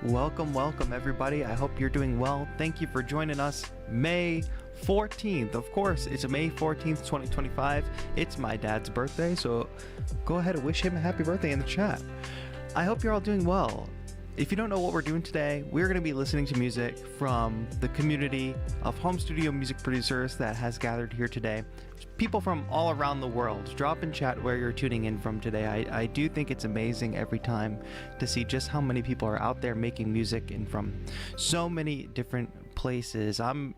Welcome everybody. I hope you're doing well. Thank you for joining us. May 14th, of course, it's May 14th, 2025. It's my dad's birthday, so go ahead and wish him a happy birthday in the chat. I hope you're all doing well. If you don't know what we're doing today, we're going to be listening to music from the community of home studio music producers that has gathered here today. People from all around the world. Drop in chat where you're tuning in from today. I do think it's amazing every time to see just how many people are out there making music and from so many different places. I'm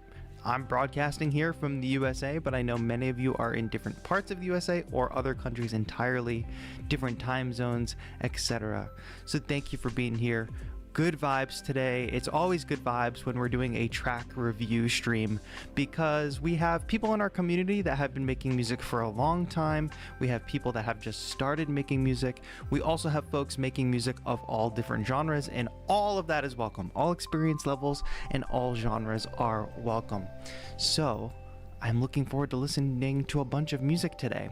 broadcasting here from the USA, but I know many of you are in different parts of the USA or other countries entirely, different time zones, etc. So thank you for being here. Good vibes today. It's always good vibes when we're doing a track review stream because we have people in our community that have been making music for a long time. We have people that have just started making music. We also have folks making music of all different genres, and all of that is welcome. All experience levels and all genres are welcome. So I'm looking forward to listening to a bunch of music today.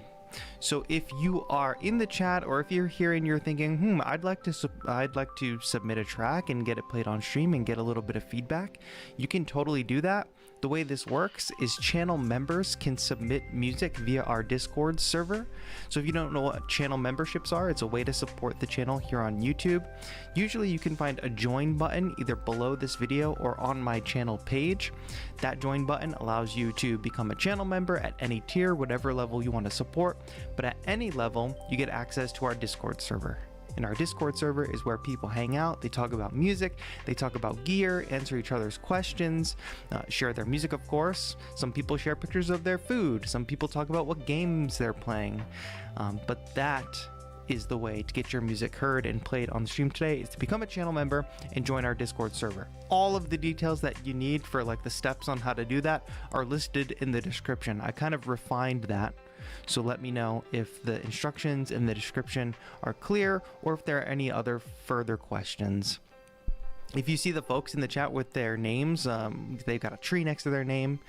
So if you are in the chat, or if you're here and you're thinking, I'd like to submit a track and get it played on stream and get a little bit of feedback, you can totally do that. The way this works is channel members can submit music via our Discord server. So if you don't know what channel memberships are, it's a way to support the channel here on YouTube. Usually you can find a join button either below this video or on my channel page. That join button allows you to become a channel member at any tier, whatever level you want to support. But at any level, you get access to our Discord server. And our Discord server is where people hang out, they talk about music, they talk about gear, answer each other's questions, share their music, of course. Some people share pictures of their food, some people talk about what games they're playing. But that is the way to get your music heard and played on the stream today, is to become a channel member and join our Discord server. All of the details that you need for like the steps on how to do that are listed in the description. I kind of refined that. So let me know if the instructions in the description are clear or if there are any other further questions. If you see the folks in the chat with their names, they've got a tree next to their name.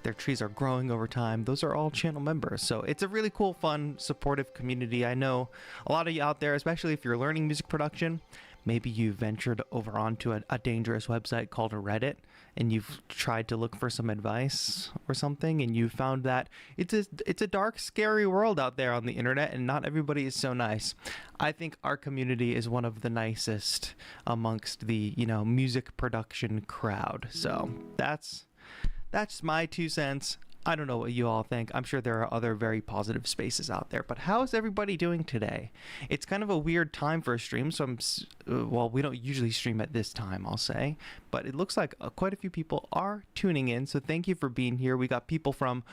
Their trees are growing over time. Those are all channel members. So it's a really cool, fun, supportive community. I know a lot of you out there, especially if you're learning music production, maybe you ventured over onto a dangerous website called a Reddit and you've tried to look for some advice or something, and you found that it's a dark, scary world out there on the internet and not everybody is so nice. I think our community is one of the nicest amongst the, music production crowd. So that's my 2 cents. I don't know what you all think. I'm sure there are other very positive spaces out there, but how is everybody doing today? It's kind of a weird time for a stream, so we don't usually stream at this time, I'll say, but it looks like quite a few people are tuning in, so thank you for being here. We got people from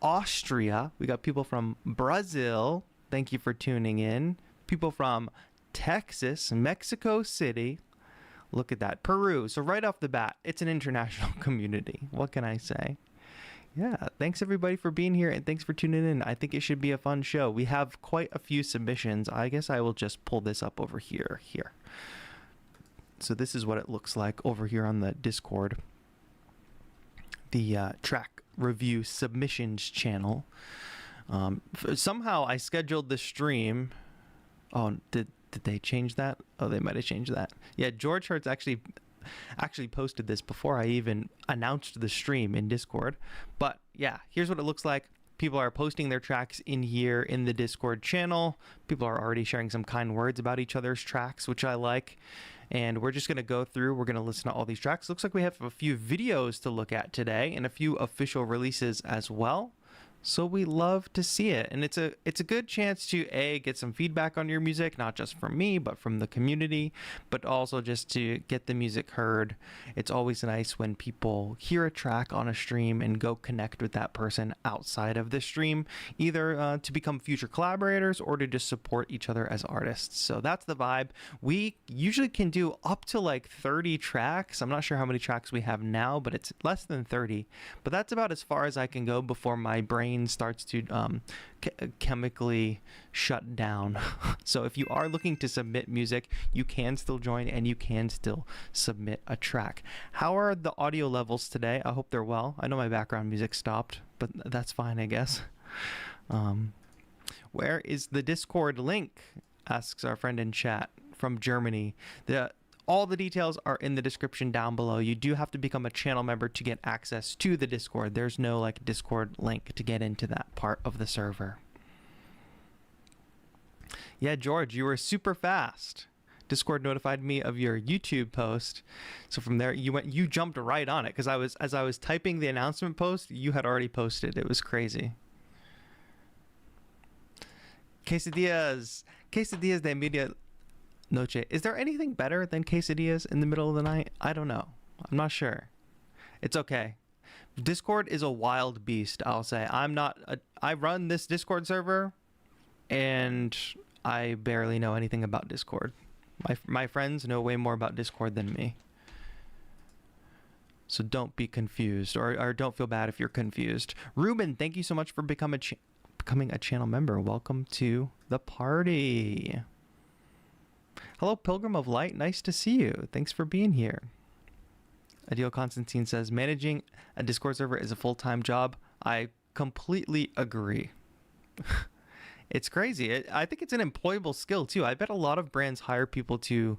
Austria, we got people from Brazil, thank you for tuning in, people from Texas, Mexico City, look at that, Peru. So right off the bat, it's an international community. What can I say? Yeah, thanks everybody for being here and thanks for tuning in. I think it should be a fun show. We have quite a few submissions. I guess I will just pull this up over here. So this is what it looks like over here on the Discord. The track review submissions channel. Somehow I scheduled the stream. Oh, did they change that? Oh, they might have changed that. Yeah, George Hertz actually posted this before I even announced the stream in Discord. But yeah, here's what it looks like. People are posting their tracks in here in the Discord channel. People are already sharing some kind words about each other's tracks, which I like. And we're just going to go through. We're going to listen to all these tracks. Looks like we have a few videos to look at today and a few official releases as well. So we love to see it, and it's a good chance to get some feedback on your music, not just from me but from the community, but also just to get the music heard. It's always nice when people hear a track on a stream and go connect with that person outside of the stream, either to become future collaborators or to just support each other as artists. So that's the vibe. We usually can do up to like 30 tracks. I'm not sure how many tracks we have now, but it's less than 30, but that's about as far as I can go before my brain starts to chemically shut down. So if you are looking to submit music, you can still join and you can still submit a track. How are the audio levels today? I hope they're well. I know my background music stopped, but that's fine, I guess. Where is the Discord link? Asks our friend in chat from Germany. All the details are in the description down below. You do have to become a channel member to get access to the Discord. There's no like Discord link to get into that part of the server. Yeah, George, you were super fast. Discord notified me of your YouTube post, so from there you jumped right on it, because as I was typing the announcement post, you had already posted. It was crazy. Quesadillas de media noche. Is there anything better than quesadillas in the middle of the night? I don't know. I'm not sure. It's okay. Discord is a wild beast, I'll say. I run this Discord server, and I barely know anything about Discord. My friends know way more about Discord than me. So don't be confused, or don't feel bad if you're confused. Ruben, thank you so much for becoming a channel member. Welcome to the party. Hello, Pilgrim of Light. Nice to see you. Thanks for being here. Adil Constantine says, managing a Discord server is a full-time job. I completely agree. It's crazy. I think it's an employable skill too. I bet a lot of brands hire people to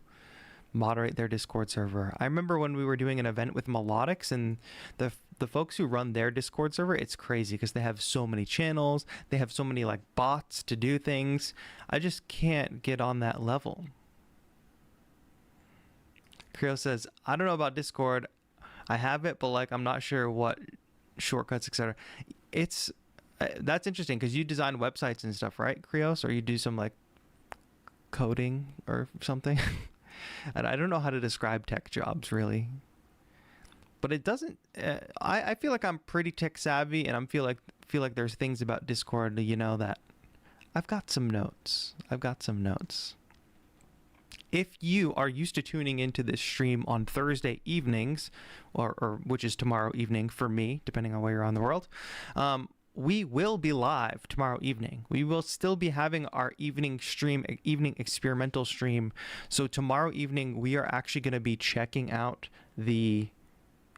moderate their Discord server. I remember when we were doing an event with Melodics, and the folks who run their Discord server, it's crazy because they have so many channels. They have so many like bots to do things. I just can't get on that level. Creo says, I don't know about Discord. I have it, but like I'm not sure what shortcuts, etc. It's that's interesting because you design websites and stuff, right, Krios? Or you do some like coding or something. And I don't know how to describe tech jobs really, but it doesn't. I feel like I'm pretty tech savvy, and I feel like there's things about Discord, that I've got some notes. If you are used to tuning into this stream on Thursday evenings, or which is tomorrow evening for me, depending on where you're on the world, we will be live tomorrow evening. We will still be having our evening experimental stream. So tomorrow evening, we are actually going to be checking out the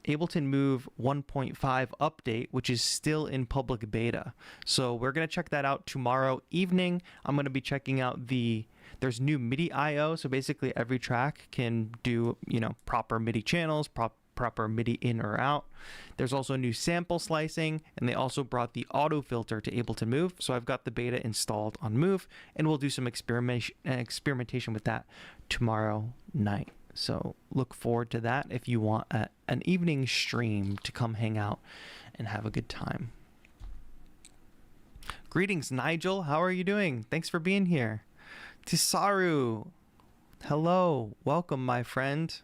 Ableton Move 1.5 update, which is still in public beta. So we're going to check that out tomorrow evening. I'm going to be checking out there's new MIDI I/O. So basically every track can do, proper MIDI channels, proper MIDI in or out. There's also new sample slicing, and they also brought the auto filter to Ableton Move. So I've got the beta installed on Move, and we'll do some experimentation with that tomorrow night. So look forward to that if you want an evening stream to come hang out and have a good time. Greetings, Nigel. How are you doing? Thanks for being here. Tisaru, hello. Welcome, my friend.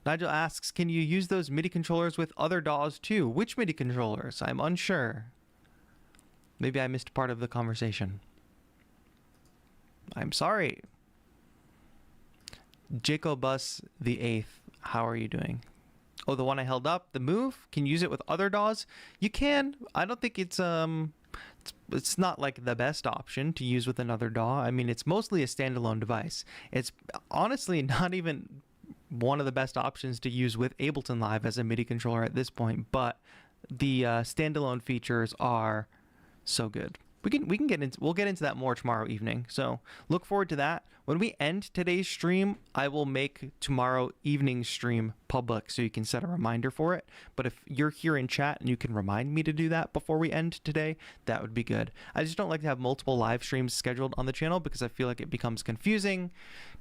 Nigel asks, can you use those MIDI controllers with other DAWs too? Which MIDI controllers? I'm unsure. Maybe I missed part of the conversation. I'm sorry. Jacobus the 8th, how are you doing? Oh, the one I held up, the Move, can you use it with other DAWs? You can. I don't think it's not like the best option to use with another DAW. I mean, it's mostly a standalone device. It's honestly not even one of the best options to use with Ableton Live as a MIDI controller at this point, but the standalone features are so good. We'll get into that more tomorrow evening. So look forward to that. When we end today's stream, I will make tomorrow evening's stream public so you can set a reminder for it. But if you're here in chat and you can remind me to do that before we end today, that would be good. I just don't like to have multiple live streams scheduled on the channel because I feel like it becomes confusing.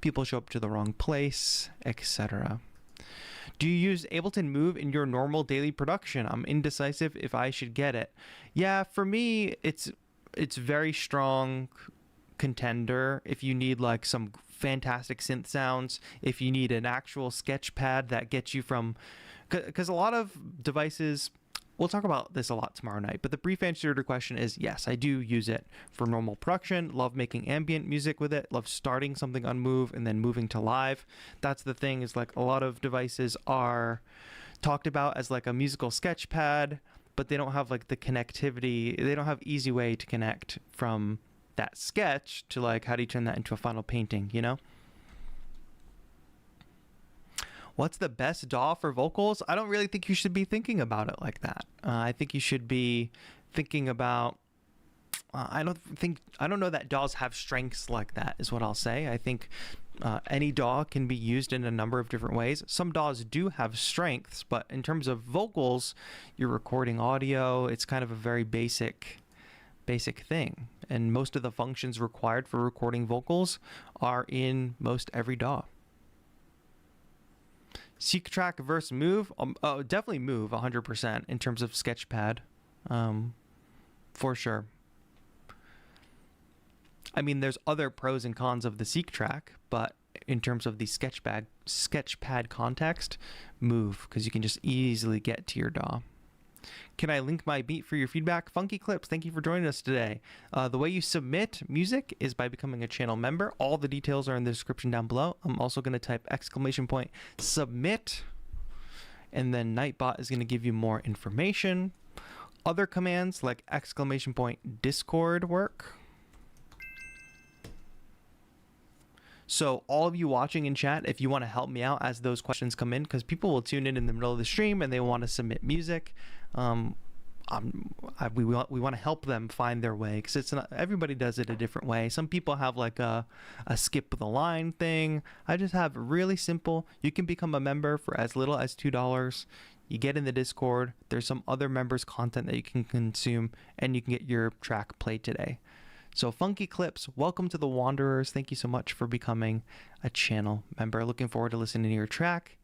People show up to the wrong place, etc. Do you use Ableton Move in your normal daily production? I'm indecisive if I should get it. Yeah, for me, it's very strong contender if you need like some fantastic synth sounds, if you need an actual sketch pad that gets you from, because a lot of devices, we'll talk about this a lot tomorrow night, but the brief answer to your question is yes, I do use it for normal production. Love making ambient music with it, love starting something on Move and then moving to live. That's the thing, is like a lot of devices are talked about as like a musical sketch pad, but they don't have like the connectivity. They don't have easy way to connect from that sketch to like, how do you turn that into a final painting, What's the best DAW for vocals? I don't really think you should be thinking about it like that. I think you should be thinking about, I don't know that DAWs have strengths like that, is what I'll say. I think Any DAW can be used in a number of different ways. Some DAWs do have strengths, but in terms of vocals, you're recording audio. It's kind of a very basic thing. And most of the functions required for recording vocals are in most every DAW. Seek track versus move. Definitely move 100% in terms of Sketchpad. For sure. I mean, there's other pros and cons of the Seek track, but in terms of the Sketchpad context, move, because you can just easily get to your DAW. Can I link my beat for your feedback? Funky Clips, thank you for joining us today. The way you submit music is by becoming a channel member. All the details are in the description down below. I'm also going to type !submit, and then Nightbot is going to give you more information. Other commands like !Discord work. So all of you watching in chat, if you want to help me out as those questions come in, because people will tune in the middle of the stream and they want to submit music, we want to help them find their way, because it's not, everybody does it a different way. Some people have like a skip the line thing. I just have really simple. You can become a member for as little as $2. You get in the Discord. There's some other members' content that you can consume, and you can get your track played today. So Funky Clips, welcome to the Wanderers. Thank you so much for becoming a channel member. Looking forward to listening to your track.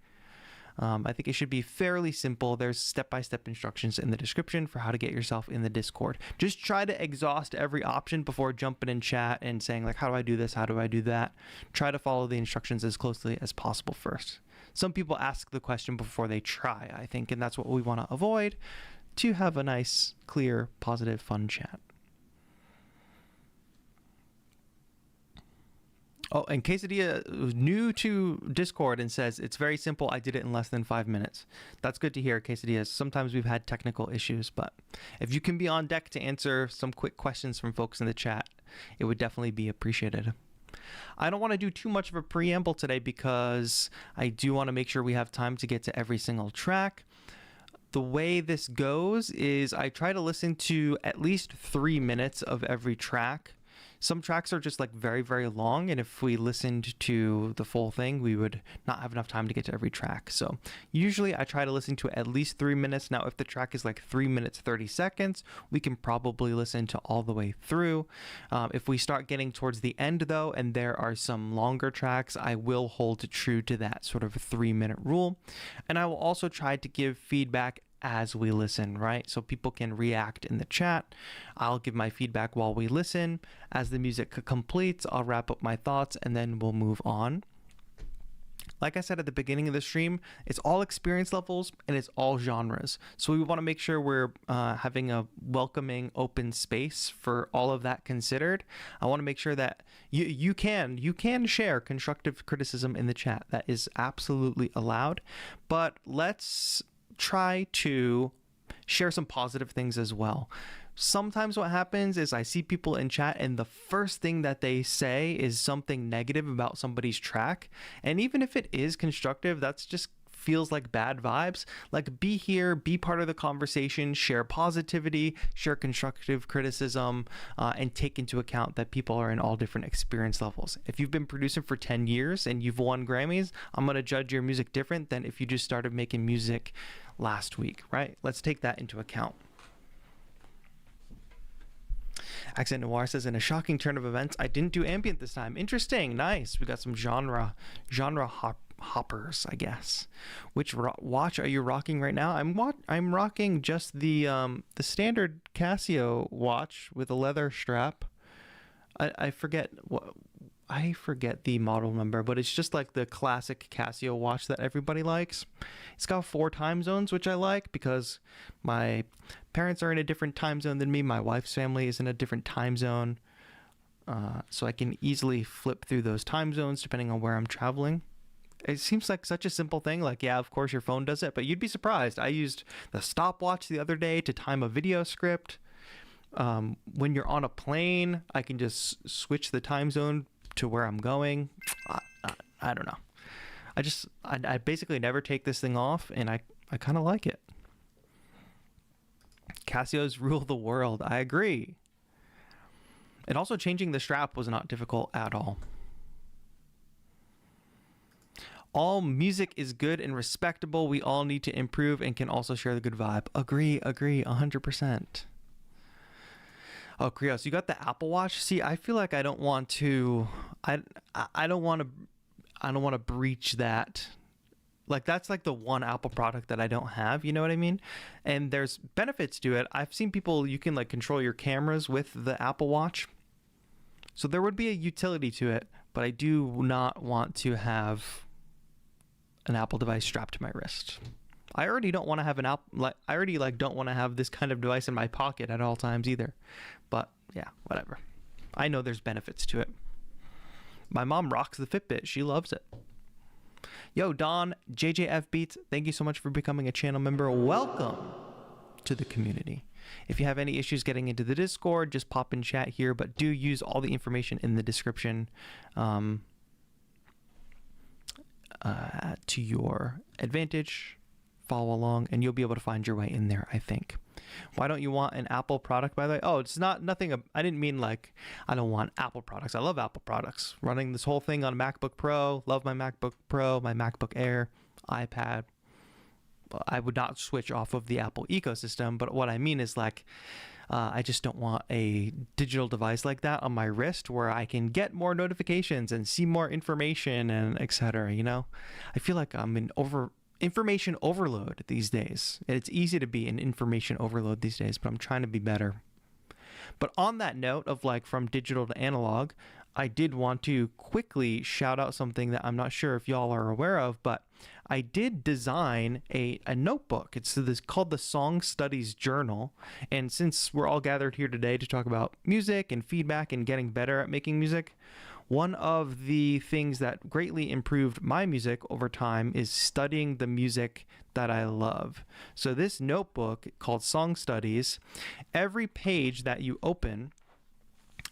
I think it should be fairly simple. There's step-by-step instructions in the description for how to get yourself in the Discord. Just try to exhaust every option before jumping in chat and saying like, how do I do this? How do I do that? Try to follow the instructions as closely as possible first. Some people ask the question before they try, I think, and that's what we want to avoid, to have a nice, clear, positive, fun chat. Oh, and Quesadilla was new to Discord and says, it's very simple. I did it in less than 5 minutes. That's good to hear, Quesadilla. Sometimes we've had technical issues, but if you can be on deck to answer some quick questions from folks in the chat, it would definitely be appreciated. I don't want to do too much of a preamble today because I do want to make sure we have time to get to every single track. The way this goes is I try to listen to at least 3 minutes of every track. Some tracks are just like very, very long, and if we listened to the full thing, we would not have enough time to get to every track. So usually I try to listen to at least 3 minutes. Now, if the track is like 3 minutes, 30 seconds, we can probably listen to all the way through. If we start getting towards the end though, and there are some longer tracks, I will hold true to that sort of 3-minute rule. And I will also try to give feedback as we listen, right? So people can react in the chat. I'll give my feedback while we listen. As the music completes, I'll wrap up my thoughts and then we'll move on. Like I said at the beginning of the stream, it's all experience levels and it's all genres. So we want to make sure we're having a welcoming, open space for all of that considered. I want to make sure that you can share constructive criticism in the chat. That is absolutely allowed. But let's try to share some positive things as well. Sometimes what happens is I see people in chat and the first thing that they say is something negative about somebody's track. And even if it is constructive, that's just feels like bad vibes. Like, be here, be part of the conversation, share positivity, share constructive criticism, and take into account that people are in all different experience levels. If you've been producing for 10 years and you've won Grammys, I'm going to judge your music different than if you just started making music last week, right? Let's take that into account. Accent Noir says, in a shocking turn of events, I didn't do ambient this time. Interesting. Nice. We got some genre hoppers, I guess. Which watch are you rocking right now? I'm rocking just the standard Casio watch with a leather strap. I forget the model number, but it's just like the classic Casio watch that everybody likes. It's got 4 time zones, which I like because my parents are in a different time zone than me. My wife's family is in a different time zone. So I can easily flip through those time zones depending on where I'm traveling. It seems like such a simple thing. Like, yeah, of course your phone does it, but you'd be surprised. I used the stopwatch the other day to time a video script. When you're on a plane, I can just switch the time zone to where I'm going. I don't know. I basically never take this thing off, and I kind of like it. Casios rule the world. I agree. And also changing the strap was not difficult at all. All music is good and respectable. We all need to improve and can also share the good vibe. Agree, 100%. Oh, Krios, you got the Apple Watch? See, I feel like I don't want to breach that. Like, that's like the one Apple product that I don't have, you know what I mean? And there's benefits to it. I've seen people, you can like control your cameras with the Apple Watch. So there would be a utility to it, but I do not want to have an Apple device strapped to my wrist. I already don't want to have don't want to have this kind of device in my pocket at all times either. But yeah, whatever. I know there's benefits to it. My mom rocks the Fitbit. She loves it. Yo, Don, JJF Beats, thank you so much for becoming a channel member. Welcome to the community. If you have any issues getting into the Discord, just pop in chat here, but do use all the information in the description to your advantage. Follow along, and you'll be able to find your way in there, I think. Why don't you want an Apple product, by the way? Oh, it's nothing. I didn't mean like I don't want Apple products. I love Apple products. Running this whole thing on a MacBook Pro. Love my MacBook Pro, my MacBook Air, iPad. I would not switch off of the Apple ecosystem, but what I mean is like I just don't want a digital device like that on my wrist where I can get more notifications and see more information and etc. You know, I feel like I'm in information overload these days. It's easy to be an information overload these days, but I'm trying to be better. But on that note of like from digital to analog, I did want to quickly shout out something that I'm not sure if y'all are aware of, but I did design a notebook. It's called the Song Studies Journal. And since we're all gathered here today to talk about music and feedback and getting better at making music, one of the things that greatly improved my music over time is studying the music that I love. So this notebook called Song Studies, every page that you open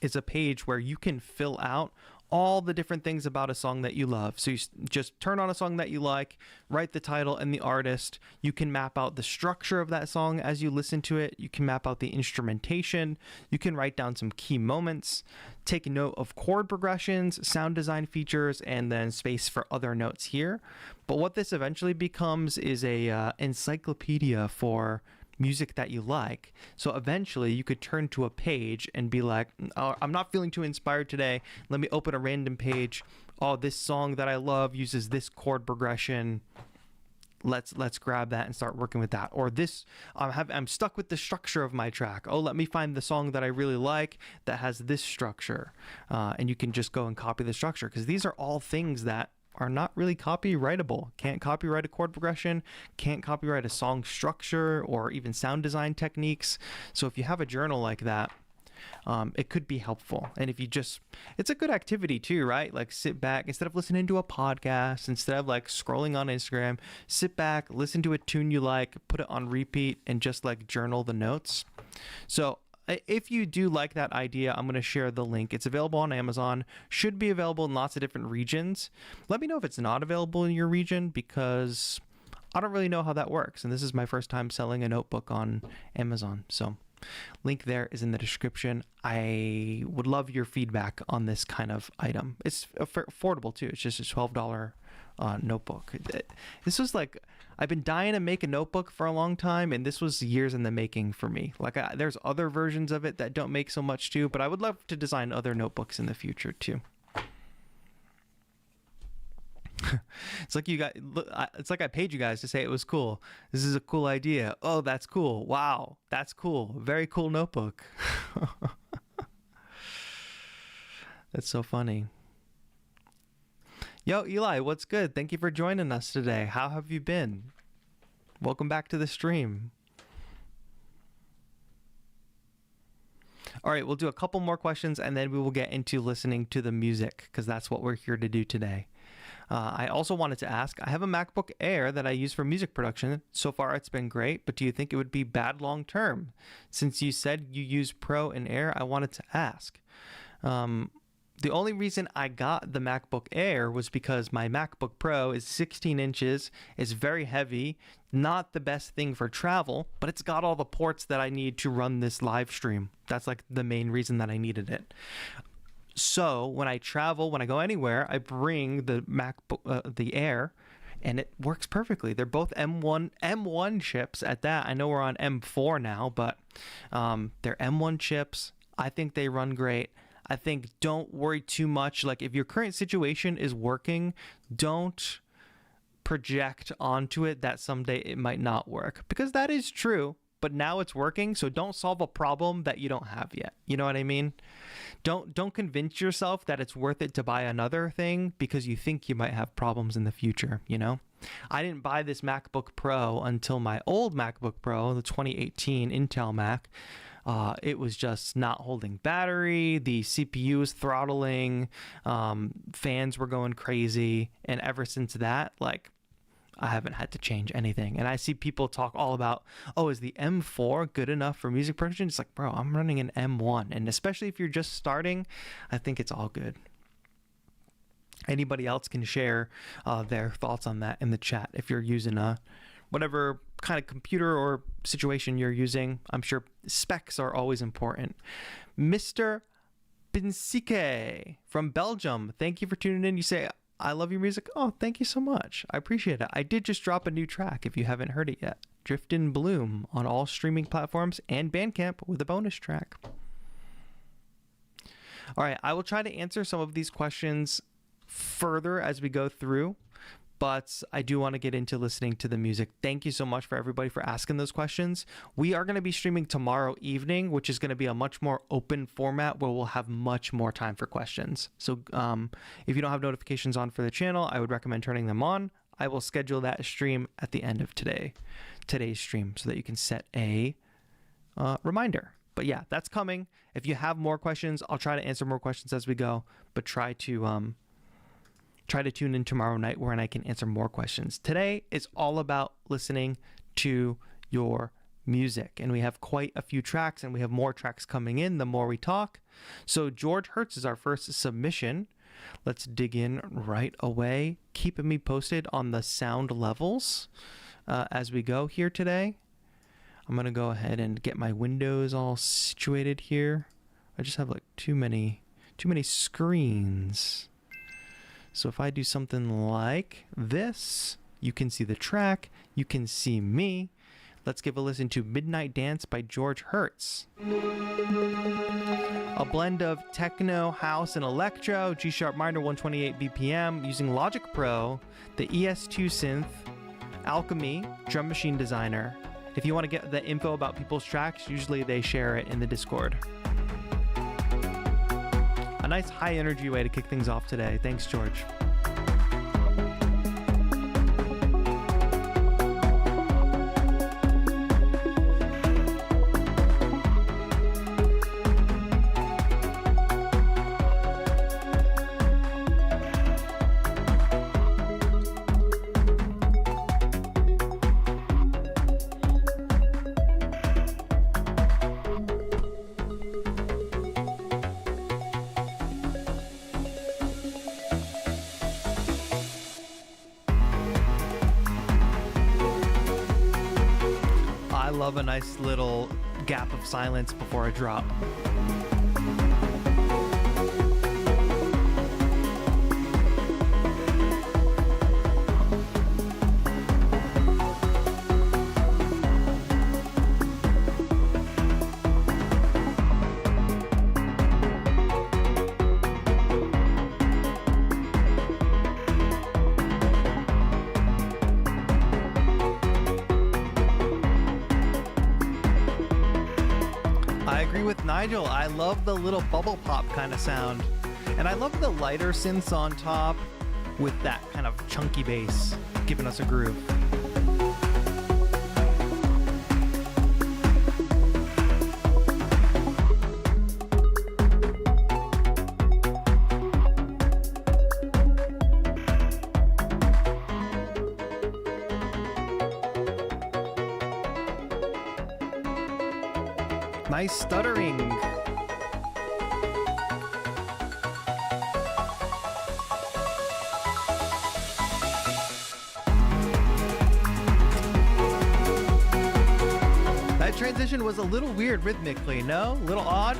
is a page where you can fill out all the different things about a song that you love. So you just turn on a song that you like, write the title and the artist. You can map out the structure of that song as you listen to it. You can map out the instrumentation. You can write down some key moments, take note of chord progressions, sound design features, and then space for other notes here. But what this eventually becomes is a encyclopedia for music that you like. So eventually you could turn to a page and be like, oh, I'm not feeling too inspired today. Let me open a random page. Oh, this song that I love uses this chord progression. Let's grab that and start working with that. Or this, I'm stuck with the structure of my track. Oh, let me find the song that I really like that has this structure. And you can just go and copy the structure, because these are all things that are not really copyrightable. Can't copyright a chord progression, can't copyright a song structure or even sound design techniques. So if you have a journal like that, it could be helpful. And if you just, it's a good activity too, right? Like sit back, instead of listening to a podcast, instead of like scrolling on Instagram, sit back, listen to a tune you like, put it on repeat, and just like journal the notes. So if you do like that idea, I'm going to share the link. It's available on Amazon, should be available in lots of different regions. Let me know if it's not available in your region, because I don't really know how that works. And this is my first time selling a notebook on Amazon. So link there is in the description. I would love your feedback on this kind of item. It's affordable too. It's just a $12 notebook. This was like, I've been dying to make a notebook for a long time, and this was years in the making for me. Like there's other versions of it that don't make so much too, but I would love to design other notebooks in the future too. It's like it's like I paid you guys to say it was cool. This is a cool idea. Oh, that's cool. Wow, that's cool. Very cool notebook. That's so funny. Yo, Eli, what's good? Thank you for joining us today. How have you been? Welcome back to the stream. All right, we'll do a couple more questions, and then we will get into listening to the music, because that's what we're here to do today. I also wanted to ask, I have a MacBook Air that I use for music production. So far, it's been great, but do you think it would be bad long term? Since you said you use Pro and Air, I wanted to ask. The only reason I got the MacBook Air was because my MacBook Pro is 16 inches, is very heavy, not the best thing for travel, but it's got all the ports that I need to run this live stream. That's like the main reason that I needed it. So when I travel, when I go anywhere, I bring the MacBook, the Air, and it works perfectly. They're both M1 chips at that. I know we're on M4 now, but they're M1 chips. I think they run great. I think don't worry too much. Like if your current situation is working, don't project onto it that someday it might not work, because that is true, but now it's working. So don't solve a problem that you don't have yet. You know what I mean? Don't convince yourself that it's worth it to buy another thing because you think you might have problems in the future, you know? I didn't buy this MacBook Pro until my old MacBook Pro, the 2018 Intel Mac. It was just not holding battery. The CPU was throttling. Fans were going crazy. And ever since that, like, I haven't had to change anything. And I see people talk all about, oh, is the M4 good enough for music production? It's like, bro, I'm running an M1. And especially if you're just starting, I think it's all good. Anybody else can share their thoughts on that in the chat. If you're using whatever kind of computer or situation you're using, I'm sure specs are always important. Mr. Binsike from Belgium, thank you for tuning in. You say, I love your music. Oh, thank you so much. I appreciate it. I did just drop a new track if you haven't heard it yet. Drift in Bloom on all streaming platforms and Bandcamp with a bonus track. All right, I will try to answer some of these questions further as we go through, but I do want to get into listening to the music. Thank you so much for everybody for asking those questions. We are going to be streaming tomorrow evening, which is going to be a much more open format where we'll have much more time for questions. So if you don't have notifications on for the channel, I would recommend turning them on. I will schedule that stream at the end of today's stream so that you can set a reminder. But yeah, that's coming. If you have more questions, I'll try to answer more questions as we go, but try to tune in tomorrow night when I can answer more questions. Today is all about listening to your music, and we have quite a few tracks, and we have more tracks coming in the more we talk. So George Hertz is our first submission. Let's dig in right away. Keeping me posted on the sound levels as we go here today. I'm gonna go ahead and get my windows all situated here. I just have like too many screens. So if I do something like this, you can see the track, you can see me. Let's give a listen to Midnight Dance by George Hertz. A blend of techno, house, and electro, G-sharp minor 128 BPM, using Logic Pro, the ES2 synth, Alchemy, Drum Machine Designer. If you want to get the info about people's tracks, usually they share it in the Discord. A nice high energy way to kick things off today. Thanks, George. Love a nice little gap of silence before a drop. Nigel, I love the little bubble pop kind of sound, and I love the lighter synths on top with that kind of chunky bass giving us a groove. Nice stuttering. That transition was a little weird rhythmically, no? A little odd?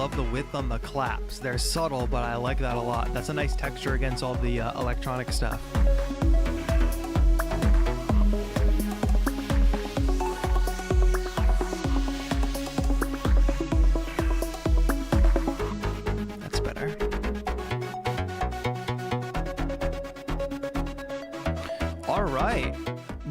love the width on the claps. They're subtle, but I like that a lot. That's a nice texture against all the electronic stuff. That's better. All right.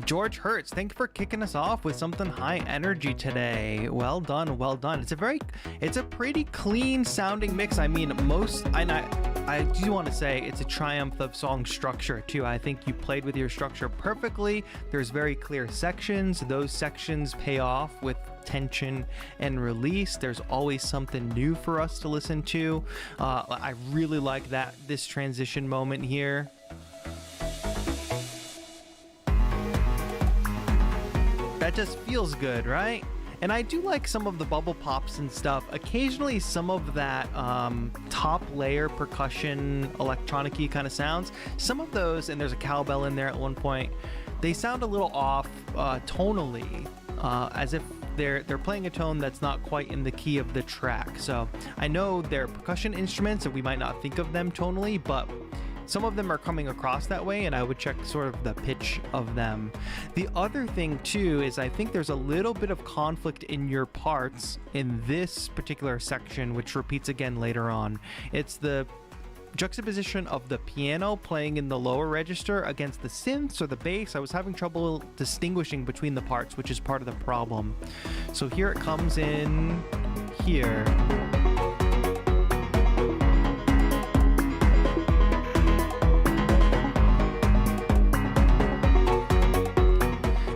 George Hertz, thank you for kicking us off with something high energy today. Well done, well done. It's a pretty clean sounding mix. I mean, I do want to say it's a triumph of song structure too. I think you played with your structure perfectly. There's very clear sections. Those sections pay off with tension and release. There's always something new for us to listen to. I really like this transition moment here. That just feels good, right? And I do like some of the bubble pops and stuff. Occasionally some of that top layer percussion electronic-y kind of sounds. Some of those, and there's a cowbell in there at one point, they sound a little off tonally, as if they're playing a tone that's not quite in the key of the track. So I know they're percussion instruments and we might not think of them tonally, but some of them are coming across that way, and I would check sort of the pitch of them. The other thing too is I think there's a little bit of conflict in your parts in this particular section, which repeats again later on. It's the juxtaposition of the piano playing in the lower register against the synths or the bass. I was having trouble distinguishing between the parts, which is part of the problem. So here it comes in here.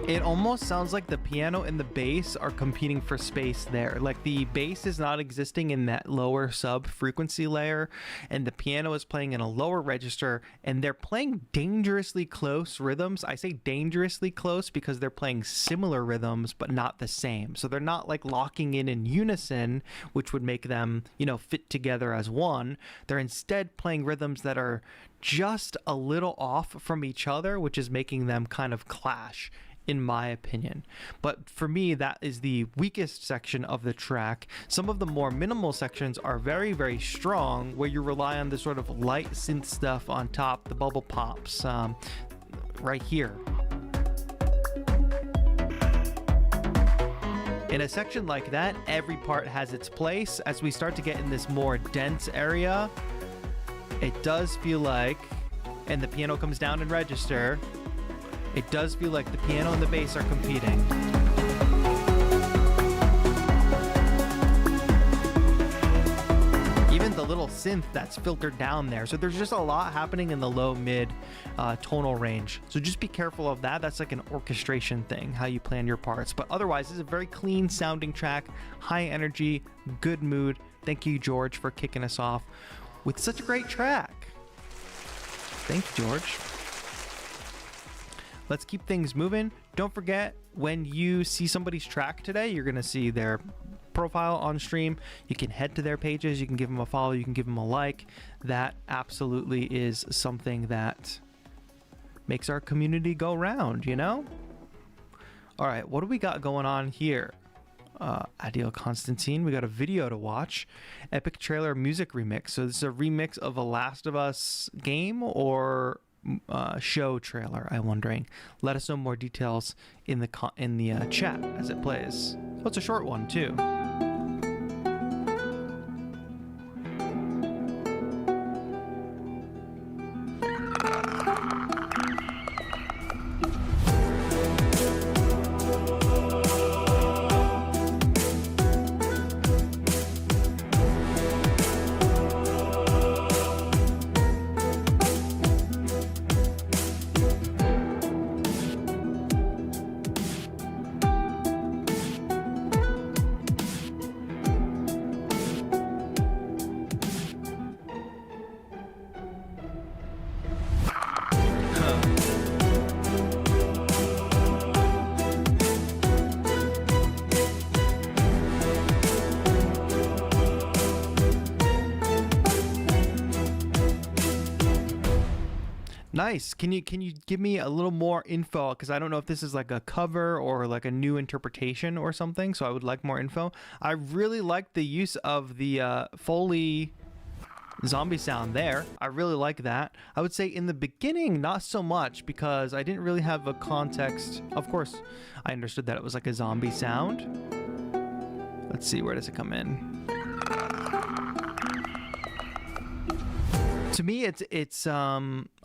It almost sounds like the piano and the bass are competing for space there. Like the bass is not existing in that lower sub frequency layer, and the piano is playing in a lower register, and they're playing dangerously close rhythms. I say dangerously close because they're playing similar rhythms, but not the same. So they're not like locking in unison, which would make them, fit together as one. They're instead playing rhythms that are just a little off from each other, which is making them kind of clash, in my opinion. But for me, that is the weakest section of the track. Some of the more minimal sections are very, very strong, where you rely on the sort of light synth stuff on top, the bubble pops, right here. In a section like that, every part has its place. As we start to get in this more dense area, it does feel like, and the piano comes down in register, it does feel like the piano and the bass are competing. Even the little synth that's filtered down there. So there's just a lot happening in the low mid tonal range. So just be careful of that. That's like an orchestration thing, how you plan your parts. But otherwise, this is a very clean sounding track, high energy, good mood. Thank you, George, for kicking us off with such a great track. Thank you, George. Let's keep things moving. Don't forget, when you see somebody's track today, you're going to see their profile on stream. You can head to their pages. You can give them a follow. You can give them a like. That absolutely is something that makes our community go round, All right, what do we got going on here? Adil Constantine, we got a video to watch. Epic Trailer Music Remix. So this is a remix of a Last of Us game or show trailer, I'm wondering. Let us know more details in the chat as it plays. Oh, it's a short one too. Nice. Can you give me a little more info? Because I don't know if this is like a cover or like a new interpretation or something. So I would like more info. I really like the use of the Foley zombie sound there. I really like that. I would say in the beginning, not so much because I didn't really have a context. Of course, I understood that it was like a zombie sound. Let's see, where does it come in? To me, it's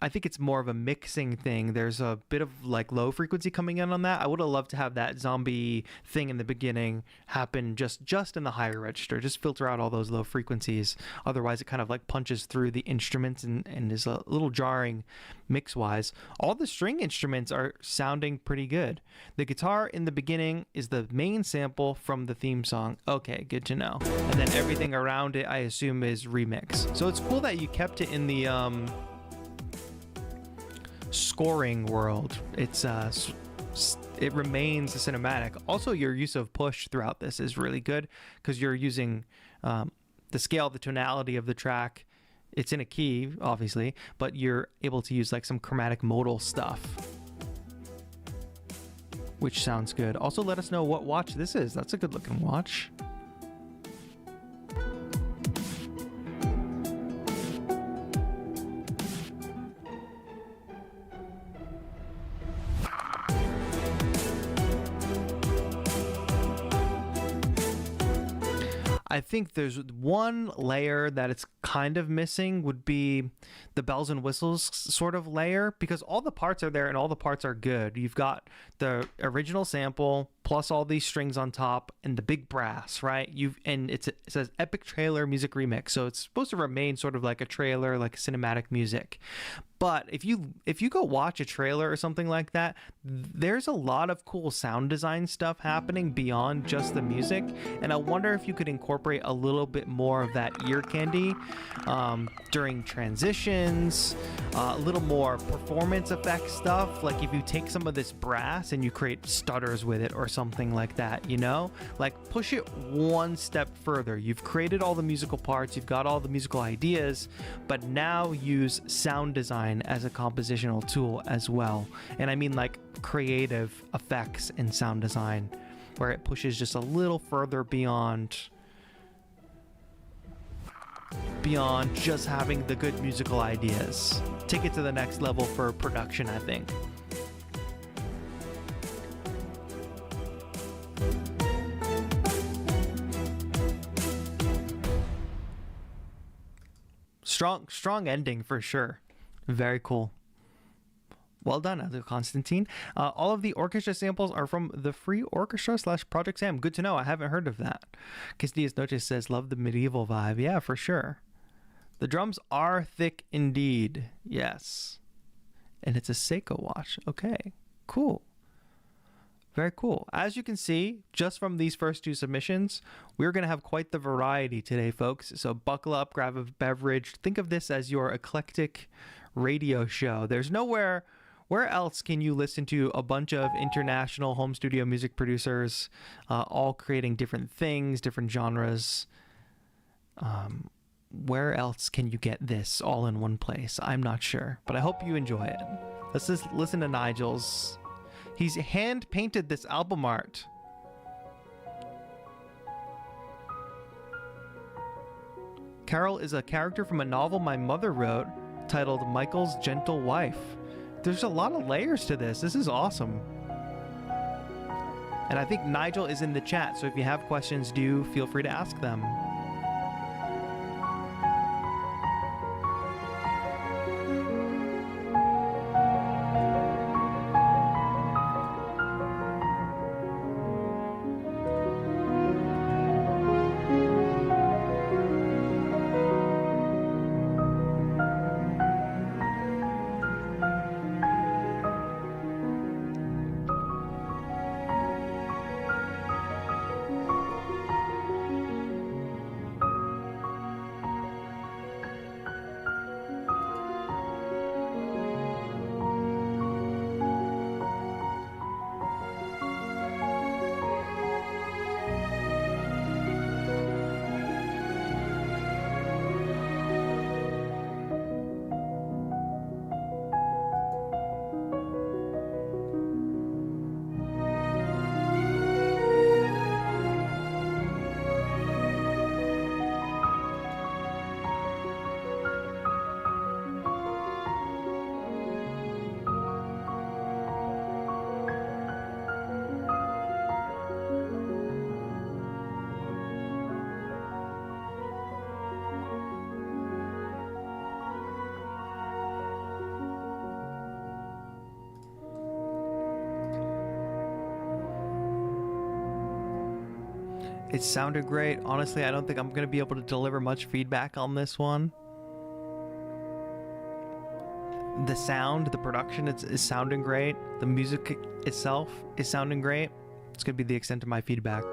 I think it's more of a mixing thing. There's a bit of like low frequency coming in on that. I would have loved to have that zombie thing in the beginning happen just in the higher register. Just filter out all those low frequencies. Otherwise, it kind of like punches through the instruments and is a little jarring mix wise. All the string instruments are sounding pretty good. The guitar in the beginning is the main sample from the theme song. Okay, good to know. And then everything around it, I assume, is remix. So it's cool that you kept it in the scoring world. It remains a cinematic. Also, your use of push throughout this is really good because you're using the scale, the tonality of the track. It's in a key, obviously, but you're able to use like some chromatic modal stuff, which sounds good. Also, let us know what watch this is. That's a good looking watch. I think there's one layer that it's kind of missing would be the bells and whistles sort of layer, because all the parts are there and all the parts are good. You've got the original sample plus all these strings on top and the big brass, right? It says epic trailer music remix, so it's supposed to remain sort of like a trailer, like cinematic music. But if you go watch a trailer or something like that, there's a lot of cool sound design stuff happening beyond just the music, and I wonder if you could incorporate a little bit more of that ear candy during transitions, a little more performance effect stuff, like if you take some of this brass and you create stutters with it or something like that, you know? Like push it one step further. You've created all the musical parts, you've got all the musical ideas, but now use sound design as a compositional tool as well. And I mean like creative effects and sound design, where it pushes just a little further beyond just having the good musical ideas. Take it to the next level for production, I think. Strong ending for sure. Very cool. Well done, Constantine. All of the orchestra samples are from the Free Orchestra / Project Sam. Good to know. I haven't heard of that. Castillas Noches says, love the medieval vibe. Yeah, for sure. The drums are thick indeed. Yes. And it's a Seiko watch. Okay, cool. Very cool. As you can see, just from these first two submissions, we're going to have quite the variety today, folks. So buckle up, grab a beverage. Think of this as your eclectic radio show. There's nowhere... Where else can you listen to a bunch of international home studio music producers all creating different things, different genres? Where else can you get this all in one place? I'm not sure, but I hope you enjoy it. Let's just listen to Nigel's. He's hand painted this album art. Carol is a character from a novel my mother wrote titled Michael's Gentle Wife. There's a lot of layers to this. This is awesome. And I think Nigel is in the chat, so if you have questions, do feel free to ask them. It sounded great. Honestly, I don't think I'm going to be able to deliver much feedback on this one. The sound, the production is sounding great. The music itself is sounding great. It's going to be the extent of my feedback.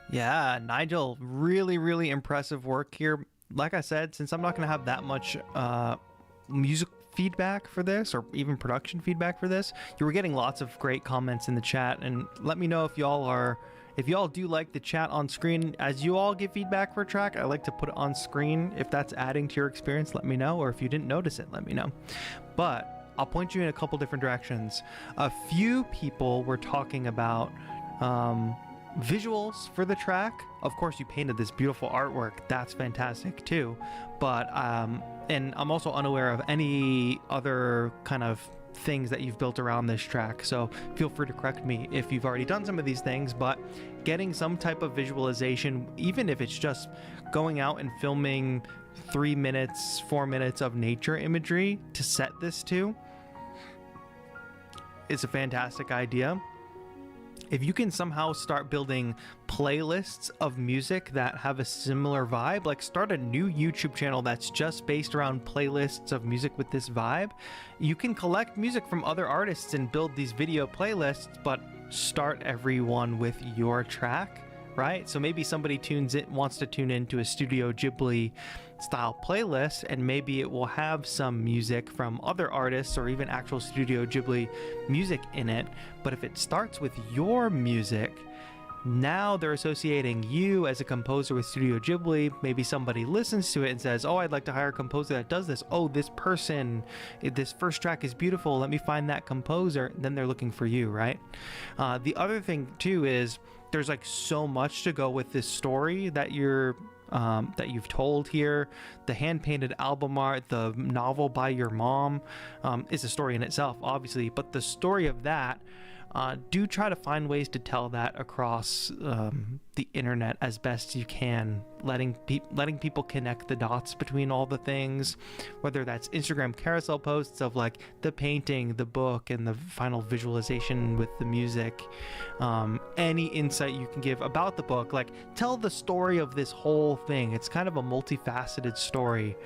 Yeah, Nigel, really impressive work here. Like I said, since I'm not going to have that much music feedback for this, or even production feedback for this, you were getting lots of great comments in the chat, and let me know if y'all do like the chat on screen. As you all give feedback for a track, I like to put it on screen. If that's adding to your experience, let me know, or if you didn't notice it, let me know. But I'll point you in a couple different directions. A few people were talking about visuals for the track. Of course, you painted this beautiful artwork. That's fantastic too. But and I'm also unaware of any other kind of things that you've built around this track, so feel free to correct me if you've already done some of these things. But getting some type of visualization, even if it's just going out and filming 3 minutes, 4 minutes of nature imagery to set this to, is a fantastic idea. If you can somehow start building playlists of music that have a similar vibe, like start a new YouTube channel that's just based around playlists of music with this vibe, you can collect music from other artists and build these video playlists, but start everyone with your track, right? So maybe somebody wants to tune into a Studio Ghibli style playlist, and maybe it will have some music from other artists or even actual Studio Ghibli music in it. But if it starts with your music, now they're associating you as a composer with Studio Ghibli. Maybe somebody listens to it and says, oh, I'd like to hire a composer that does this. Oh, this first track is beautiful. Let me find that composer. Then they're looking for you, right? The other thing too is there's like so much to go with this story that you've told here. The hand-painted album art, the novel by your mom, is a story in itself, obviously, but the story of that, do try to find ways to tell that across the internet as best you can, letting people connect the dots between all the things, whether that's Instagram carousel posts of like the painting, the book, and the final visualization with the music. Any insight you can give about the book, like tell the story of this whole thing. It's kind of a multifaceted story.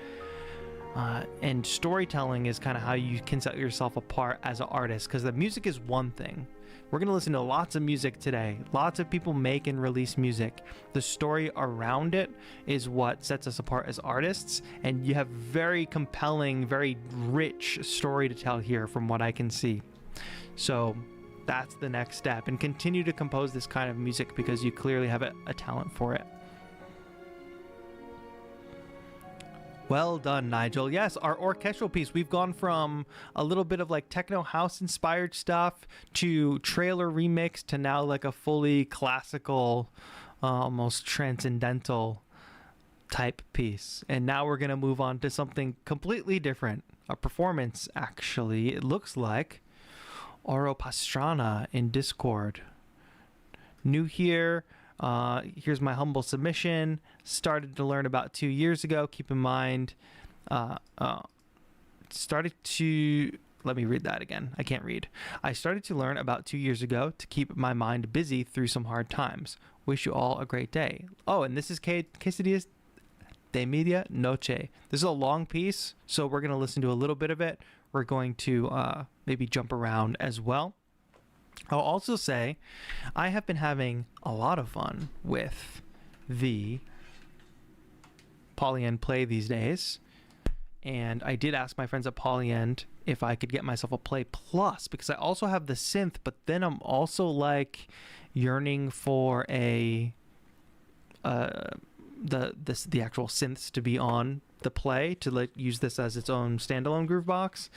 And storytelling is kind of how you can set yourself apart as an artist, because the music is one thing. We're going to listen to lots of music today. Lots of people make and release music. The story around it is what sets us apart as artists, and you have very compelling, very rich story to tell here from what I can see. So that's the next step, and continue to compose this kind of music because you clearly have a talent for it. Well done, Nigel. Yes, our orchestral piece, we've gone from a little bit of like techno house inspired stuff to trailer remix to now like a fully classical, almost transcendental type piece. And now we're going to move on to something completely different. A performance, actually. It looks like Oro Pastrana in Discord. New here. Here's my humble submission. Started to learn about 2 years ago. Keep in mind, started to... Let me read that again. I can't read. I started to learn about 2 years ago to keep my mind busy through some hard times. Wish you all a great day. Oh, and this is Quesadillas de Media Noche. This is a long piece, so we're going to listen to a little bit of it. We're going to maybe jump around as well. I'll also say I have been having a lot of fun with the Polyend Play these days. And I did ask my friends at Polyend if I could get myself a Play Plus, because I also have the synth, but then I'm also like yearning for a the actual synths to be on the Play, to like use this as its own standalone groove box.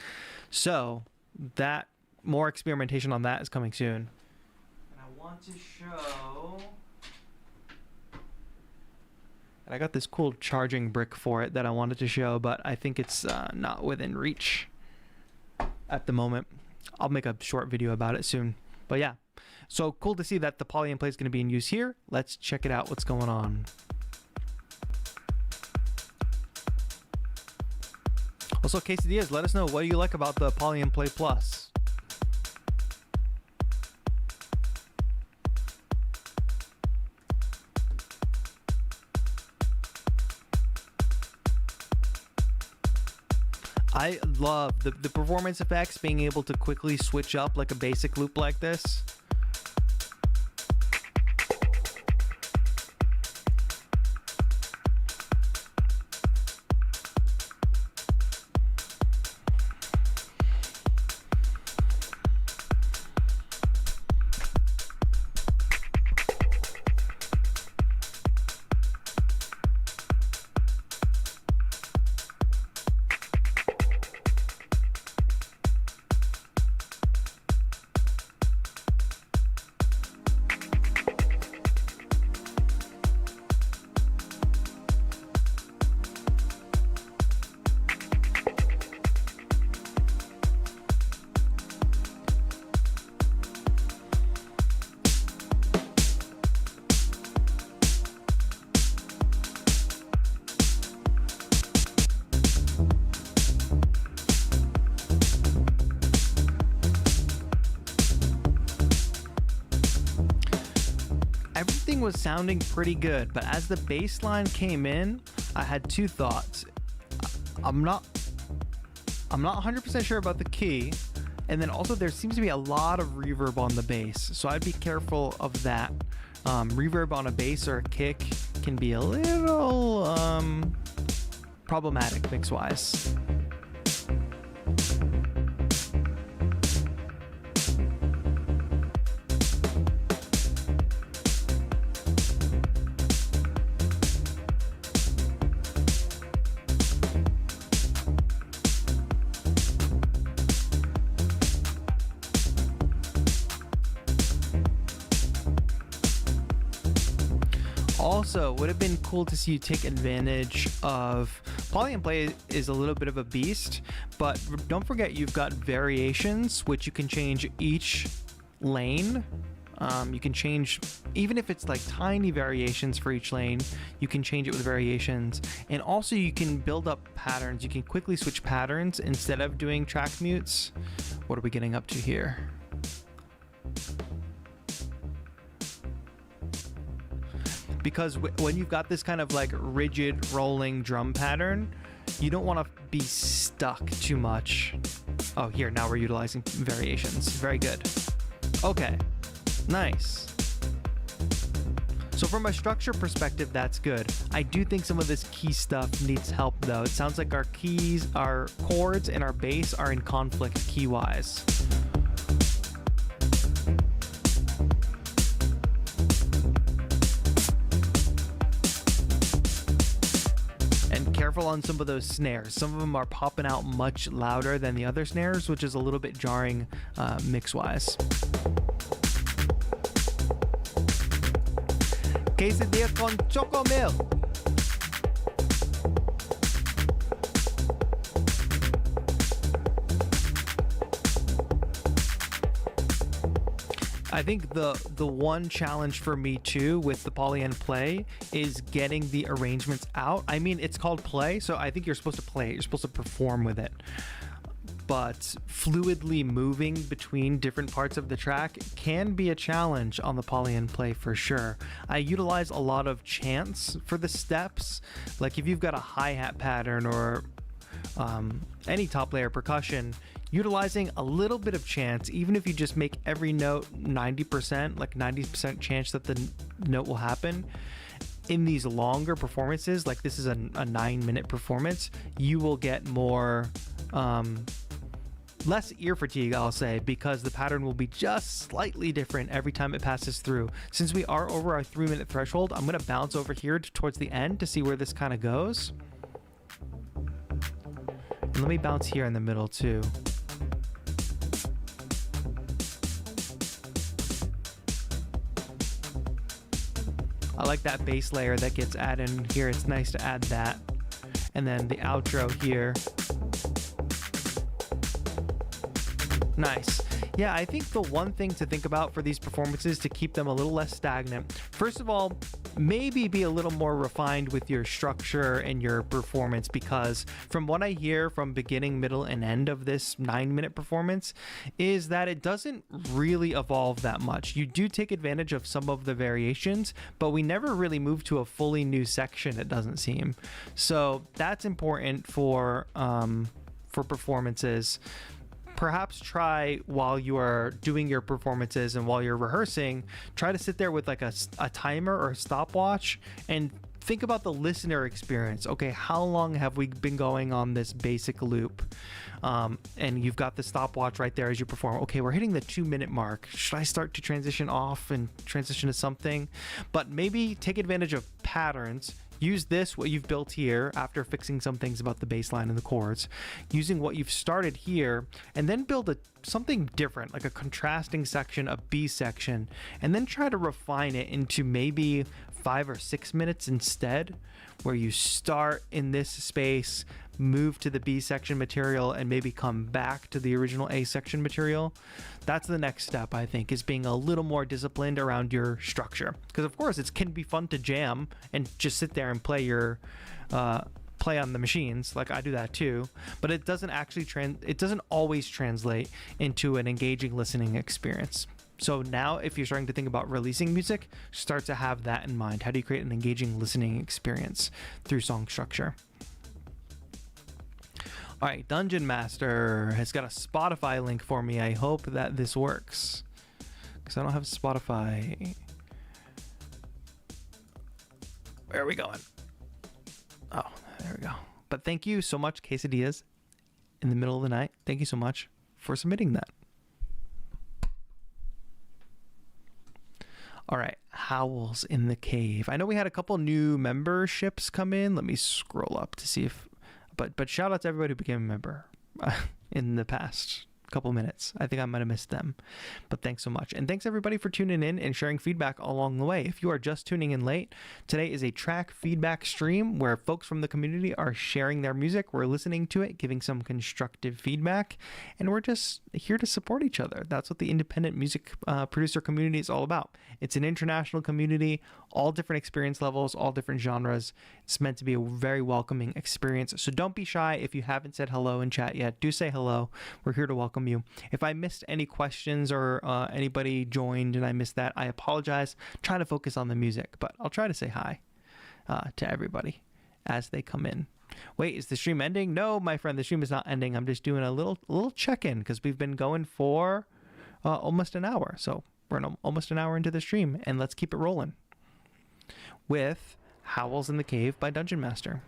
So that more experimentation on that is coming soon. And I want to show, and I got this cool charging brick for it that I wanted to show, but I think it's not within reach at the moment. I'll make a short video about it soon. But yeah, so cool to see that the Polyend Play is going to be in use here. Let's check it out. What's going on? Also, Quesadillas, let us know what do you like about the Polyend Play Plus. I love the performance effects, being able to quickly switch up like a basic loop like this. Everything was sounding pretty good, but as the bass line came in, I had two thoughts. I'm not 100% sure about the key, and then also there seems to be a lot of reverb on the bass, so I'd be careful of that. Reverb on a bass or a kick can be a little problematic mix-wise. Also, would have been cool to see you take advantage of Polyend Play is a little bit of a beast, but don't forget you've got variations, which you can change each lane. You can change, even if it's like tiny variations for each lane, you can change it with variations. And also you can build up patterns. You can quickly switch patterns instead of doing track mutes. What are we getting up to here? Because when you've got this kind of like rigid rolling drum pattern, you don't want to be stuck too much. Oh, here, now we're utilizing variations. Very good. Okay, nice. So from a structure perspective, that's good. I do think some of this key stuff needs help though. It sounds like our keys, our chords, and our bass are in conflict key-wise. Careful on some of those snares. Some of them are popping out much louder than the other snares, which is a little bit jarring mix-wise. Quesadilla con chocomilk. I think the one challenge for me too with the polyend play is getting the arrangements out. I mean, it's called play, so I think you're supposed to play it. You're supposed to perform with it. But fluidly moving between different parts of the track can be a challenge on the polyend play for sure. I utilize a lot of chants for the steps. Like if you've got a hi-hat pattern or any top layer percussion, utilizing a little bit of chance, even if you just make every note 90%, like 90% chance that the note will happen. In these longer performances, like this is a 9-minute performance, you will get more less ear fatigue, I'll say, because the pattern will be just slightly different every time it passes through. Since we are over our 3-minute threshold, I'm going to bounce over here towards the end to see where this kind of goes. And let me bounce here in the middle too. I like that bass layer that gets added in here. It's nice to add that. And then the outro here. Nice. Yeah, I think the one thing to think about for these performances to keep them a little less stagnant, first of all, maybe be a little more refined with your structure and your performance, because from what I hear from beginning, middle, and end of this 9-minute performance is that it doesn't really evolve that much. You do take advantage of some of the variations, but we never really move to a fully new section, it doesn't seem. So that's important for performances. Perhaps try while you are doing your performances and while you're rehearsing, try to sit there with like a timer or a stopwatch and think about the listener experience. Okay, how long have we been going on this basic loop? And you've got the stopwatch right there as you perform. Okay, we're hitting the 2-minute mark. Should I start to transition off and transition to something? But maybe take advantage of patterns. Use this, what you've built here, after fixing some things about the bass line and the chords, using what you've started here, and then build something different, like a contrasting section, a B section, and then try to refine it into maybe 5 or 6 minutes instead, where you start in this space, move to the B section material, and maybe come back to the original A section material. That's the next step, I think, is being a little more disciplined around your structure. Because of course it can be fun to jam and just sit there and play your play on the machines, like I do that too, but it doesn't actually it doesn't always translate into an engaging listening experience. So now if you're starting to think about releasing music, start to have that in mind. How do you create an engaging listening experience through song structure? All right, Dungeon Master has got a Spotify link for me. I hope that this works, because I don't have Spotify. Where are we going? Oh, there we go. But thank you so much, Quesadillas, in the middle of the night. Thank you so much for submitting that. All right, Howls in the Cave. I know we had a couple new memberships come in. Let me scroll up to see if... But shout out to everybody who became a member in the past couple minutes. I think I might have missed them, but thanks so much. And thanks everybody for tuning in and sharing feedback along the way. If you are just tuning in late, today is a track feedback stream where folks from the community are sharing their music. We're listening to it, giving some constructive feedback, and we're just here to support each other. That's what the independent music producer community is all about. It's an international community, all different experience levels, all different genres. It's meant to be a very welcoming experience. So don't be shy. If you haven't said hello in chat yet, do say hello. We're here to welcome you. If I missed any questions or anybody joined and I missed that, I apologize. Try to focus on the music, but I'll try to say hi to everybody as they come in. Wait, is the stream ending? No, my friend, the stream is not ending. I'm just doing a little check-in because we've been going for almost an hour. So we're almost an hour into the stream, and let's keep it rolling with Howls in the Cave by Dungeon Master.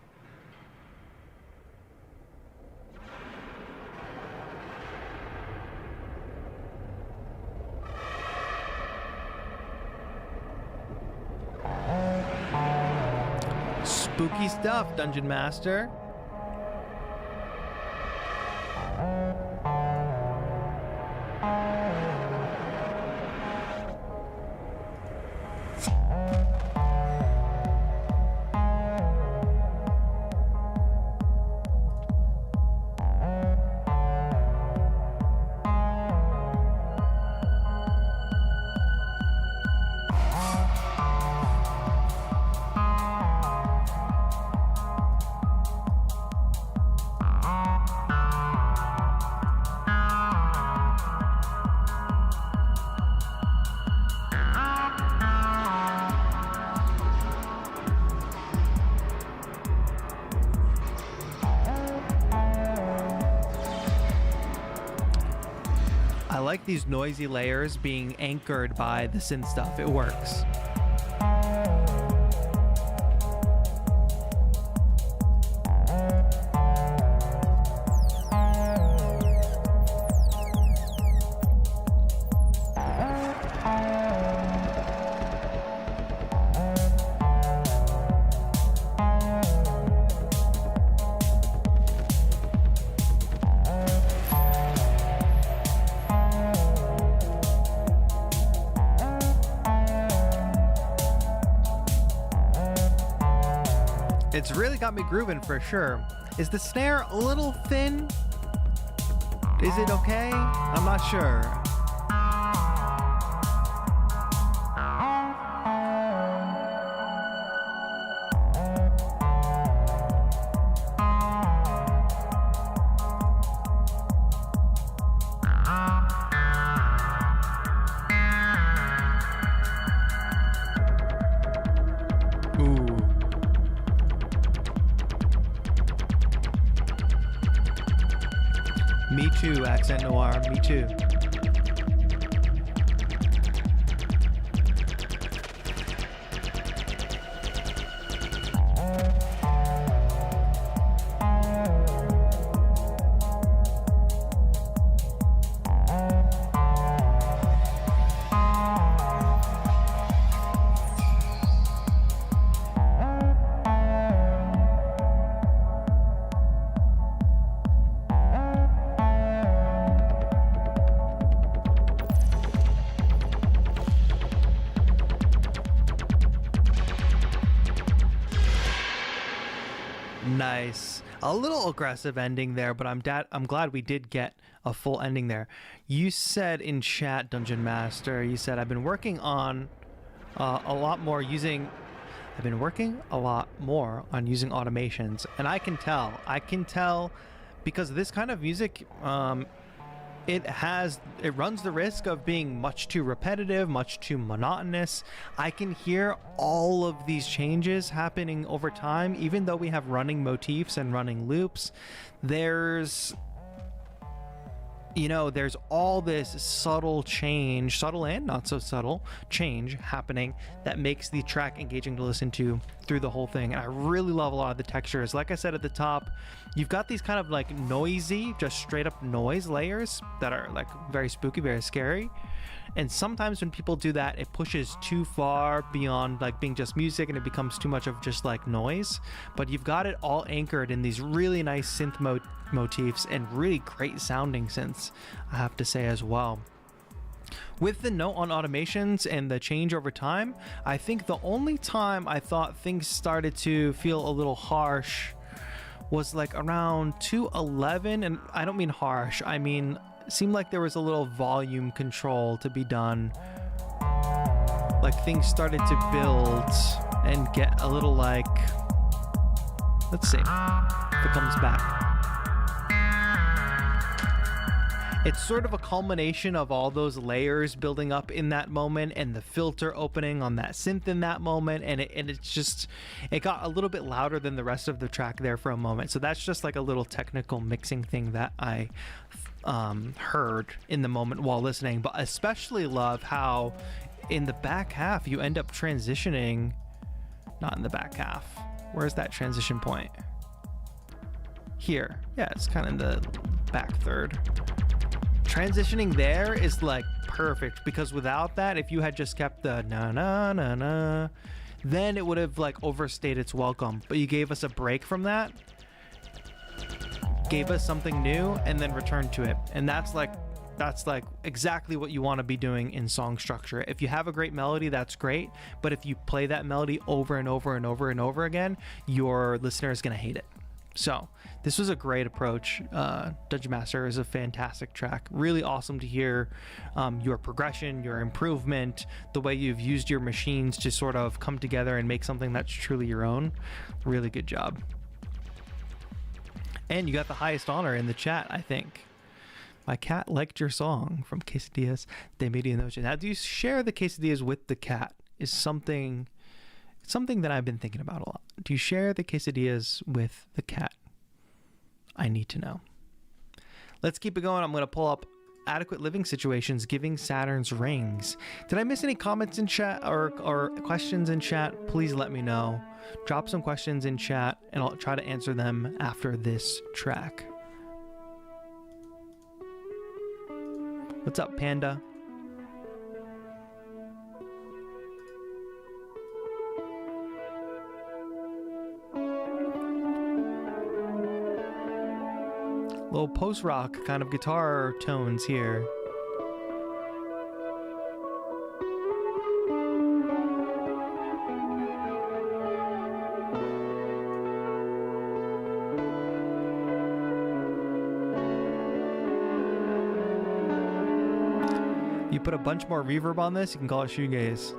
Spooky stuff, Dungeon Master. I like these noisy layers being anchored by the synth stuff. It works. It's really got me grooving for sure. Is the snare a little thin? Is it okay? I'm not sure. Me too, Accent Noir, me too. Nice. A little aggressive ending there, but I'm glad we did get a full ending there. You said in chat, Dungeon Master, you said I've been working on a lot more on using automations, and I can tell because this kind of music, it runs the risk of being much too repetitive, much too monotonous. I can hear all of these changes happening over time, even though we have running motifs and running loops. There's all this subtle and not so subtle change happening that makes the track engaging to listen to through the whole thing. And I really love a lot of the textures. Like I said at the top, you've got these kind of like noisy, just straight up noise layers that are like very spooky, very scary. And sometimes when people do that, it pushes too far beyond like being just music and it becomes too much of just like noise. But you've got it all anchored in these really nice synth motifs and really great sounding synths, I have to say as well. With the note on automations and the change over time, I think the only time I thought things started to feel a little harsh was like around 211, and I don't mean harsh, I mean seemed like there was a little volume control to be done. Like things started to build and get a little like, let's see if it comes back. It's sort of a culmination of all those layers building up in that moment and the filter opening on that synth in that moment, and it got a little bit louder than the rest of the track there for a moment. So that's just like a little technical mixing thing that I heard in the moment while listening. But especially love how in the back half you end up transitioning, not in the back half. Where's that transition point? Here. Yeah, it's kind of in the back third. Transitioning there is like perfect, because without that, if you had just kept the na na na na, then it would have like overstayed its welcome. But you gave us a break from that, gave us something new, and then returned to it. And that's like exactly what you want to be doing in song structure. If you have a great melody, that's great, but if you play that melody over and over and over and over again, your listener is going to hate it. So this was a great approach. Dungeon Master is a fantastic track. Really awesome to hear your progression, your improvement, the way you've used your machines to sort of come together and make something that's truly your own. Really good job. And you got the highest honor in the chat, I think. My cat liked your song from Quesadillas de Medianoche. Now, do you share the quesadillas with the cat? Is something that I've been thinking about a lot. Do you share the quesadillas with the cat? I need to know. Let's keep it going. I'm going to pull up Adequate Living Situations giving Saturn's rings. Did I miss any comments in chat or questions in chat? Please let me know. Drop some questions in chat and I'll try to answer them after this track. What's up, Panda? Little post-rock kind of guitar tones here. You put a bunch more reverb on this, you can call it shoegaze.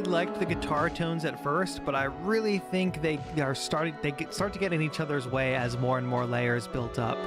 Liked the guitar tones at first, but I really think they start to get in each other's way as more and more layers built up.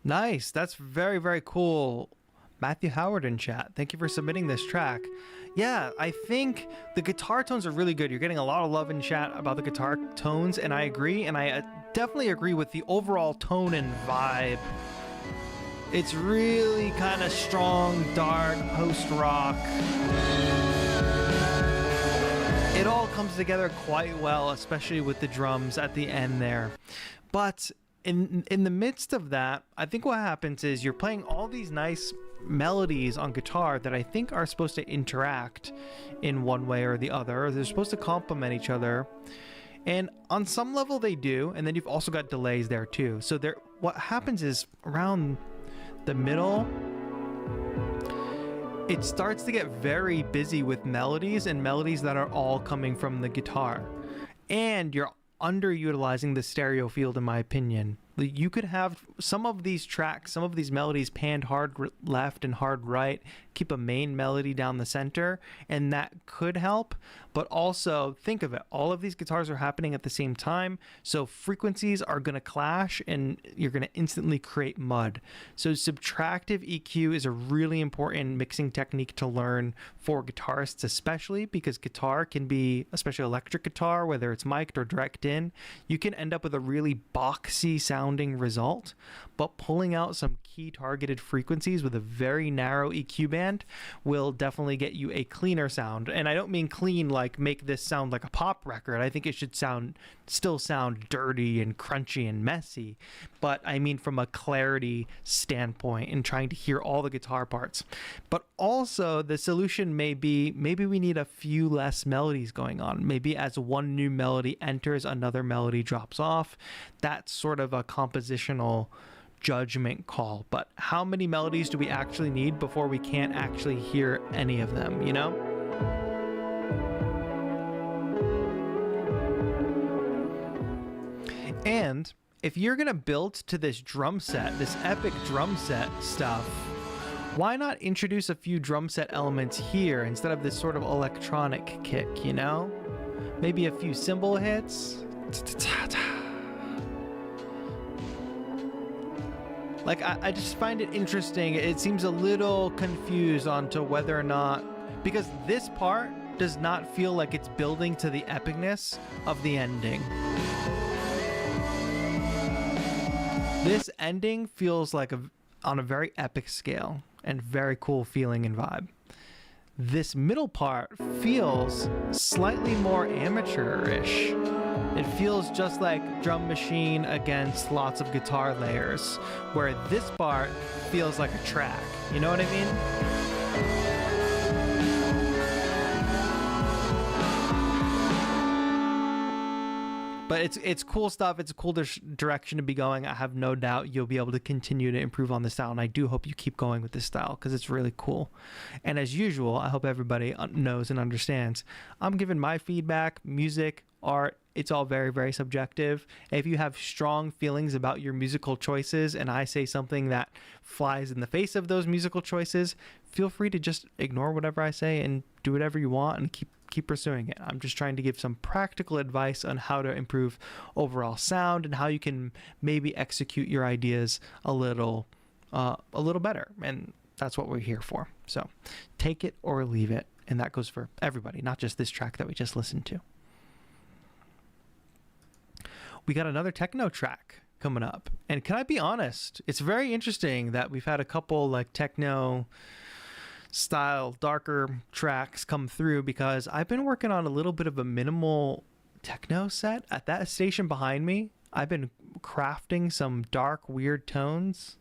Nice. That's very, very cool. Matthew Howard in chat. Thank you for submitting this track. Yeah, I think the guitar tones are really good. You're getting a lot of love in chat about the guitar tones, and I agree. And I definitely agree with the overall tone and vibe. It's really kind of strong, dark, post-rock. It all comes together quite well, especially with the drums at the end there. But in the midst of that, I think what happens is you're playing all these nice melodies on guitar that I think are supposed to interact in one way or the other. They're supposed to complement each other. And on some level they do, and then you've also got delays there too. So what happens is around the middle, it starts to get very busy with melodies and melodies that are all coming from the guitar. And you're underutilizing the stereo field, in my opinion. You could have some of these tracks, some of these melodies panned hard left and hard right, keep a main melody down the center, and that could help. But also think of it, all of these guitars are happening at the same time, so frequencies are going to clash and you're going to instantly create mud. So subtractive EQ is a really important mixing technique to learn for guitarists, especially because guitar can be, especially electric guitar, whether it's mic'd or direct in, you can end up with a really boxy sound sounding result, but pulling out some key targeted frequencies with a very narrow EQ band will definitely get you a cleaner sound. And I don't mean clean like make this sound like a pop record. I think it should still sound dirty and crunchy and messy, but I mean from a clarity standpoint and trying to hear all the guitar parts. But also the solution may be maybe we need a few less melodies going on. Maybe as one new melody enters, another melody drops off. That's sort of a compositional judgment call. But how many melodies do we actually need before we can't actually hear any of them, you know? And if you're gonna build to this drum set, this epic drum set stuff, why not introduce a few drum set elements here instead of this sort of electronic kick, you know? Maybe a few cymbal hits. Like, I just find it interesting. It seems a little confused onto whether or not, because this part does not feel like it's building to the epicness of the ending. This ending feels like on a very epic scale and very cool feeling and vibe. This middle part feels slightly more amateurish. It feels just like drum machine against lots of guitar layers, where this part feels like a track. You know what I mean? But it's cool stuff. It's a cool direction to be going. I have no doubt you'll be able to continue to improve on the style, and I do hope you keep going with this style because it's really cool. And as usual, I hope everybody knows and understands. I'm giving my feedback, music, art. It's all very, very subjective. If you have strong feelings about your musical choices and I say something that flies in the face of those musical choices, feel free to just ignore whatever I say and do whatever you want and keep pursuing it. I'm just trying to give some practical advice on how to improve overall sound and how you can maybe execute your ideas a little better. And that's what we're here for. So take it or leave it. And that goes for everybody, not just this track that we just listened to. We got another techno track coming up. And can I be honest? It's very interesting that we've had a couple like techno style darker tracks come through, because I've been working on a little bit of a minimal techno set at that station behind me. I've been crafting some dark weird tones,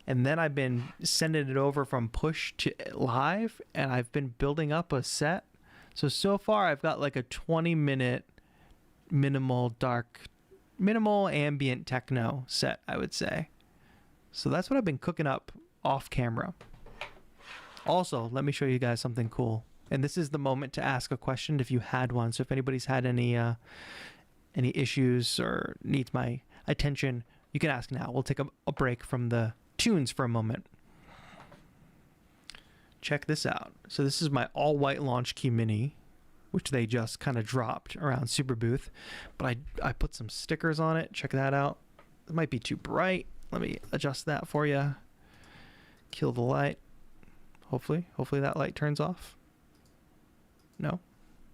and then I've been sending it over from push to live, and I've been building up a set. So far I've got like a 20-minute minimal ambient techno set, I would say. So that's what I've been cooking up off camera. Also, let me show you guys something cool. And this is the moment to ask a question if you had one. So if anybody's had any issues or needs my attention, you can ask now. We'll take a break from the tunes for a moment. Check this out. So this is my all-white launch key mini, which they just kind of dropped around Super Booth. But I put some stickers on it. Check that out. It might be too bright. Let me adjust that for you. Kill the light. Hopefully that light turns off. No?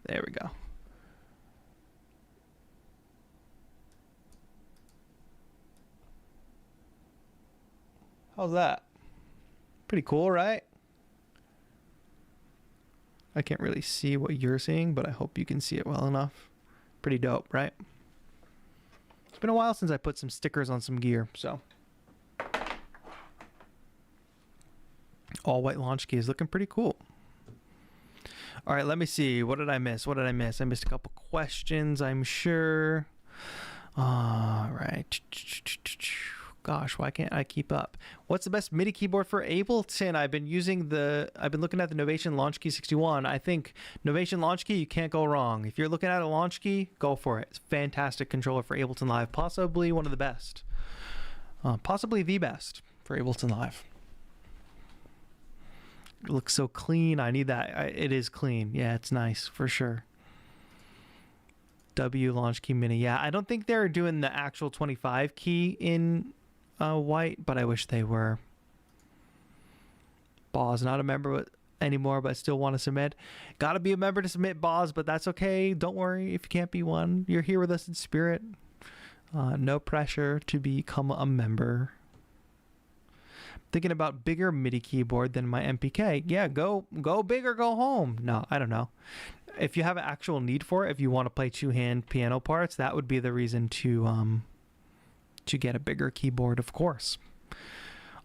There we go. How's that? Pretty cool, right? I can't really see what you're seeing, but I hope you can see it well enough. Pretty dope, right? It's been a while since I put some stickers on some gear, so. All white launch key is looking pretty cool. All right, let me see. What did I miss? I missed a couple questions, I'm sure. All right. Gosh, why can't I keep up? What's the best MIDI keyboard for Ableton? I've been looking at the Novation Launch Key 61. I think Novation Launch Key, you can't go wrong. If you're looking at a launch key, go for it. It's a fantastic controller for Ableton Live. Possibly one of the best. Possibly the best for Ableton Live. It looks so clean. I need that. It is clean. Yeah, it's nice for sure. W Launch Key Mini. Yeah, I don't think they're doing the actual 25 key in white, but I wish they were. Boz, not a member anymore, but still want to submit. Gotta be a member to submit, Boz, but that's okay. Don't worry if you can't be one. You're here with us in spirit. No pressure to become a member. Thinking about bigger MIDI keyboard than my MPK. Yeah, go big or go home. No, I don't know. If you have an actual need for it, if you want to play two-hand piano parts, that would be the reason to get a bigger keyboard, of course.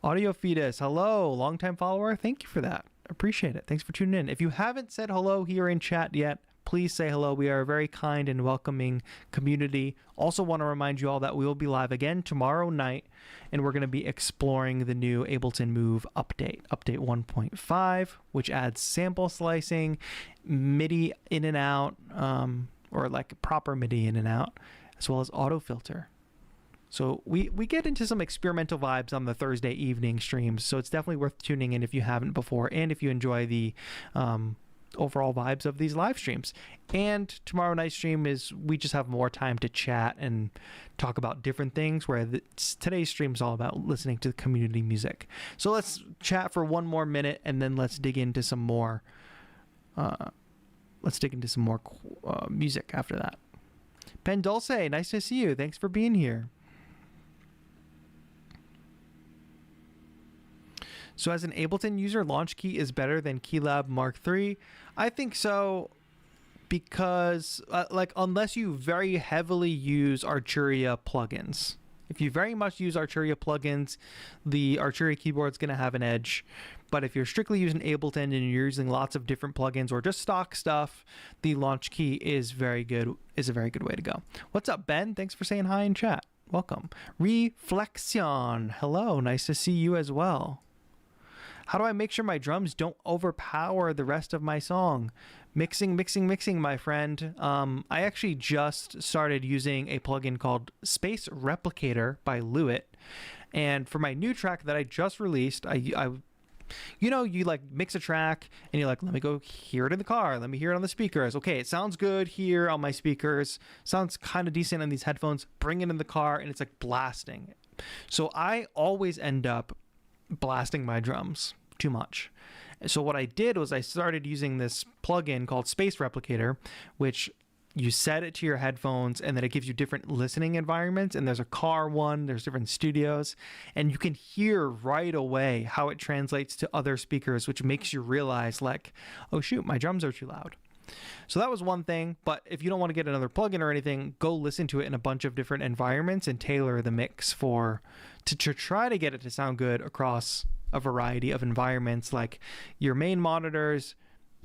Audio Fetus, hello, longtime follower. Thank you for that. Appreciate it. Thanks for tuning in. If you haven't said hello here in chat yet, please say hello. We are a very kind and welcoming community. Also want to remind you all that we will be live again tomorrow night, and we're going to be exploring the new Ableton Move update 1.5, which adds sample slicing, MIDI in and out, or like proper MIDI in and out, as well as auto filter. So we get into some experimental vibes on the Thursday evening streams, so it's definitely worth tuning in if you haven't before, and if you enjoy the overall vibes of these live streams. And tomorrow night's stream is, we just have more time to chat and talk about different things, where today's stream is all about listening to the community music. So let's chat for one more minute, and then let's dig into some more music after that. Pen Dulce, nice to see you. Thanks for being here. So as an Ableton user, Launch Key is better than Keylab Mark III. I think so, because unless you very heavily use Arturia plugins. If you very much use Arturia plugins, the Arturia keyboard's going to have an edge. But if you're strictly using Ableton and you're using lots of different plugins or just stock stuff, the Launch Key is a very good way to go. What's up, Ben? Thanks for saying hi in chat. Welcome. Reflexion, hello. Nice to see you as well. How do I make sure my drums don't overpower the rest of my song? Mixing, my friend. I actually just started using a plugin called Space Replicator by Lewitt. And for my new track that I just released, you like mix a track and you're like, let me go hear it in the car. Let me hear it on the speakers. Okay, it sounds good here on my speakers. Sounds kind of decent on these headphones. Bring it in the car and it's like blasting. So I always end up blasting my drums too much. So what I did was I started using this plugin called Space Replicator, which you set it to your headphones and then it gives you different listening environments. And there's a car one, there's different studios, and you can hear right away how it translates to other speakers, which makes you realize like, oh shoot, my drums are too loud. So that was one thing. But if you don't want to get another plugin or anything, go listen to it in a bunch of different environments and tailor the mix to try to get it to sound good across a variety of environments, like your main monitors,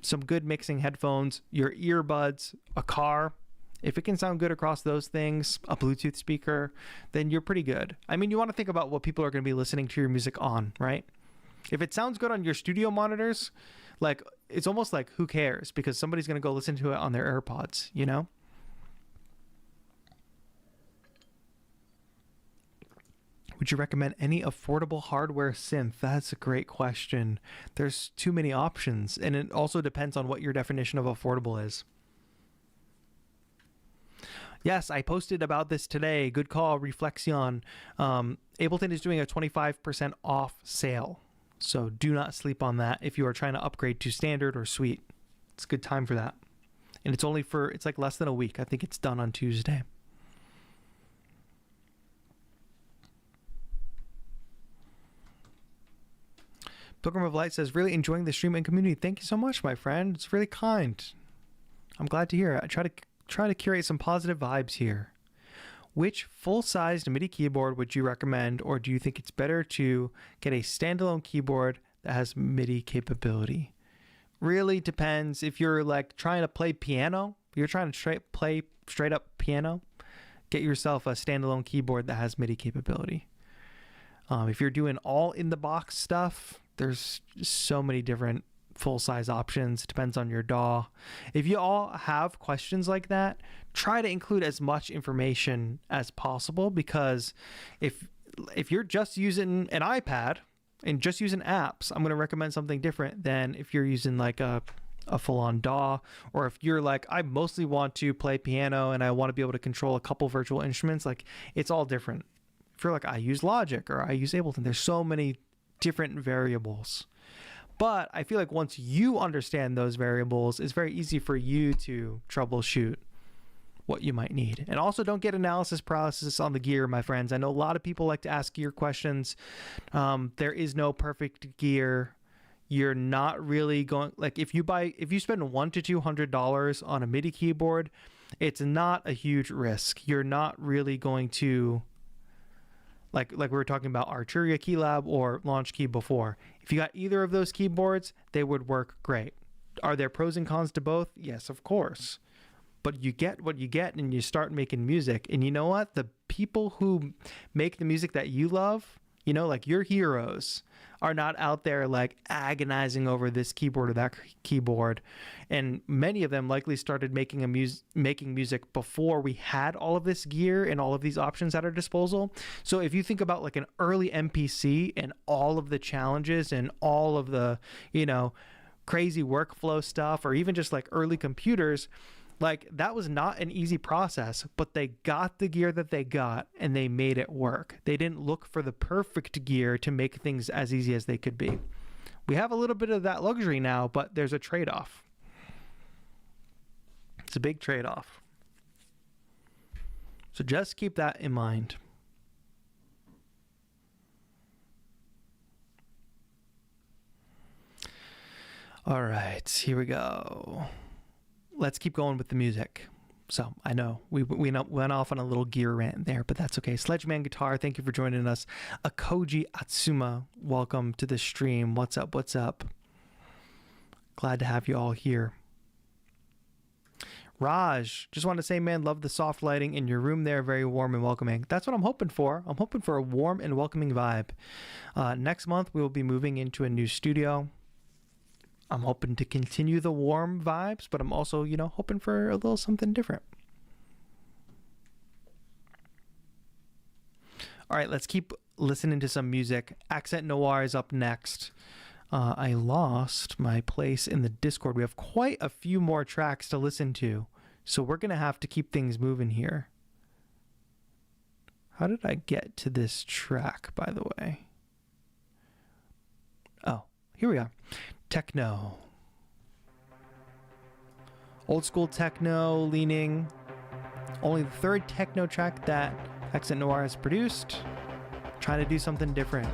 some good mixing headphones, your earbuds, a car. If it can sound good across those things, a Bluetooth speaker, then you're pretty good. I mean, you want to think about what people are going to be listening to your music on, right? If it sounds good on your studio monitors, like it's almost like who cares, because somebody's going to go listen to it on their AirPods, you know? Would you recommend any affordable hardware synth? That's a great question. There's too many options, and it also depends on what your definition of affordable is. Yes, I posted about this today. Good call, Reflexion. Ableton is doing a 25% off sale, so do not sleep on that if you are trying to upgrade to standard or suite. It's a good time for that. And it's like less than a week. I think it's done on Tuesday. Pilgrim of Light says, really enjoying the stream and community. Thank you so much, my friend. It's really kind. I'm glad to hear it. I try to curate some positive vibes here. Which full-sized MIDI keyboard would you recommend, or do you think it's better to get a standalone keyboard that has MIDI capability? Really depends. If you're like trying to play piano, if you're trying to play straight up piano, get yourself a standalone keyboard that has MIDI capability. If you're doing all in the box stuff, there's so many different full-size options. It depends on your DAW. If you all have questions like that, try to include as much information as possible, because if you're just using an iPad and just using apps, I'm going to recommend something different than if you're using like a full-on DAW, or if you're like, I mostly want to play piano and I want to be able to control a couple virtual instruments. Like, it's all different. If you're like, I use Logic or I use Ableton, there's so many different variables. But I feel like once you understand those variables, it's very easy for you to troubleshoot what you might need. And also, don't get analysis paralysis on the gear, my friends. I know a lot of people like to ask gear questions. There is no perfect gear. You're not really going, like, if you spend $100 to $200 on a MIDI keyboard, it's not a huge risk. You're not really going to, like we were talking about Arturia Keylab or Launch Key before. If you got either of those keyboards, they would work great. Are there pros and cons to both? Yes, of course. But you get what you get and you start making music. And you know what? The people who make the music that you love, you know, like your heroes, are not out there like agonizing over this keyboard or that keyboard. And many of them likely started making music before we had all of this gear and all of these options at our disposal. So if you think about like an early MPC and all of the challenges and all of the, you know, crazy workflow stuff, or even just like early computers, like that was not an easy process, but they got the gear that they got and they made it work. They didn't look for the perfect gear to make things as easy as they could be. We have a little bit of that luxury now, but there's a trade-off. It's a big trade-off. So just keep that in mind. All right, here we go. Let's keep going with the music. So I know we went off on a little gear rant there, but that's okay. Sledgeman Guitar, thank you for joining us. Akoji Atsuma, welcome to the stream. What's up? What's up? Glad to have you all here. Raj, just want to say, man, love the soft lighting in your room there. Very warm and welcoming. That's what I'm hoping for. I'm hoping for a warm and welcoming vibe. Next month, we will be moving into a new studio. I'm hoping to continue the warm vibes, but I'm also, you know, hoping for a little something different. All right, let's keep listening to some music. Accent Noir is up next. I lost my place in the Discord. We have quite a few more tracks to listen to, so we're going to have to keep things moving here. How did I get to this track, by the way? Oh, here we are. Techno. Old school techno leaning. Only the third techno track that Accent Noir has produced. Trying to do something different.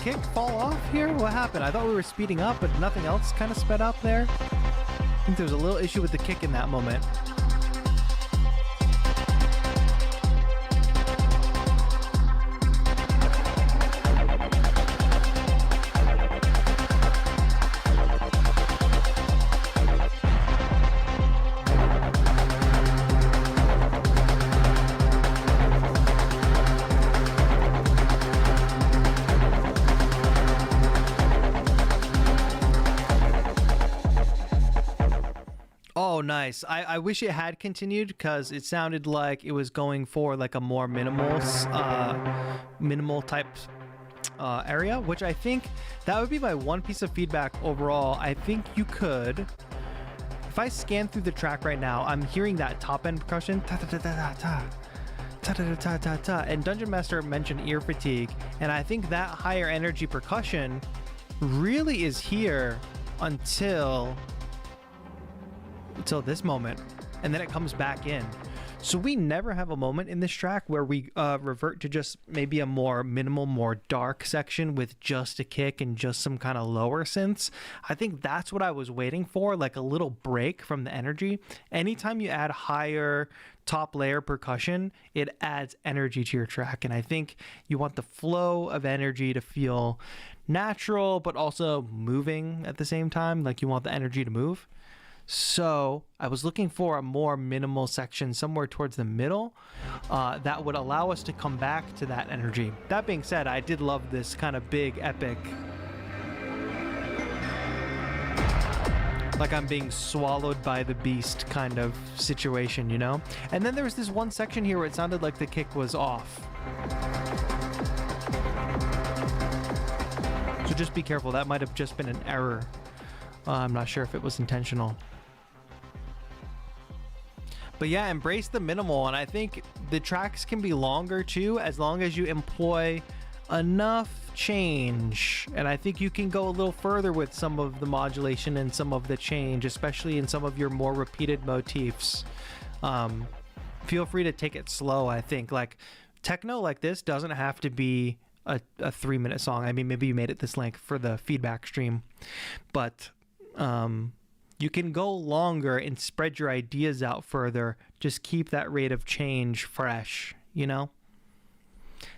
kick fall off here? What happened? I thought we were speeding up, but nothing else kind of sped up there. I think there's a little issue with the kick in that moment. Oh, nice. I wish it had continued because it sounded like it was going for like a more minimal type area, which I think that would be my one piece of feedback overall. I think you could, if I scan through the track right now, I'm hearing that top end percussion, ta ta ta ta ta ta ta ta ta ta, and Dungeon Master mentioned ear fatigue, and I think that higher energy percussion really is here until this moment, and then it comes back in. So we never have a moment in this track where we revert to just maybe a more minimal, more dark section with just a kick and just some kind of lower synths. I think that's what I was waiting for, like a little break from the energy. Anytime you add higher top layer percussion, it adds energy to your track, and I think you want the flow of energy to feel natural but also moving at the same time. Like you want the energy to move. So I was looking for a more minimal section somewhere towards the middle that would allow us to come back to that energy. That being said, I did love this kind of big epic, like I'm being swallowed by the beast kind of situation, you know? And then there was this one section here where it sounded like the kick was off. So just be careful. That might have just been an error. I'm not sure if it was intentional. But yeah, embrace the minimal, and I think the tracks can be longer too, as long as you employ enough change. And I think you can go a little further with some of the modulation and some of the change, especially in some of your more repeated motifs. Feel free to take it slow. I think like techno like this doesn't have to be a 3-minute song. I mean, maybe you made it this length for the feedback stream, but you can go longer and spread your ideas out further. Just keep that rate of change fresh, you know?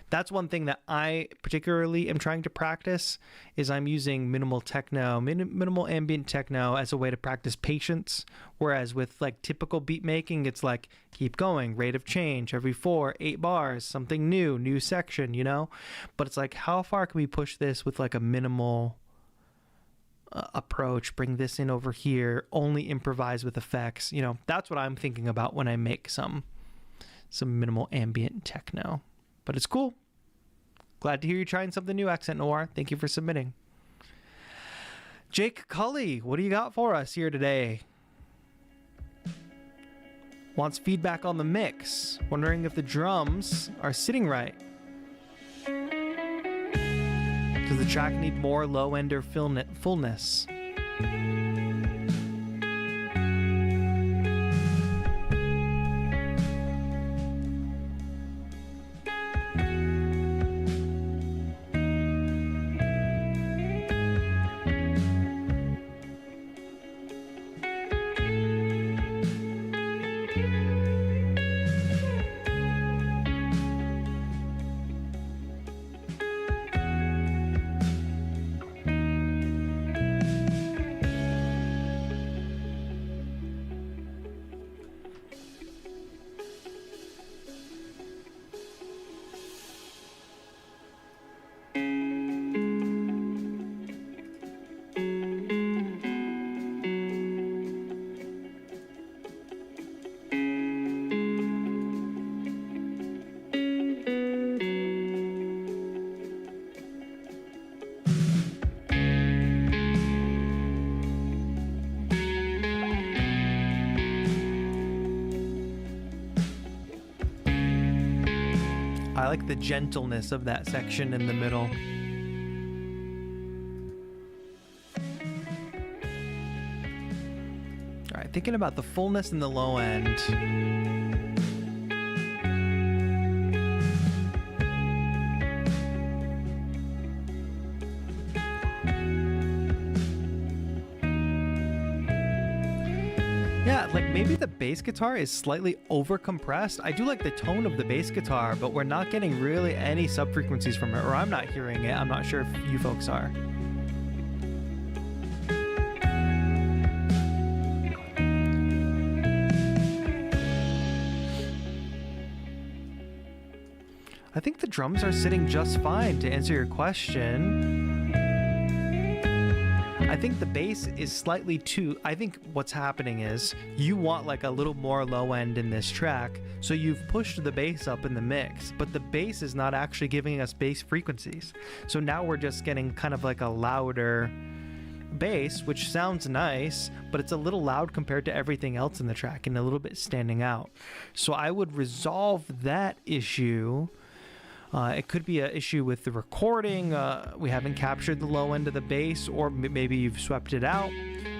That's one thing that I particularly am trying to practice, is I'm using minimal techno, minimal ambient techno as a way to practice patience. Whereas with like typical beat making, it's like keep going, rate of change every 4-8 bars, something new section, you know? But it's like, how far can we push this with like a minimal approach, bring this in over here, only improvise with effects, you know? That's what I'm thinking about when I make some minimal ambient techno. But it's cool. Glad to hear you trying something new, Accent Noir. Thank you for submitting. Jake Cully, what do you got for us here today? Wants feedback on the mix. Wondering if the drums are sitting right. Does the track need more low-ender fullness? I like the gentleness of that section in the middle. All right, thinking about the fullness in the low end. Yeah, like maybe the bass guitar is slightly over compressed. I do like the tone of the bass guitar, but we're not getting really any sub-frequencies from it, or I'm not hearing it. I'm not sure if you folks are. I think the drums are sitting just fine, to answer your question. I think the bass is slightly too... I think what's happening is you want like a little more low end in this track, so you've pushed the bass up in the mix, but the bass is not actually giving us bass frequencies. So now we're just getting kind of like a louder bass, which sounds nice, but it's a little loud compared to everything else in the track and a little bit standing out. So I would resolve that issue. It could be an issue with the recording. We haven't captured the low end of the bass, or maybe you've swept it out,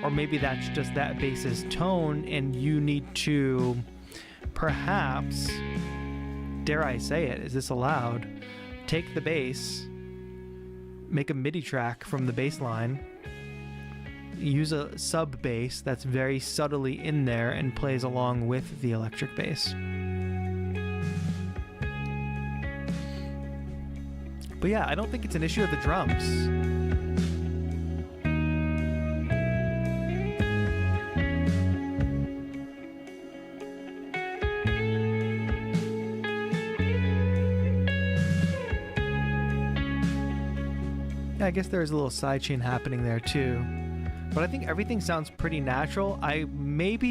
or maybe that's just that bass's tone and you need to perhaps, dare I say it, is this allowed, take the bass, make a MIDI track from the bass line, use a sub bass that's very subtly in there and plays along with the electric bass. But yeah, I don't think it's an issue of the drums. Yeah, I guess there's a little sidechain happening there too. But I think everything sounds pretty natural. I would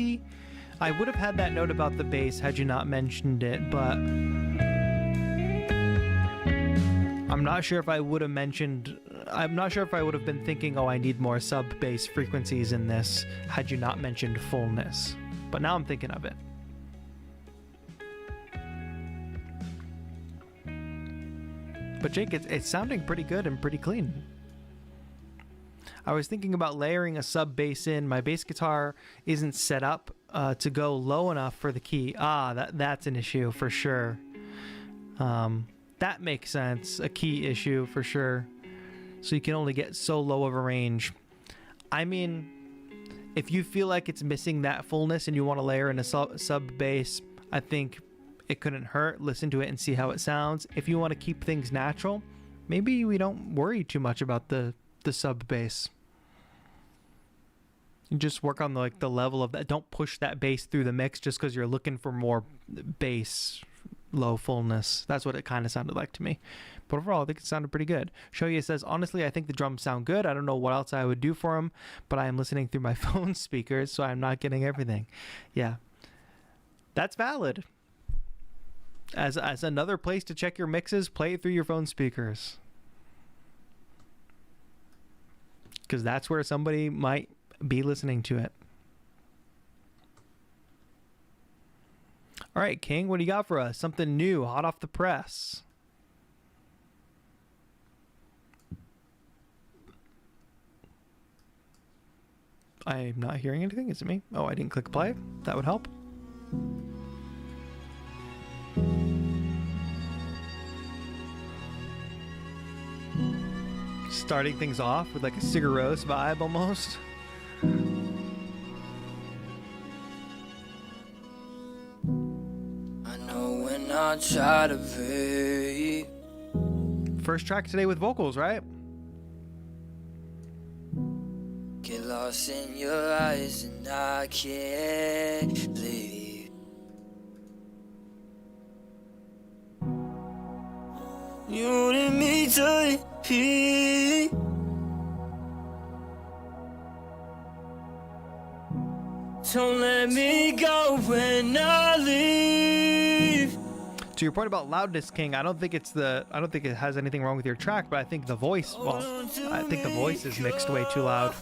have had that note about the bass had you not mentioned it, but I'm not sure if I would have been thinking, oh, I need more sub bass frequencies in this had you not mentioned fullness. But now I'm thinking of it. But Jake, it's sounding pretty good and pretty clean. I was thinking about layering a sub bass in. My bass guitar isn't set up to go low enough for the key. That's an issue for sure. That makes sense. A key issue for sure. So you can only get so low of a range. I mean, if you feel like it's missing that fullness and you want to layer in a sub bass, I think it couldn't hurt. Listen to it and see how it sounds. If you want to keep things natural, maybe we don't worry too much about the sub bass. You just work on the level of that. Don't push that bass through the mix just because you're looking for more bass, low fullness. That's what it kind of sounded like to me. But overall, I think it sounded pretty good. Shoya says, honestly, I think the drums sound good. I don't know what else I would do for them, but I am listening through my phone speakers, so I'm not getting everything. Yeah, that's valid. As another place to check your mixes, play it through your phone speakers. Because that's where somebody might be listening to it. All right, King, what do you got for us? Something new, hot off the press. I'm not hearing anything. Is it me? Oh, I didn't click play. That would help. Starting things off with like a cigaros vibe almost. I know when I try to be. First track today with vocals, right? Get lost in your eyes and I can't leave. You wanted me to repeat. Don't let me go when I leave. To your point about loudness, King, I don't think it has anything wrong with your track, but I think the voice, I think the voice is mixed way too loud.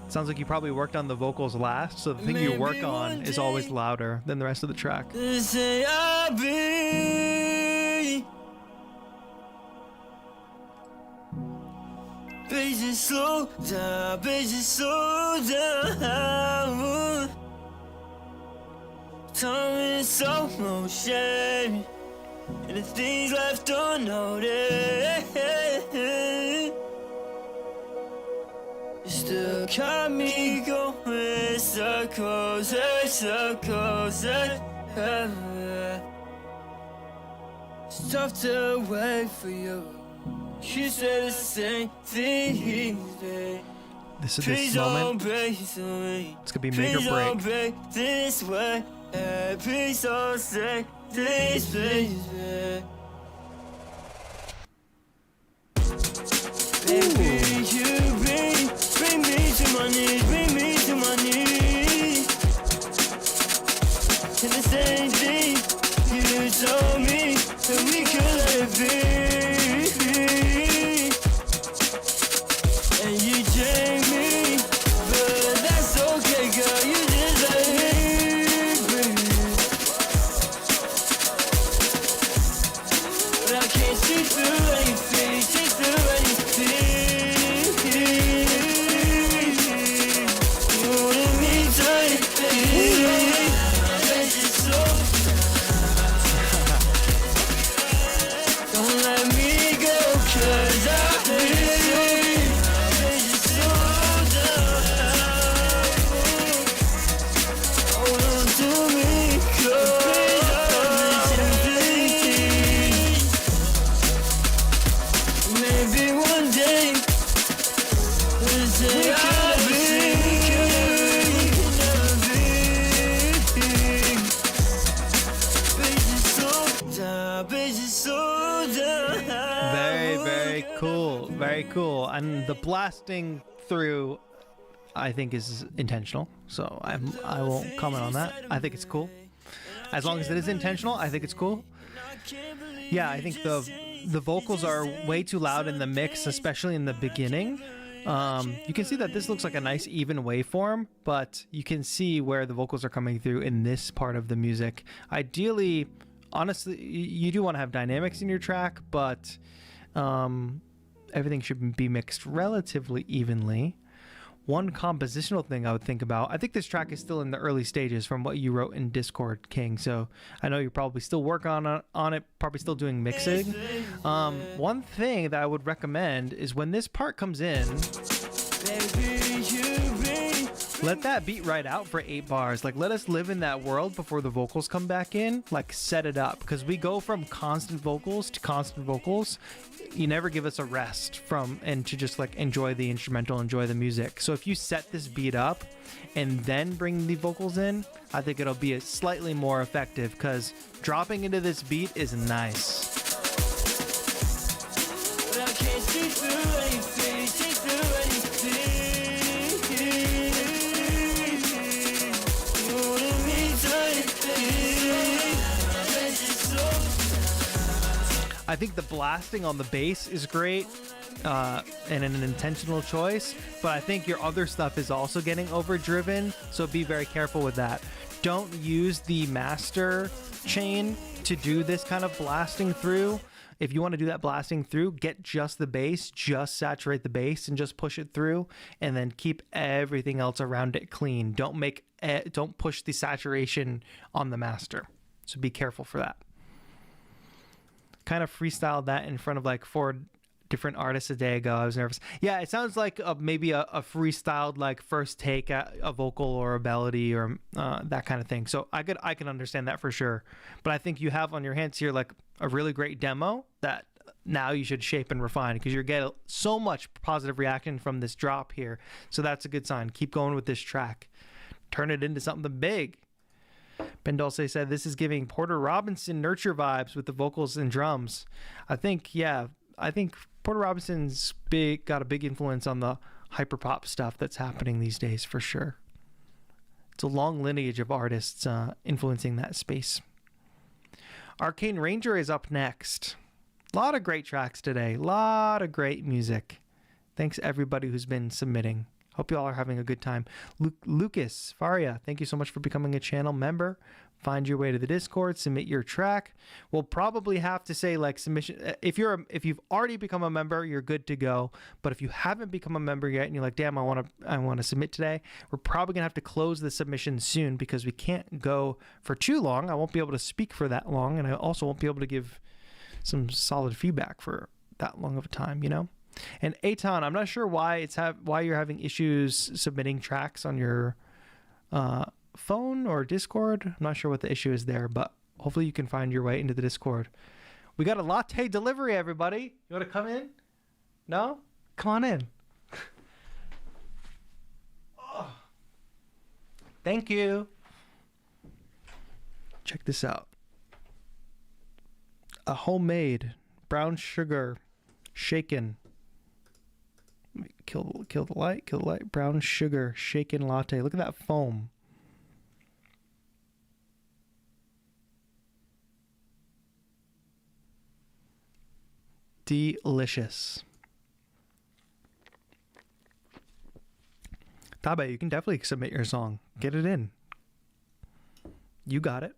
Sounds like you probably worked on the vocals last, so the thing you work on is always louder than the rest of the track. Baby, slow down, baby, slow down. Time in slow motion, and the things left unnoticed. You still got me going circles and circles and it's tough to wait for you. You said the same thing. This moment, it's gonna be make or break. This way, please don't say this, please. Baby, see through anything, see through anything. You wanted me tight, baby. It's just so don't let me go, 'cause I miss you. It's just so down. Hold on to me, 'cause maybe one day we'll say I'll be. Very cool. Very cool. And the blasting through, I think, is intentional. So I won't comment on that. I think it's cool. As long as it is intentional, I think it's cool. Yeah, I think the vocals are way too loud in the mix, especially in the beginning. You can see that this looks like a nice even waveform, but you can see where the vocals are coming through in this part of the music. Ideally, honestly, you do want to have dynamics in your track, but everything should be mixed relatively evenly. One compositional thing I would think about, I think this track is still in the early stages from what you wrote in Discord, King, so I know you're probably still working on it, probably still doing mixing. One thing that I would recommend is when this part comes in, let that beat right out for 8 bars. Like, let us live in that world before the vocals come back in. Like, set it up, because we go from constant vocals to constant vocals. You never give us a rest and to just like enjoy the instrumental, enjoy the music. So if you set this beat up and then bring the vocals in, I think it'll be slightly more effective, because dropping into this beat is nice. But I can't see through anything, see through anything. You wanted me tight, baby. It's just so I think the blasting on the bass is great and an intentional choice, but I think your other stuff is also getting overdriven, so be very careful with that. Don't use the master chain to do this kind of blasting through. If you want to do that blasting through, get just the bass, just saturate the bass and just push it through, and then keep everything else around it clean. Don't push the saturation on the master, so be careful for that. Kind of freestyled that in front of like 4 different artists a day ago. I was nervous. Yeah, it sounds like maybe a freestyled like first take at a vocal or a melody or that kind of thing. So I can understand that for sure. But I think you have on your hands here like a really great demo that now you should shape and refine, because you're getting so much positive reaction from this drop here. So that's a good sign. Keep going with this track. Turn it into something big. Ben Dulce said this is giving Porter Robinson Nurture vibes with the vocals and drums. I think Porter Robinson's got a big influence on the hyperpop stuff that's happening these days for sure. It's a long lineage of artists influencing that space. Arcane Ranger is up next. A lot of great tracks today. A lot of great music. Thanks everybody who's been submitting. Hope you all are having a good time. Lucas Faria, thank you so much for becoming a channel member. Find your way to the Discord, submit your track. We'll probably have to say like submission. If you've already become a member, you're good to go. But if you haven't become a member yet and you're like, damn, I want to submit today, we're probably gonna have to close the submission soon, because we can't go for too long. I won't be able to speak for that long, and I also won't be able to give some solid feedback for that long of a time, you know. And Aton, I'm not sure why you're having issues submitting tracks on your phone or Discord. I'm not sure what the issue is there, but hopefully you can find your way into the Discord. We got a latte delivery, everybody. You want to come in? No? Come on in. Oh. Thank you. Check this out. A homemade brown sugar shaken. Kill the light. Brown sugar shaken latte. Look at that foam. Delicious. Tabe, you can definitely submit your song. Get it in. You got it.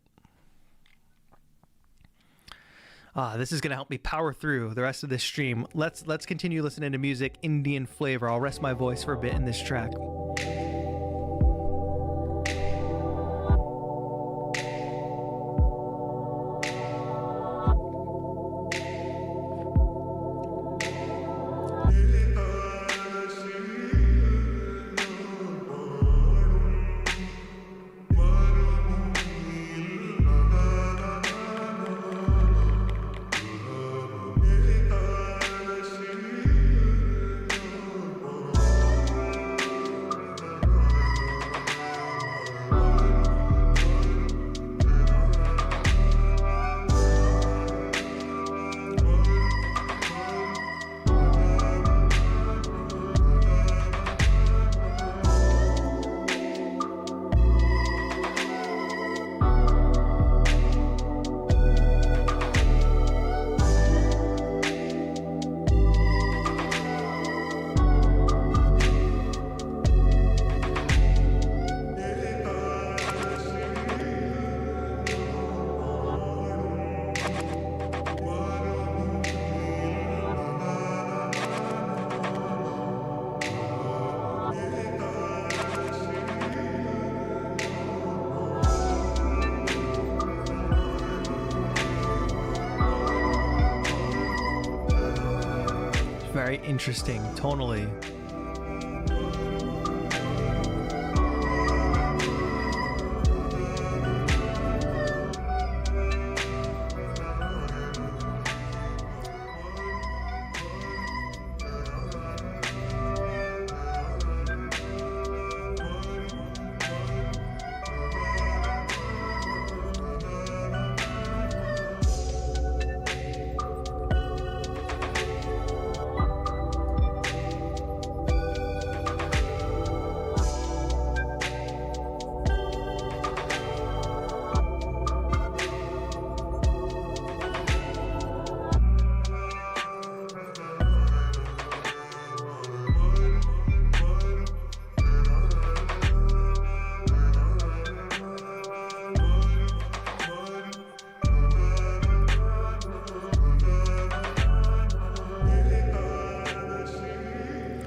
This is gonna help me power through the rest of this stream. Let's continue listening to music, Indian flavor. I'll rest my voice for a bit in this track. Very interesting tonally.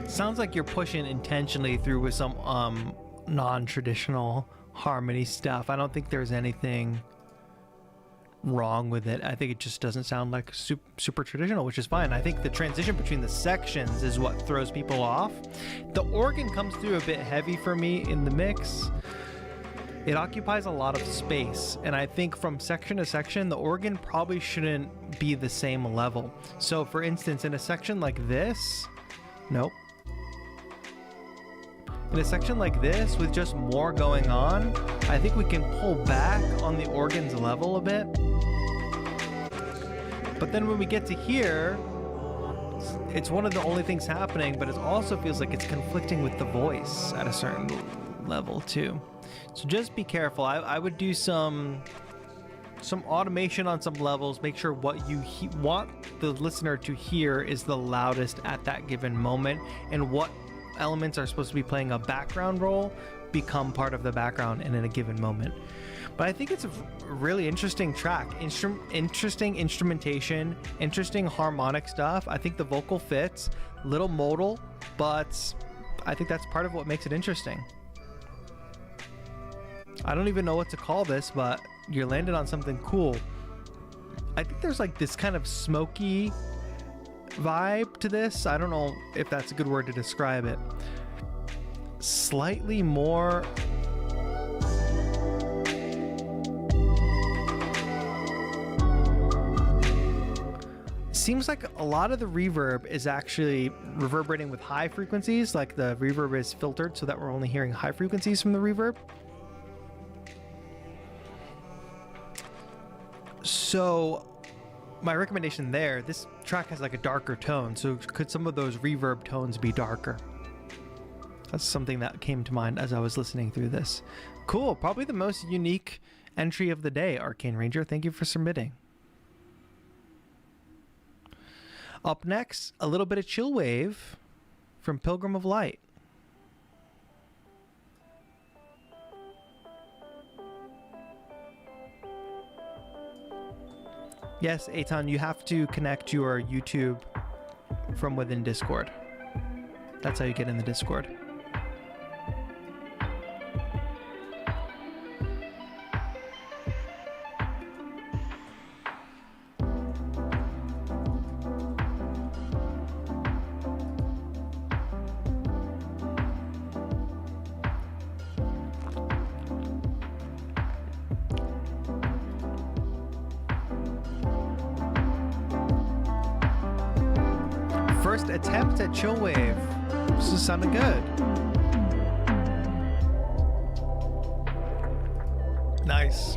Sounds like you're pushing intentionally through with some non-traditional harmony stuff. I don't think there's anything wrong with it. I think it just doesn't sound like super traditional, which is fine. I think the transition between the sections is what throws people off. The organ comes through a bit heavy for me in the mix. It occupies a lot of space, and I think from section to section, the organ probably shouldn't be the same level. So for instance, in a section like this, nope. In a section like this, with just more going on, I think we can pull back on the organ's level a bit. But then when we get to here, it's one of the only things happening, but it also feels like it's conflicting with the voice at a certain level too. So just be careful. I would do some automation on some levels. Make sure what you want the listener to hear is the loudest at that given moment, and what elements are supposed to be playing a background role become part of the background and in a given moment. But I think it's a really interesting track. Interesting instrumentation, interesting harmonic stuff. I think the vocal fits, little modal, but I think that's part of what makes it interesting. I don't even know what to call this, but you landed on something cool. I think there's like this kind of smoky vibe to this. I don't know if that's a good word to describe it. Slightly more seems like a lot of the reverb is actually reverberating with high frequencies, like the reverb is filtered so that we're only hearing high frequencies from the reverb. So my recommendation there, this track has like a darker tone, so could some of those reverb tones be darker? That's something that came to mind as I was listening through this. Cool, probably the most unique entry of the day, Arcane Ranger. Thank you for submitting. Up next, a little bit of chill wave from Pilgrim of Light. Yes, Eitan, you have to connect your YouTube from within Discord. That's how you get in the Discord. First attempt at chill wave. This is sounding good. Nice.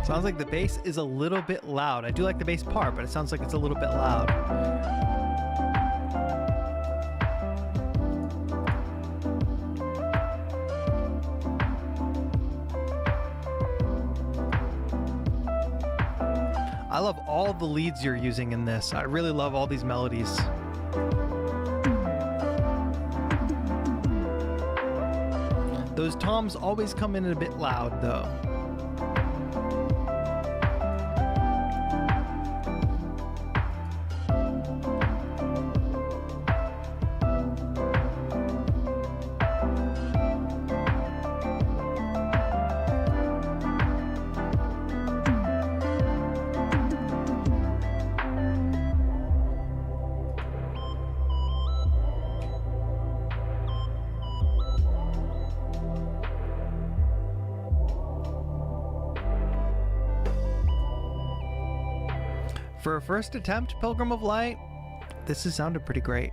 Sounds like the bass is a little bit loud. I do like the bass part, but it sounds like it's a little bit loud. I love all the leads you're using in this. I really love all these melodies. Those toms always come in a bit loud though. For a first attempt, Pilgrim of Light, this has sounded pretty great.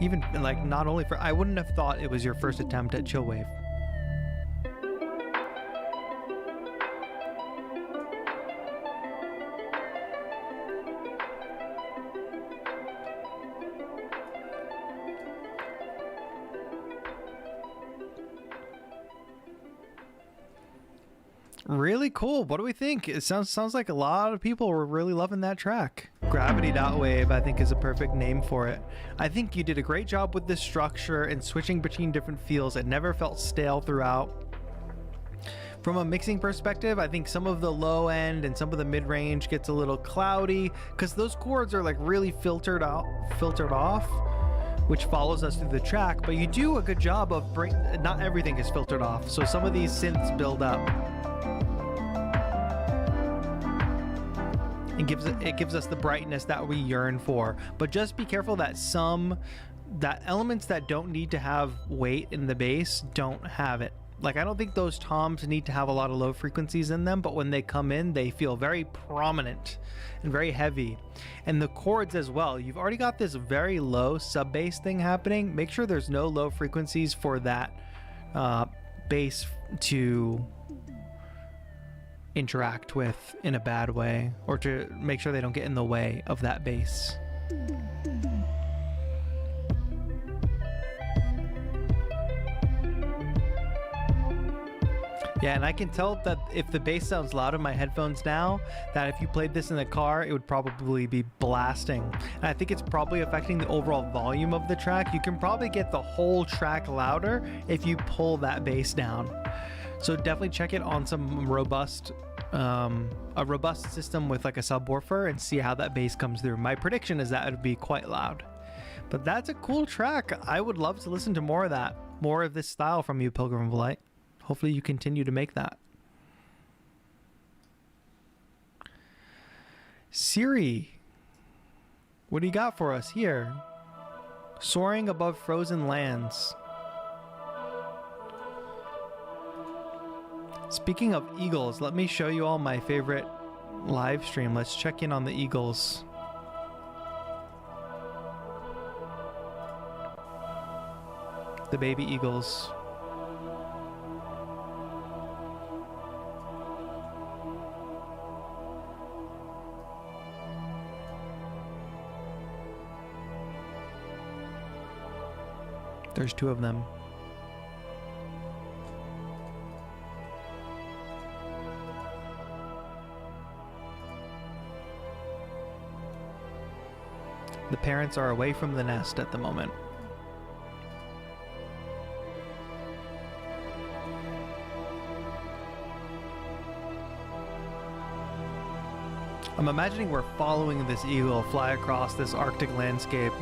Even like not only for, I wouldn't have thought it was your first attempt at chill wave. Really cool. What do we think? It sounds like a lot of people were really loving that track. Gravity.wave, I think, is a perfect name for it. I think you did a great job with this structure and switching between different feels. It never felt stale throughout. From a mixing perspective, I think some of the low end and some of the mid range gets a little cloudy because those chords are like really filtered off, which follows us through the track. But you do a good job of not everything is filtered off. So some of these synths build up. It gives us the brightness that we yearn for, but just be careful that elements that don't need to have weight in the bass don't have it. Like, I don't think those toms need to have a lot of low frequencies in them, but when they come in, they feel very prominent and very heavy. And the chords as well. You've already got this very low sub bass thing happening. Make sure there's no low frequencies for that bass to interact with in a bad way, or to make sure they don't get in the way of that bass. Yeah, and I can tell that if the bass sounds loud in my headphones now, that if you played this in the car, it would probably be blasting. And I think it's probably affecting the overall volume of the track. You can probably get the whole track louder if you pull that bass down. So definitely check it on some robust, a robust system with like a subwoofer and see how that bass comes through. My prediction is that it would be quite loud. But that's a cool track. I would love to listen to more of that, more of this style from you, Pilgrim of Light. Hopefully you continue to make that. Siri, what do you got for us here? Soaring above frozen lands. Speaking of eagles, let me show you all my favorite live stream. Let's check in on the eagles. the baby eagles. There's two of them. The parents are away from the nest at the moment. I'm imagining we're following this eagle fly across this Arctic landscape.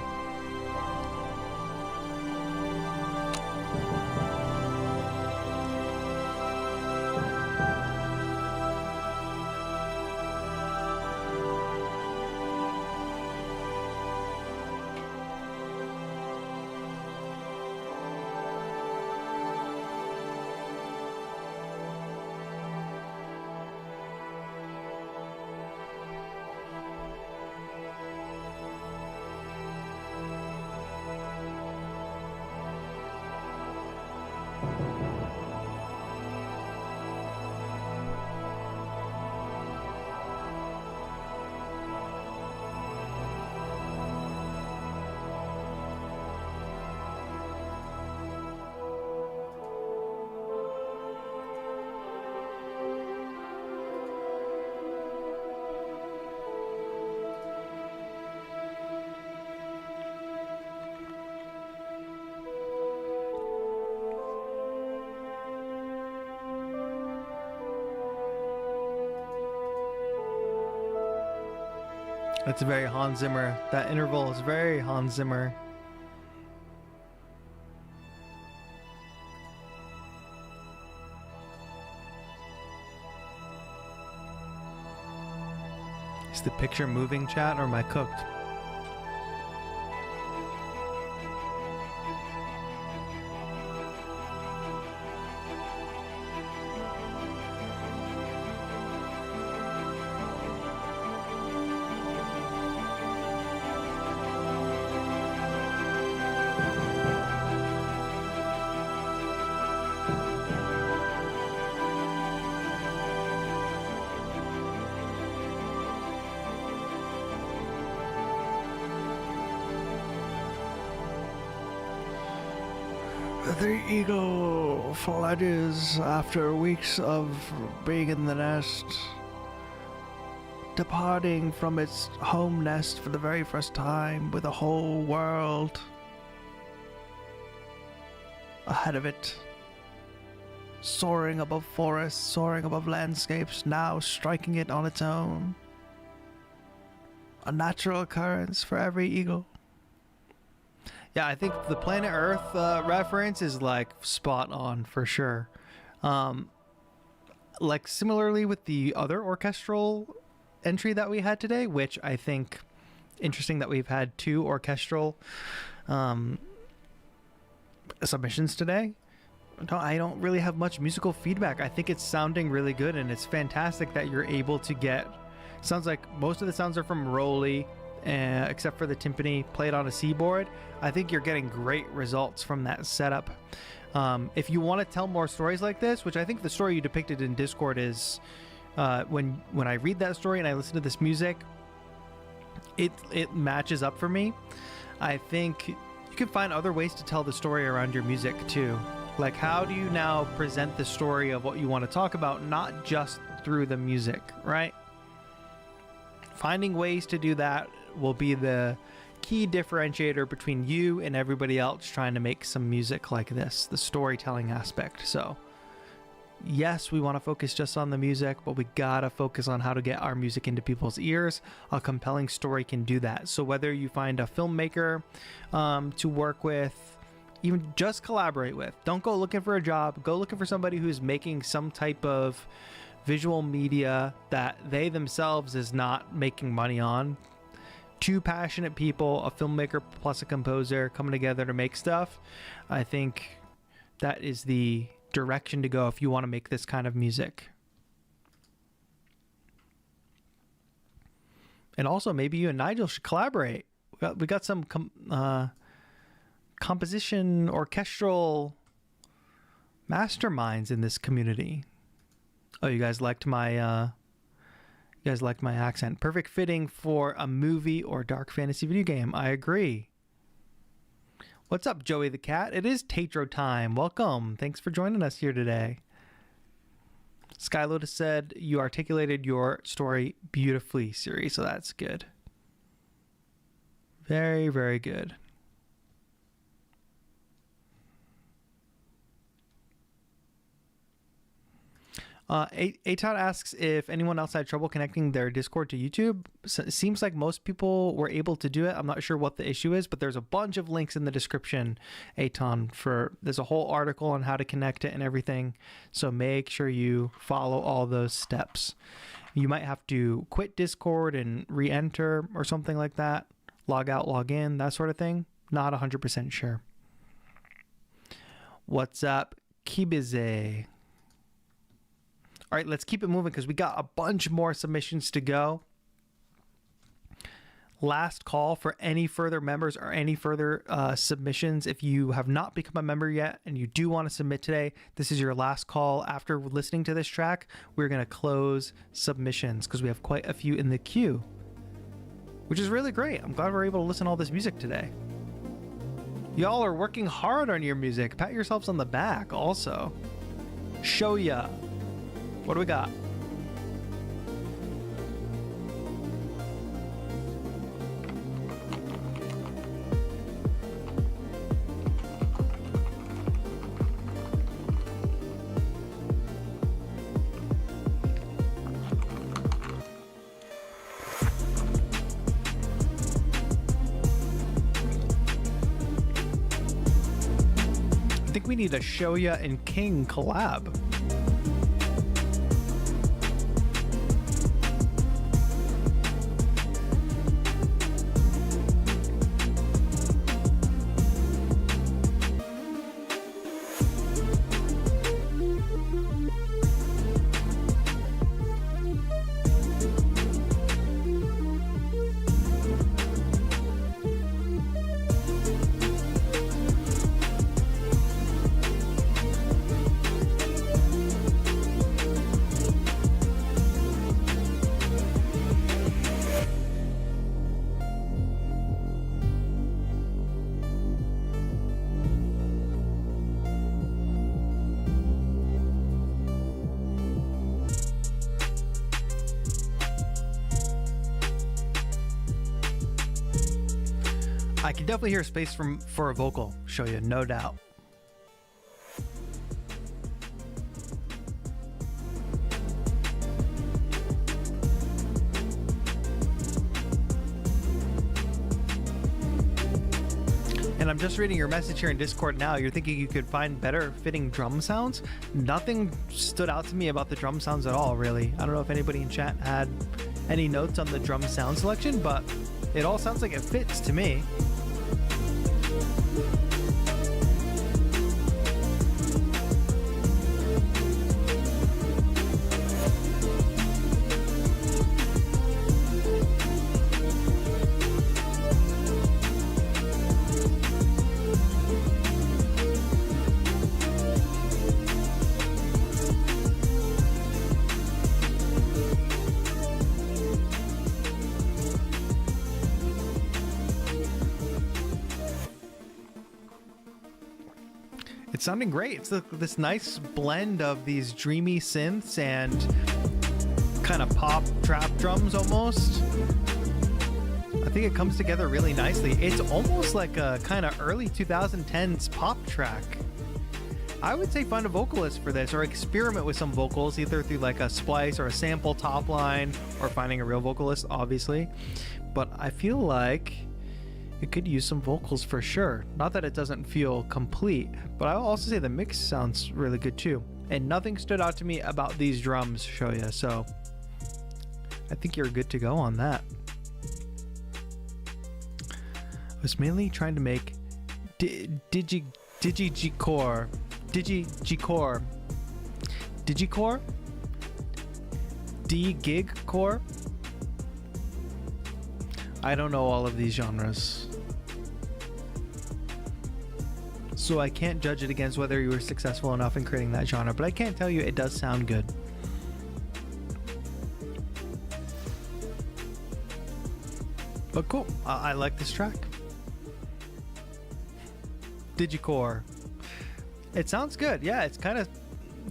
It's very Hans Zimmer. That interval is very Hans Zimmer. Is the picture moving, chat, or am I cooked? The eagle fledges after weeks of being in the nest, departing from its home nest for the very first time with a whole world ahead of it. Soaring above forests, soaring above landscapes, now striking it on its own. A natural occurrence for every eagle. Yeah, I think the planet Earth reference is like spot on for sure. Like similarly with the other orchestral entry that we had today, which I think interesting that we've had two orchestral submissions today. I don't really have much musical feedback. I think it's sounding really good, and it's fantastic that you're able to get. Sounds like most of the sounds are from Rolly. Except for the timpani played on a C-board. I think you're getting great results from that setup. If you want to tell more stories like this, which I think the story you depicted in Discord is, when I read that story and I listen to this music, it matches up for me. I think you can find other ways to tell the story around your music too. Like, how do you now present the story of what you want to talk about, not just through the music, right? Finding ways to do that will be the key differentiator between you and everybody else trying to make some music like this, the storytelling aspect. So yes, we want to focus just on the music, but we gotta focus on how to get our music into people's ears. A compelling story can do that. So whether you find a filmmaker to work with, even just collaborate with, don't go looking for a job, go looking for somebody who's making some type of visual media that they themselves is not making money on. Two passionate people, a filmmaker plus a composer, coming together to make stuff. I think that is the direction to go if you want to make this kind of music. And also, maybe you and Nigel should collaborate. We got some composition orchestral masterminds in this community. Oh, you guys liked my accent. Perfect fitting for a movie or dark fantasy video game. I agree. What's up, Joey the Cat? It is TAETRO time. Welcome. Thanks for joining us here today. Sky Lotus said, you articulated your story beautifully, Siri, so that's good. Very, very good. Aton asks if anyone else had trouble connecting their Discord to YouTube. So it seems like most people were able to do it. I'm not sure what the issue is, but there's a bunch of links in the description, Aton, there's a whole article on how to connect it and everything. So make sure you follow all those steps. You might have to quit Discord and re-enter or something like that. Log out, log in, that sort of thing. Not 100% sure. What's up, Kibize? All right, let's keep it moving because we got a bunch more submissions to go. Last call for any further members or any further submissions. If you have not become a member yet and you do want to submit today, this is your last call. After listening to this track, we're going to close submissions because we have quite a few in the queue, which is really great. I'm glad we're able to listen to all this music today. Y'all are working hard on your music. Pat yourselves on the back also. Show ya. What do we got? I think we need a Shoya and King collab. I can definitely hear space for a vocal, show you, no doubt. And I'm just reading your message here in Discord now. You're thinking you could find better fitting drum sounds? Nothing stood out to me about the drum sounds at all, really. I don't know if anybody in chat had any notes on the drum sound selection, but it all sounds like it fits to me. It's sounding great. It's this nice blend of these dreamy synths and kind of pop trap drums almost. I think it comes together really nicely. It's almost like a kind of early 2010s pop track. I would say find a vocalist for this or experiment with some vocals, either through like a splice or a sample top line or finding a real vocalist, obviously. But I feel like it could use some vocals for sure. Not that it doesn't feel complete, but I'll also say the mix sounds really good too. And nothing stood out to me about these drums, Shoya, so I think you're good to go on that. I was mainly trying to make Digicore, D-Gig Core. I don't know all of these genres. so I can't judge it against whether you were successful enough in creating that genre, but I can't tell you it does sound good. But cool, I like this track. Digicore. It sounds good. Yeah, it's kind of,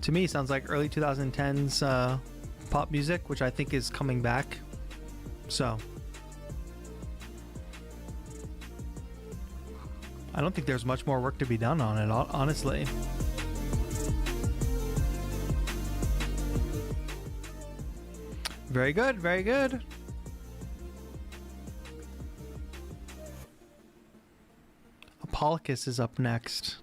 to me, sounds like early 2010s pop music, which I think is coming back. So I don't think there's much more work to be done on it, honestly. Very good, very good. Apollycus is up next.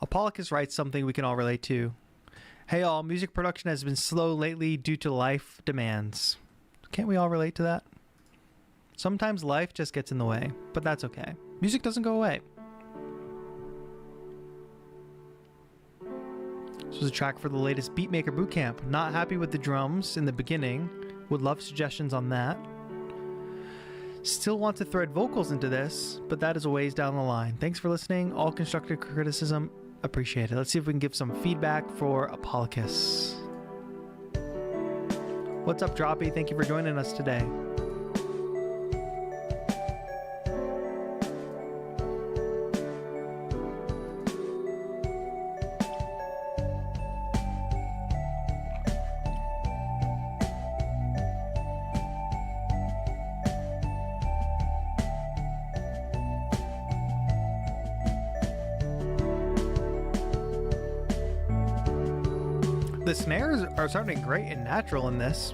Apollycus writes something we can all relate to. Hey all, music production has been slow lately due to life demands. Can't we all relate to that? Sometimes life just gets in the way, but that's okay. Music doesn't go away. This was a track for the latest Beatmaker Bootcamp. Not happy with the drums in the beginning. Would love suggestions on that. Still want to thread vocals into this, but that is a ways down the line. Thanks for listening. All constructive criticism appreciated. Let's see if we can give some feedback for Apollycus. What's up, Droppy? Thank you for joining us today. The snares are sounding great and natural in this.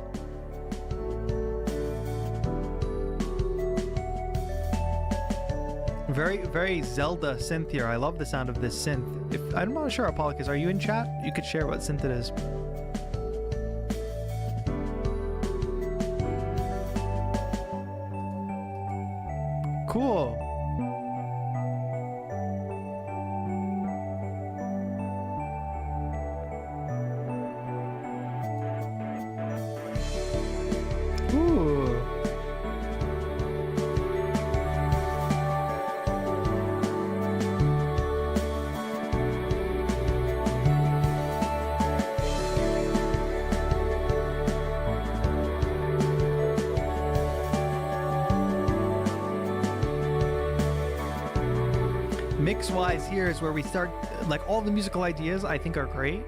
Very Zelda synth here. I love the sound of this synth. If I'm not sure, Apollycus, are you in chat? You could share what synth it is. Cool. Mix-wise here is where we start, like all the musical ideas I think are great.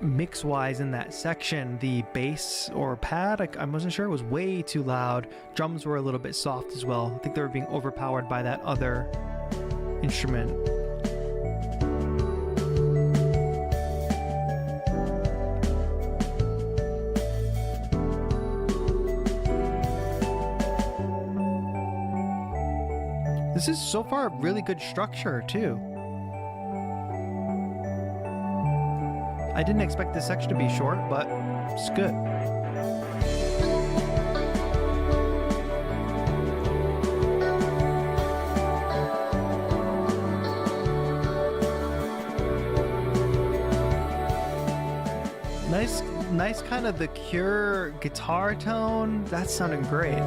Mix-wise in that section, the bass or pad, I wasn't sure, it was way too loud. Drums were a little bit soft as well. I think they were being overpowered by that other instrument. This is so far a really good structure too. I didn't expect this section to be short, but it's good. Nice kind of the Cure guitar tone. That's sounding great.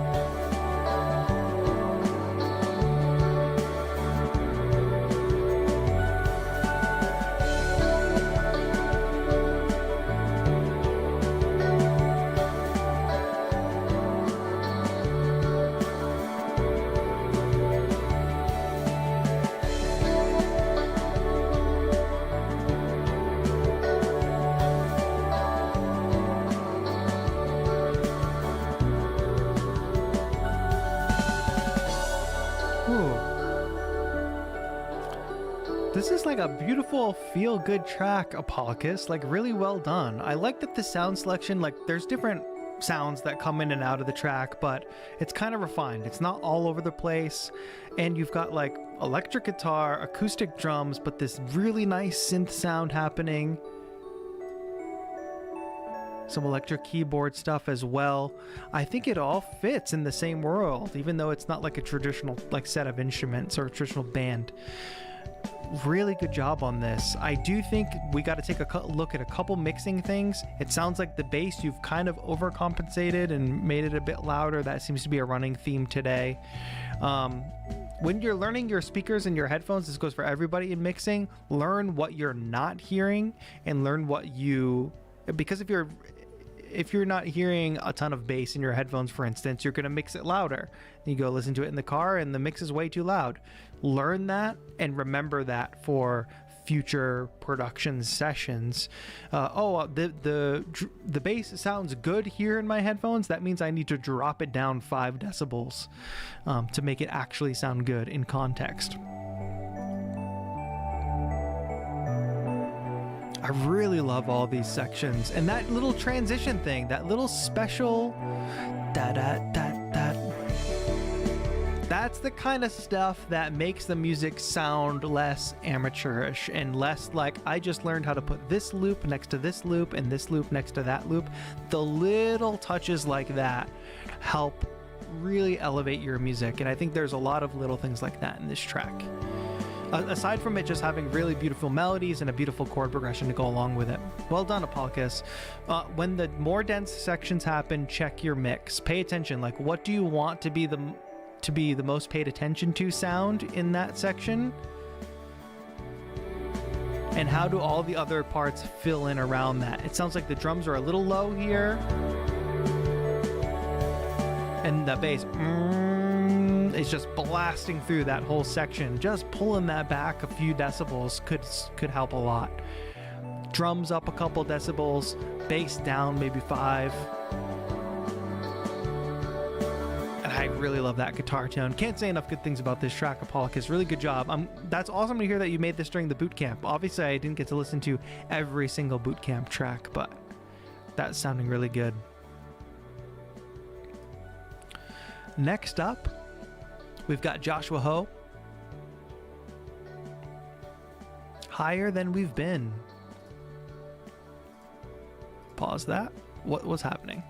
This is like a beautiful feel-good track, Apollycus, like really well done. I like that the sound selection, like there's different sounds that come in and out of the track, but it's kind of refined. It's not all over the place, and you've got like electric guitar, acoustic drums, but this really nice synth sound happening. Some electric keyboard stuff as well. I think it all fits in the same world, even though it's not like a traditional like set of instruments or a traditional band. really good job on this. I do think we got to take a look at a couple mixing things. It sounds like the bass you've kind of overcompensated and made it a bit louder. That seems to be a running theme today. When you're learning your speakers and your headphones, this goes for everybody in mixing, learn what you're not hearing and learn what you, because if you're not hearing a ton of bass in your headphones, for instance, you're going to mix it louder. You go listen to it in the car and the mix is way too loud. Learn that and remember that for future production sessions. The bass sounds good here in my headphones. That means I need to drop it down 5 decibels to make it actually sound good in context. I really love all these sections and that little transition thing, that little special that's the kind of stuff that makes the music sound less amateurish and less like I just learned how to put this loop next to this loop and this loop next to that loop. The little touches like that help really elevate your music, and I think there's a lot of little things like that in this track. Aside from it just having really beautiful melodies and a beautiful chord progression to go along with it. Well done, Apollycus. When the more dense sections happen, check your mix. Pay attention. Like, what do you want to be the most paid attention to sound in that section? And how do all the other parts fill in around that? It sounds like the drums are a little low here. And the bass is just blasting through that whole section. Just pulling that back a few decibels could help a lot. Drums up a couple decibels, bass down maybe 5. And I really love that guitar tone. Can't say enough good things about this track, Apollycus. Really good job. That's awesome to hear that you made this during the boot camp. Obviously, I didn't get to listen to every single boot camp track, but that's sounding really good. Next up, we've got Joshua Ho. Higher Than We've Been. Pause that. What was happening?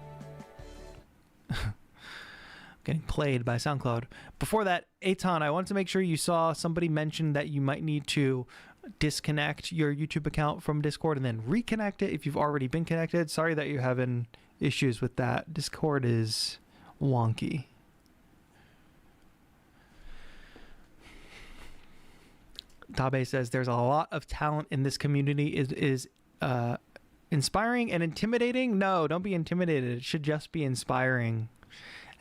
Getting played by SoundCloud. Before that, Eitan, I wanted to make sure you saw somebody mention that you might need to disconnect your YouTube account from Discord and then reconnect it if you've already been connected. Sorry that you're having issues with that. Discord is wonky. Tabe says there's a lot of talent in this community. Is inspiring and intimidating? No, don't be intimidated. It should just be inspiring.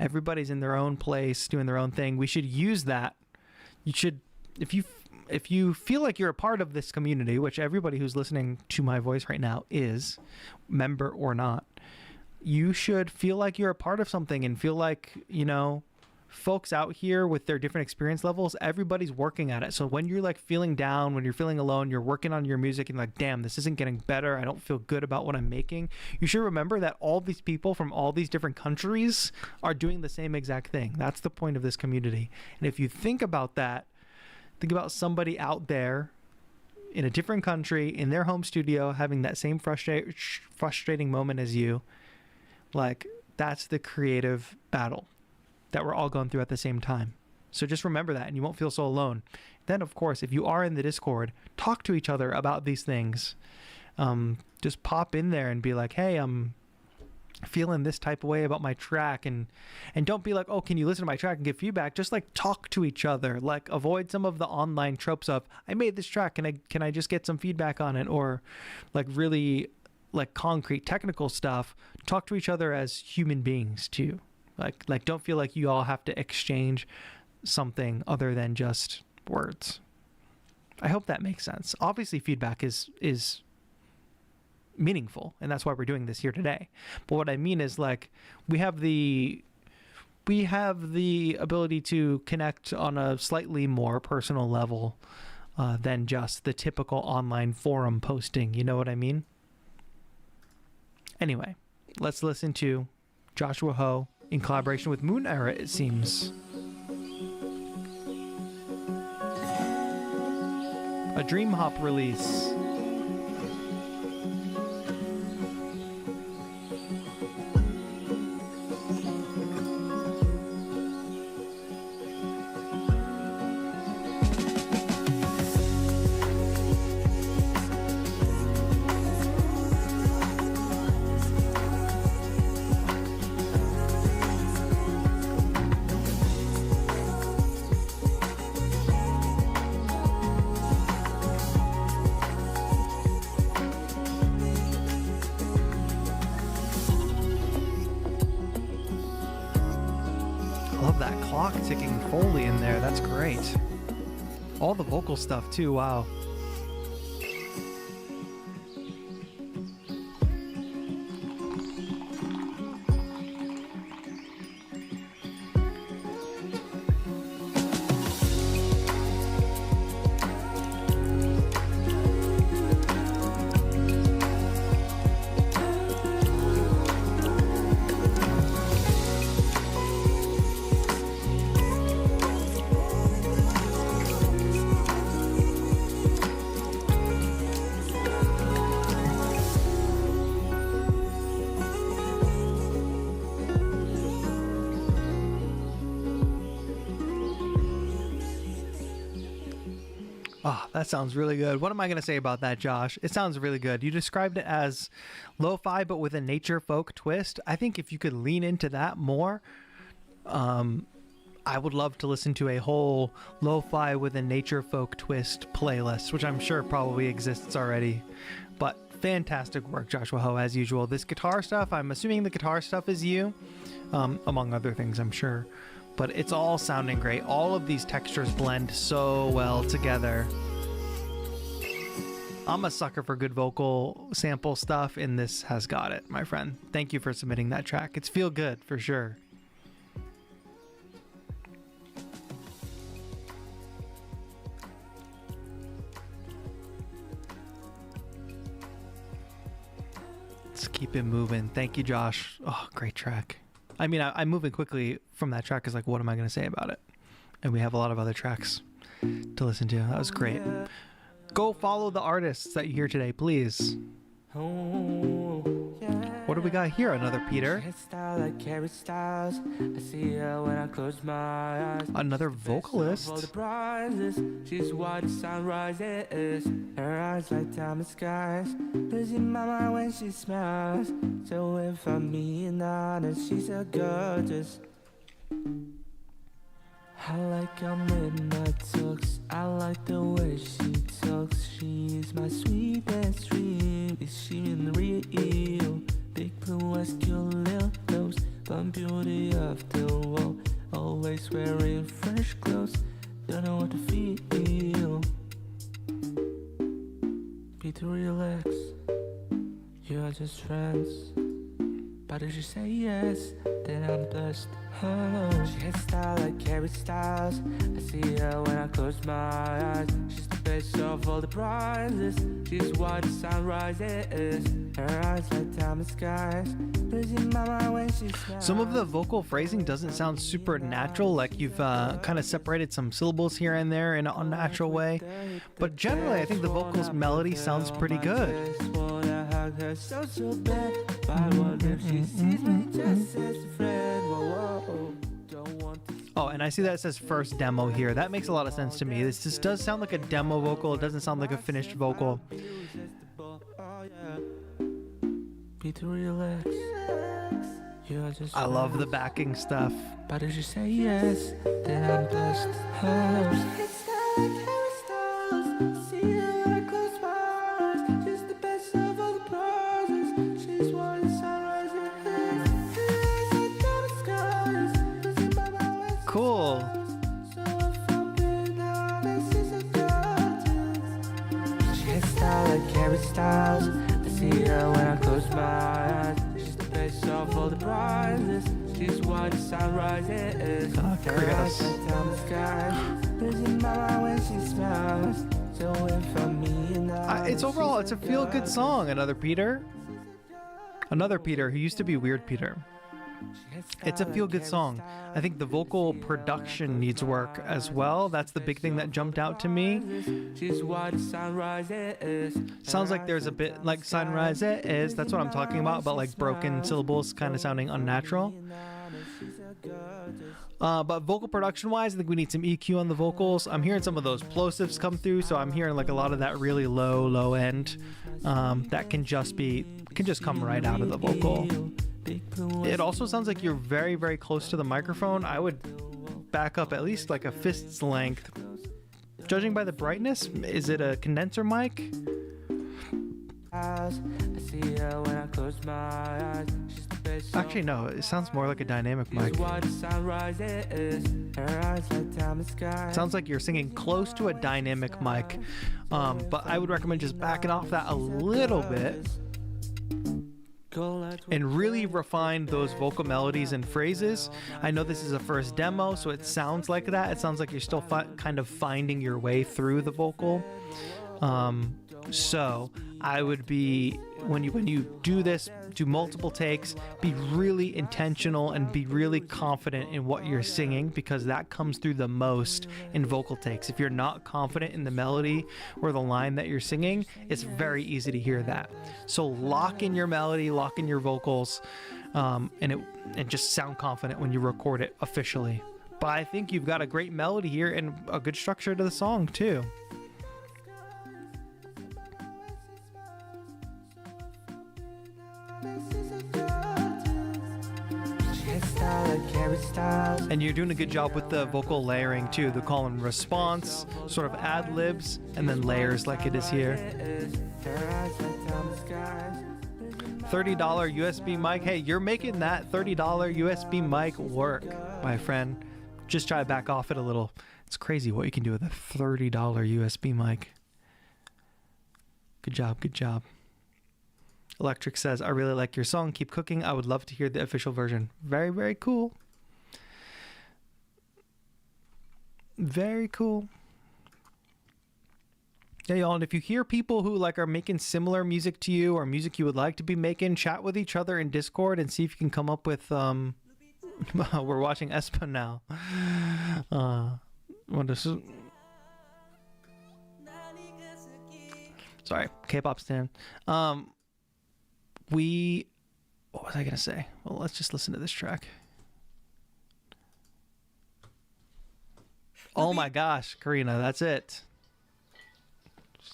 Everybody's in their own place doing their own thing. We should use that. You should, if you feel like you're a part of this community, which everybody who's listening to my voice right now is, member or not, you should feel like you're a part of something and feel like, you know, folks out here with their different experience levels, everybody's working at it. So when you're like feeling down, when you're feeling alone, you're working on your music and like, damn, this isn't getting better, I don't feel good about what I'm making, you should remember that all these people from all these different countries are doing the same exact thing. That's the point of this community. And if you think about that, think about somebody out there in a different country in their home studio having that same frustrating moment as you. Like, that's the creative battle that we're all going through at the same time. So just remember that and you won't feel so alone. Then, of course, if you are in the Discord, talk to each other about these things. Just pop in there and be like, hey, I'm feeling this type of way about my track. And don't be like, oh, can you listen to my track and give feedback? Just like talk to each other. Like, avoid some of the online tropes of, I made this track, can I just get some feedback on it? Or like really like concrete technical stuff. Talk to each other as human beings too. Like don't feel like you all have to exchange something other than just words. I hope that makes sense. Obviously, feedback is meaningful, and that's why we're doing this here today. But what I mean is, like, we have the ability to connect on a slightly more personal level than just the typical online forum posting. You know what I mean? Anyway, let's listen to Joshua Ho in collaboration with Moon Era, it seems. A Dream Hop release. love that clock ticking Foley in there. That's great. All the vocal stuff too. Wow. Oh, that sounds really good. What am I going to say about that, Josh? It sounds really good. You described it as lo-fi, but with a nature folk twist. I think if you could lean into that more, I would love to listen to a whole lo-fi with a nature folk twist playlist, which I'm sure probably exists already. But fantastic work, Joshua Ho, as usual. This guitar stuff, I'm assuming the guitar stuff is you, among other things, I'm sure. But it's all sounding great. All of these textures blend so well together. I'm a sucker for good vocal sample stuff, and this has got it, my friend. Thank you for submitting that track. It's feel good for sure. Let's keep it moving. Thank you, Josh. Oh, great track. I mean, I'm moving quickly from that track because, like, what am I going to say about it? And we have a lot of other tracks to listen to. That was great. Go follow the artists that you hear today, please. What do we got here? Another Peter. Another vocalist. She's what the sunrise is. Her eyes like diamond skies. Losing my mind when she smiles. So if I'm being honest, she's so gorgeous. I like how midnight talks. I like the way she talks. She is my sweetest dream. Is she in the real? Big blue eyes, cute little nose. Fun beauty of the wall. Always wearing fresh clothes. Don't know what to feel. Be to relax. You are just friends. But if you say yes, then I'm blessed. Oh, she has style like Harry Styles. I see her when I close my eyes. She's the best of all the prizes. She's what the sunrise is. Her eyes like diamond skies. Losing my mind when she smiles. Some of the vocal phrasing doesn't sound super natural, like you've kind of separated some syllables here and there in an unnatural way. But generally, I think the vocals melody sounds pretty good. Oh, and I see that it says first demo here. That makes a lot of sense to me. This just does sound like a demo vocal. It doesn't sound like a finished vocal. I love the backing stuff. But if you say yes, then I'm blessed. Cool. She has style like Harry Styles. I see her when I close my eyes. She's the best of all the prizes. She's what the sunrise is. Her eyes like diamond skies. Losing my mind when she smiles. So if I'm me and it's overall, it's a feel-good song. Another Peter who used to be Weird Peter. It's a feel-good song. I think the vocal production needs work as well. That's the big thing that jumped out to me. Sounds like there's a bit like sunrise is. That's what I'm talking about like broken syllables kind of sounding unnatural. But vocal production wise, I think we need some EQ on the vocals. I'm hearing some of those plosives come through, so I'm hearing like a lot of that really low end that can just come right out of the vocal. It also sounds like you're very, very close to the microphone. I would back up at least like a fist's length. Judging by the brightness, is it a condenser mic? I see her when I close my eyes. She's the Actually, no, it sounds more like a dynamic mic. Sounds like you're singing close to a dynamic mic, but I would recommend just backing off that a little bit and really refine those vocal melodies and phrases. I know this is a first demo, so it sounds like that. It sounds like you're still kind of finding your way through the vocal. So I would be, when you do this, do multiple takes, be really intentional and be really confident in what you're singing, because that comes through the most in vocal takes. If you're not confident in the melody or the line that you're singing, it's very easy to hear that. So lock in your melody, lock in your vocals, and just sound confident when you record it officially. But I think you've got a great melody here and a good structure to the song too. And you're doing a good job with the vocal layering too, the call and response, sort of ad libs, and then layers like it is here. $30 USB mic. Hey, you're making that $30 USB mic work, my friend. Just try to back off it a little. It's crazy what you can do with a $30 USB mic. Good job, good job. Electric says, I really like your song. Keep cooking. I would love to hear the official version. Very, very cool. Very cool. Yeah, y'all. And if you hear people who are making similar music to you or music you would like to be making, chat with each other in Discord and see if you can come up with we're watching Espa now. Sorry, K-pop stan. What was I gonna say? Well, let's just listen to this track. Oh my gosh, Karina, that's it.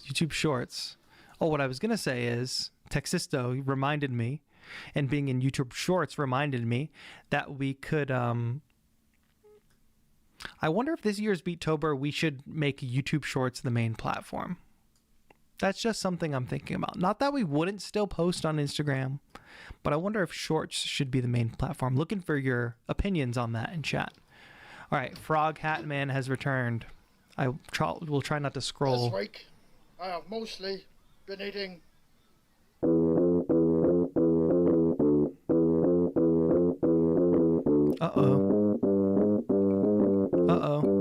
YouTube Shorts. Oh, what I was gonna say is Tixisto reminded me, and being in YouTube Shorts reminded me that we could. I wonder if this year's Beattober we should make YouTube Shorts the main platform. That's just something I'm thinking about. Not that we wouldn't still post on Instagram, but I wonder if Shorts should be the main platform. Looking for your opinions on that in chat. All right, Frog Hat Man has returned. We'll try not to scroll. This week, I have mostly been eating. Uh-oh. Uh-oh.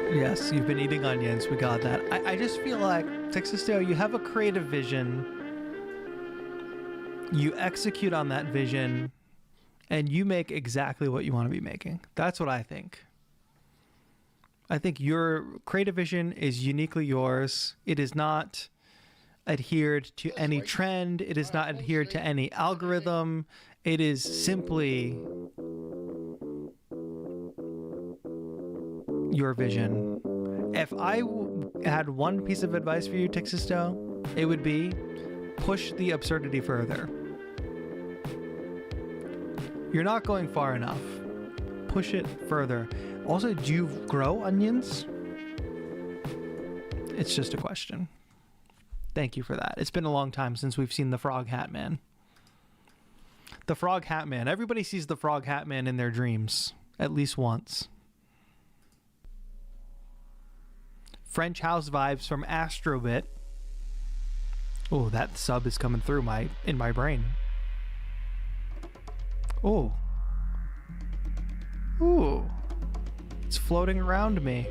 Yes, you've been eating onions. We got that. I just feel like, Tixisto, you have a creative vision. You execute on that vision, and you make exactly what you want to be making. That's what I think. I think your creative vision is uniquely yours. It is not adhered to any trend. It is not adhered to any algorithm. It is simply your vision. If I had one piece of advice for you, Tixisto, it would be push the absurdity further. You're not going far enough. Push it further. Also, do you grow onions? It's just a question. Thank you for that. It's been a long time since we've seen the Frog Hat Man. The Frog Hat Man. Everybody sees the Frog Hat Man in their dreams. At least once. French house vibes from Astroit. Oh, that sub is coming through in my brain. Oh. Ooh. It's floating around me.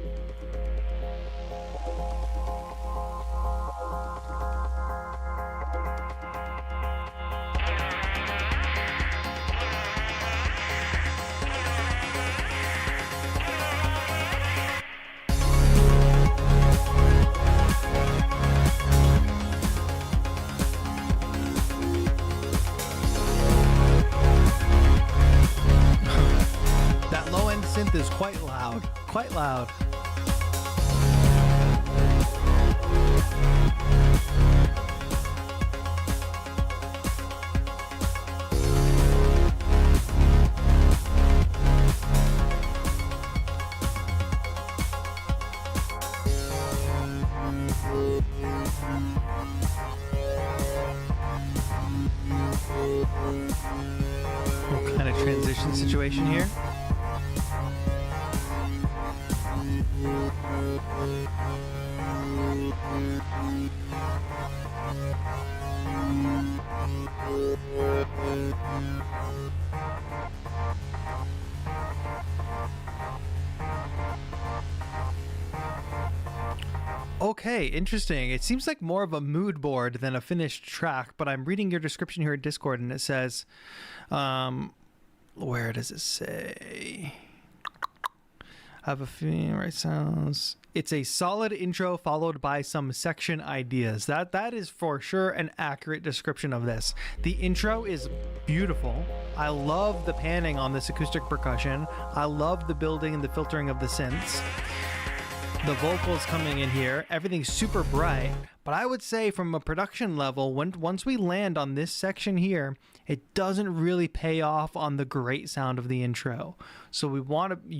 That low end synth is quite loud. Quite loud. What kind of transition situation here? Okay, interesting. It seems like more of a mood board than a finished track, but I'm reading your description here at Discord and it says, where does it say? I have a feeling right sounds. It's a solid intro followed by some section ideas. That is for sure an accurate description of this. The intro is beautiful. I love the panning on this acoustic percussion. I love the building and the filtering of the synths. The vocals coming in here, everything's super bright, but I would say from a production level, once we land on this section here, it doesn't really pay off on the great sound of the intro. So you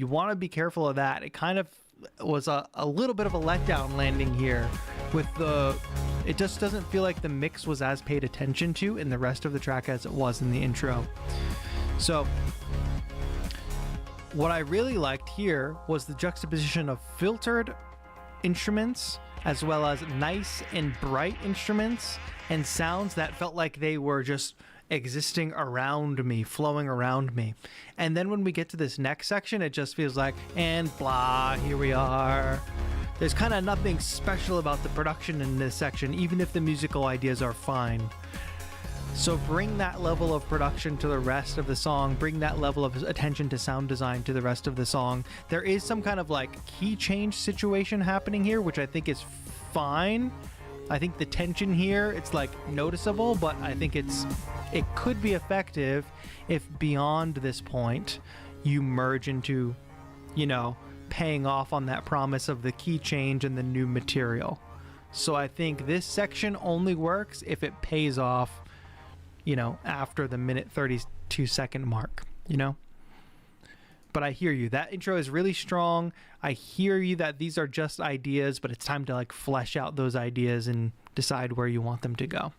want to be careful of that. It kind of was a little bit of a letdown landing here with it just doesn't feel like the mix was as paid attention to in the rest of the track as it was in the intro. So what I really liked here was the juxtaposition of filtered instruments as well as nice and bright instruments and sounds that felt like they were just existing around me, flowing around me. And then when we get to this next section, it just feels like, and blah, here we are. There's kind of nothing special about the production in this section, even if the musical ideas are fine. So bring that level of production to the rest of the song, bring that level of attention to sound design to the rest of the song. There is some kind of like key change situation happening here, which I think is fine. I think the tension here, it's like noticeable, but I think it could be effective if beyond this point you merge into, paying off on that promise of the key change and the new material. So I think this section only works if it pays off after the minute 32 second mark, But I hear you. That intro is really strong. I hear you that these are just ideas, but it's time to like flesh out those ideas and decide where you want them to go.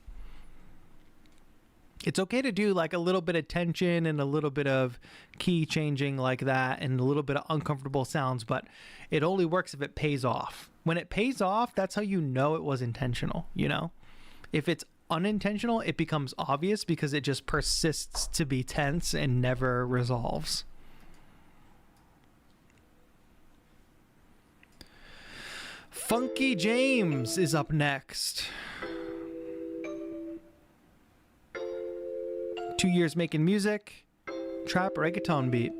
It's okay to do like a little bit of tension and a little bit of key changing like that and a little bit of uncomfortable sounds, but it only works if it pays off. When it pays off, that's how you know it was intentional, If it's unintentional, it becomes obvious because it just persists to be tense and never resolves. Funky James is up next. 2 years making music, trap reggaeton beat.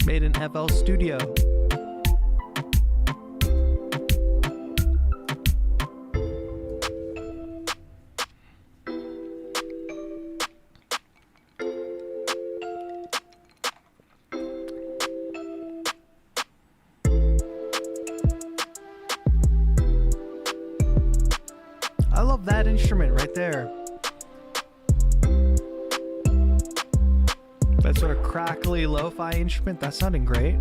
Made in FL Studio. I love that instrument right there. That sort of crackly lo-fi instrument, that's sounding great.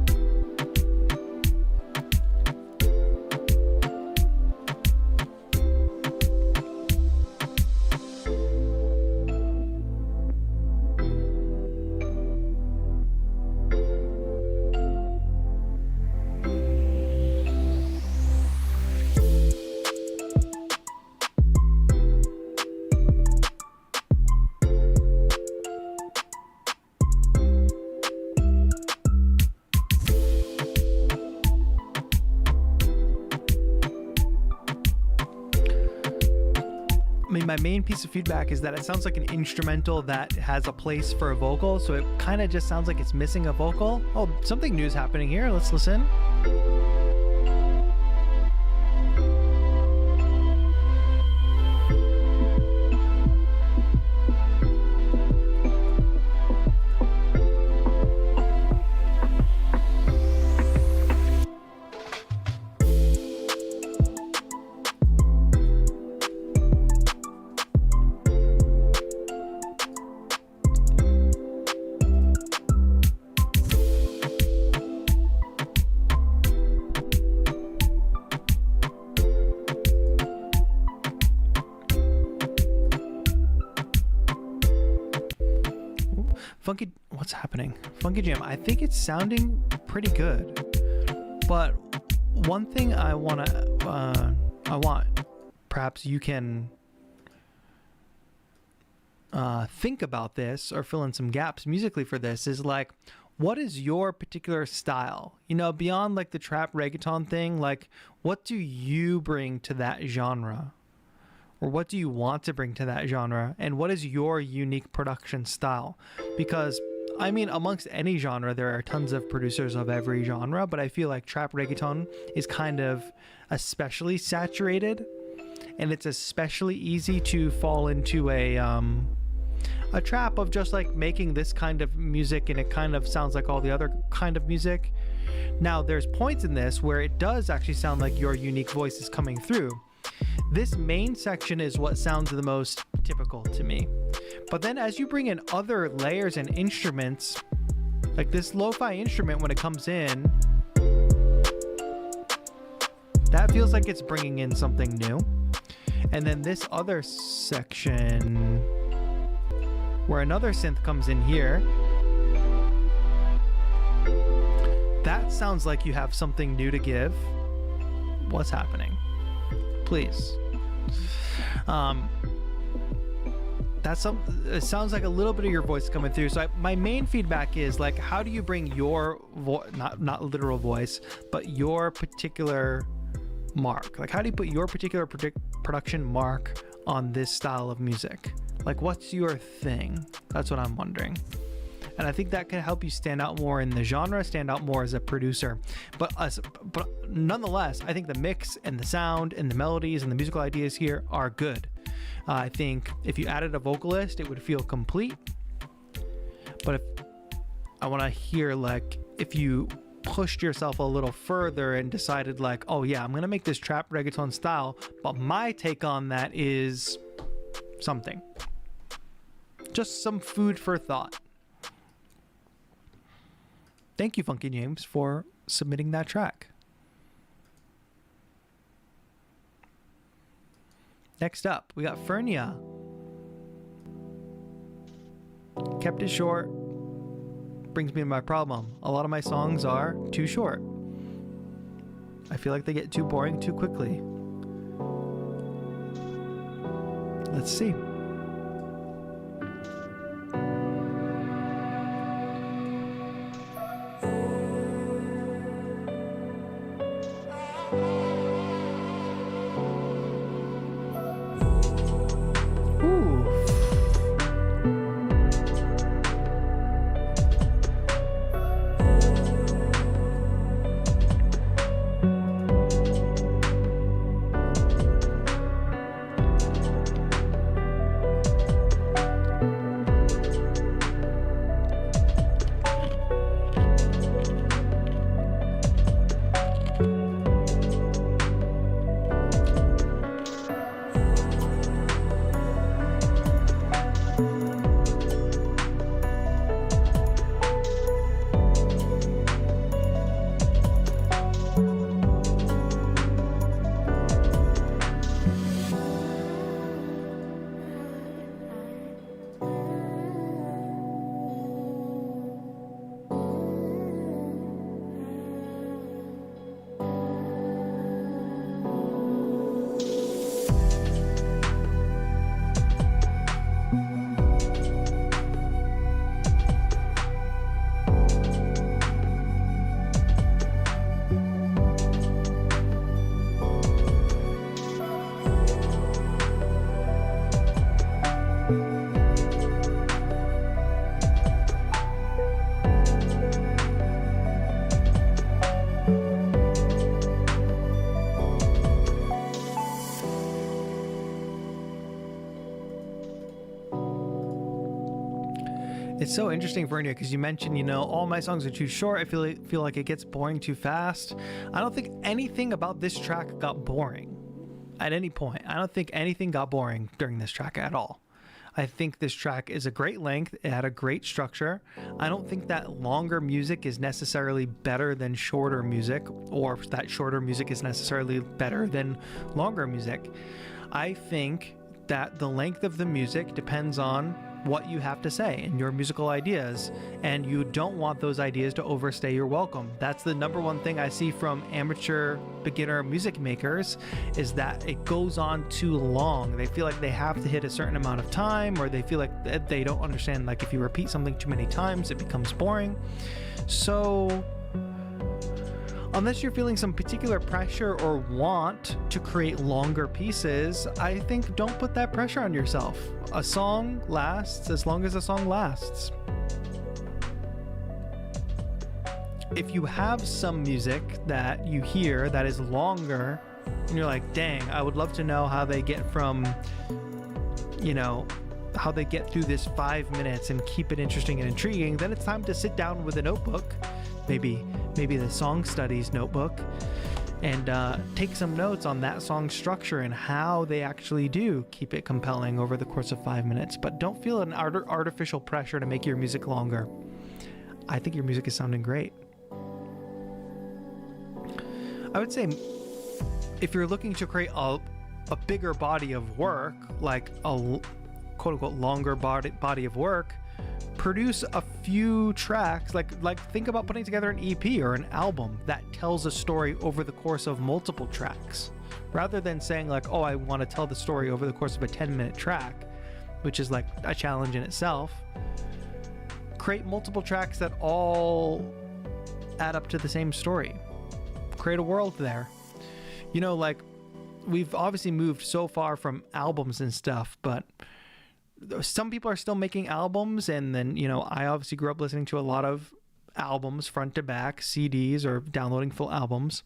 my main piece of feedback is that it sounds like an instrumental that has a place for a vocal, so it kind of just sounds like it's missing a vocal. Oh, something new is happening here. Let's listen. What's happening? Funky Jam, I think it's sounding pretty good. But one thing I want, perhaps you can think about this or fill in some gaps musically for this, is like, what is your particular style? You know, beyond like the trap reggaeton thing, like what do you bring to that genre? Or what do you want to bring to that genre? And what is your unique production style? Because, I mean, amongst any genre, there are tons of producers of every genre, but I feel like trap reggaeton is kind of especially saturated, and it's especially easy to fall into a trap of just like making this kind of music, and it kind of sounds like all the other kind of music. Now, there's points in this where it does actually sound like your unique voice is coming through. This main section is what sounds the most typical to me. But then as you bring in other layers and instruments, like this lo-fi instrument when it comes in, that feels like it's bringing in something new. And then this other section where another synth comes in here, that sounds like you have something new to give. What's happening? Please. It sounds like a little bit of your voice coming through. So my main feedback is like, how do you bring your not literal voice, but your particular mark? Like, how do you put your particular production mark on this style of music? Like, what's your thing? That's what I'm wondering. And I think that can help you stand out more in the genre, stand out more as a producer. But nonetheless, I think the mix and the sound and the melodies and the musical ideas here are good. I think if you added a vocalist, it would feel complete. But if I want to hear, like, if you pushed yourself a little further and decided like, oh yeah, I'm going to make this trap reggaeton style, but my take on that is something. Just some food for thought. Thank you, Funky James, for submitting that track. Next up, we got Fernia. Kept it short. Brings me to my problem. A lot of my songs are too short. I feel like they get too boring too quickly. Let's see. It's so interesting, Fernia, because you mentioned, all my songs are too short. I feel like it gets boring too fast. I don't think anything about this track got boring at any point. I don't think anything got boring during this track at all. I think this track is a great length. It had a great structure. I don't think that longer music is necessarily better than shorter music, or that shorter music is necessarily better than longer music. I think that the length of the music depends on what you have to say and your musical ideas, and you don't want those ideas to overstay your welcome. That's the number one thing I see from amateur beginner music makers, is that it goes on too long. They feel like they have to hit a certain amount of time, or they feel like they don't understand, like if you repeat something too many times it becomes boring. So unless you're feeling some particular pressure or want to create longer pieces, I think don't put that pressure on yourself. A song lasts as long as a song lasts. If you have some music that you hear that is longer, and you're like, dang, I would love to know how they get from, how they get through this 5 minutes and keep it interesting and intriguing, then it's time to sit down with a notebook, maybe the song studies notebook, and take some notes on that song structure and how they actually do keep it compelling over the course of 5 minutes. But don't feel an artificial pressure to make your music longer. I think your music is sounding great. I would say if you're looking to create a bigger body of work, like a quote-unquote longer body of work, produce a few tracks, like think about putting together an EP or an album that tells a story over the course of multiple tracks, rather than saying like, oh, I want to tell the story over the course of a 10-minute track, which is like a challenge in itself. Create multiple tracks that all add up to the same story. Create a world there. Like we've obviously moved so far from albums and stuff, but some people are still making albums, and then I obviously grew up listening to a lot of albums front to back, CDs, or downloading full albums.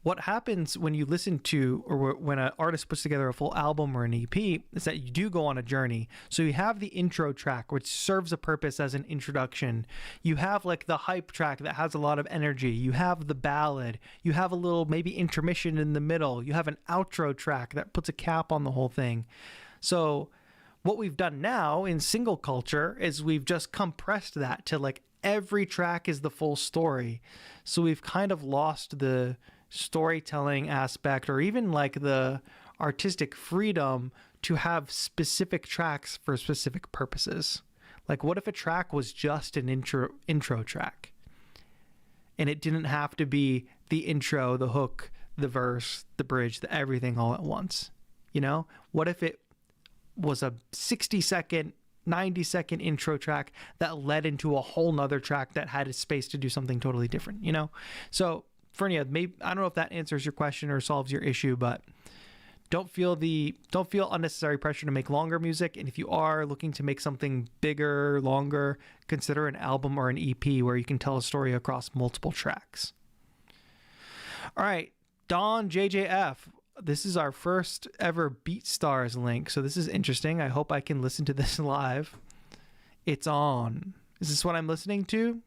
What happens when you listen to, or when an artist puts together a full album or an EP, is that you do go on a journey. So you have the intro track, which serves a purpose as an introduction. You have like the hype track that has a lot of energy. You have the ballad. You have a little maybe intermission in the middle. You have an outro track that puts a cap on the whole thing. So what we've done now in single culture is we've just compressed that to like every track is the full story. So we've kind of lost the storytelling aspect, or even like the artistic freedom to have specific tracks for specific purposes. Like what if a track was just an intro track, and it didn't have to be the intro, the hook, the verse, the bridge, the everything all at once? What if it was a 60-second, 90-second intro track that led into a whole nother track that had a space to do something totally different, So, Fernia, maybe, I don't know if that answers your question or solves your issue, but don't feel unnecessary pressure to make longer music. And if you are looking to make something bigger, longer, consider an album or an EP where you can tell a story across multiple tracks. All right, Don JJF. This is our first ever BeatStars link, so this is interesting. I hope I can listen to this live. It's on. Is this what I'm listening to?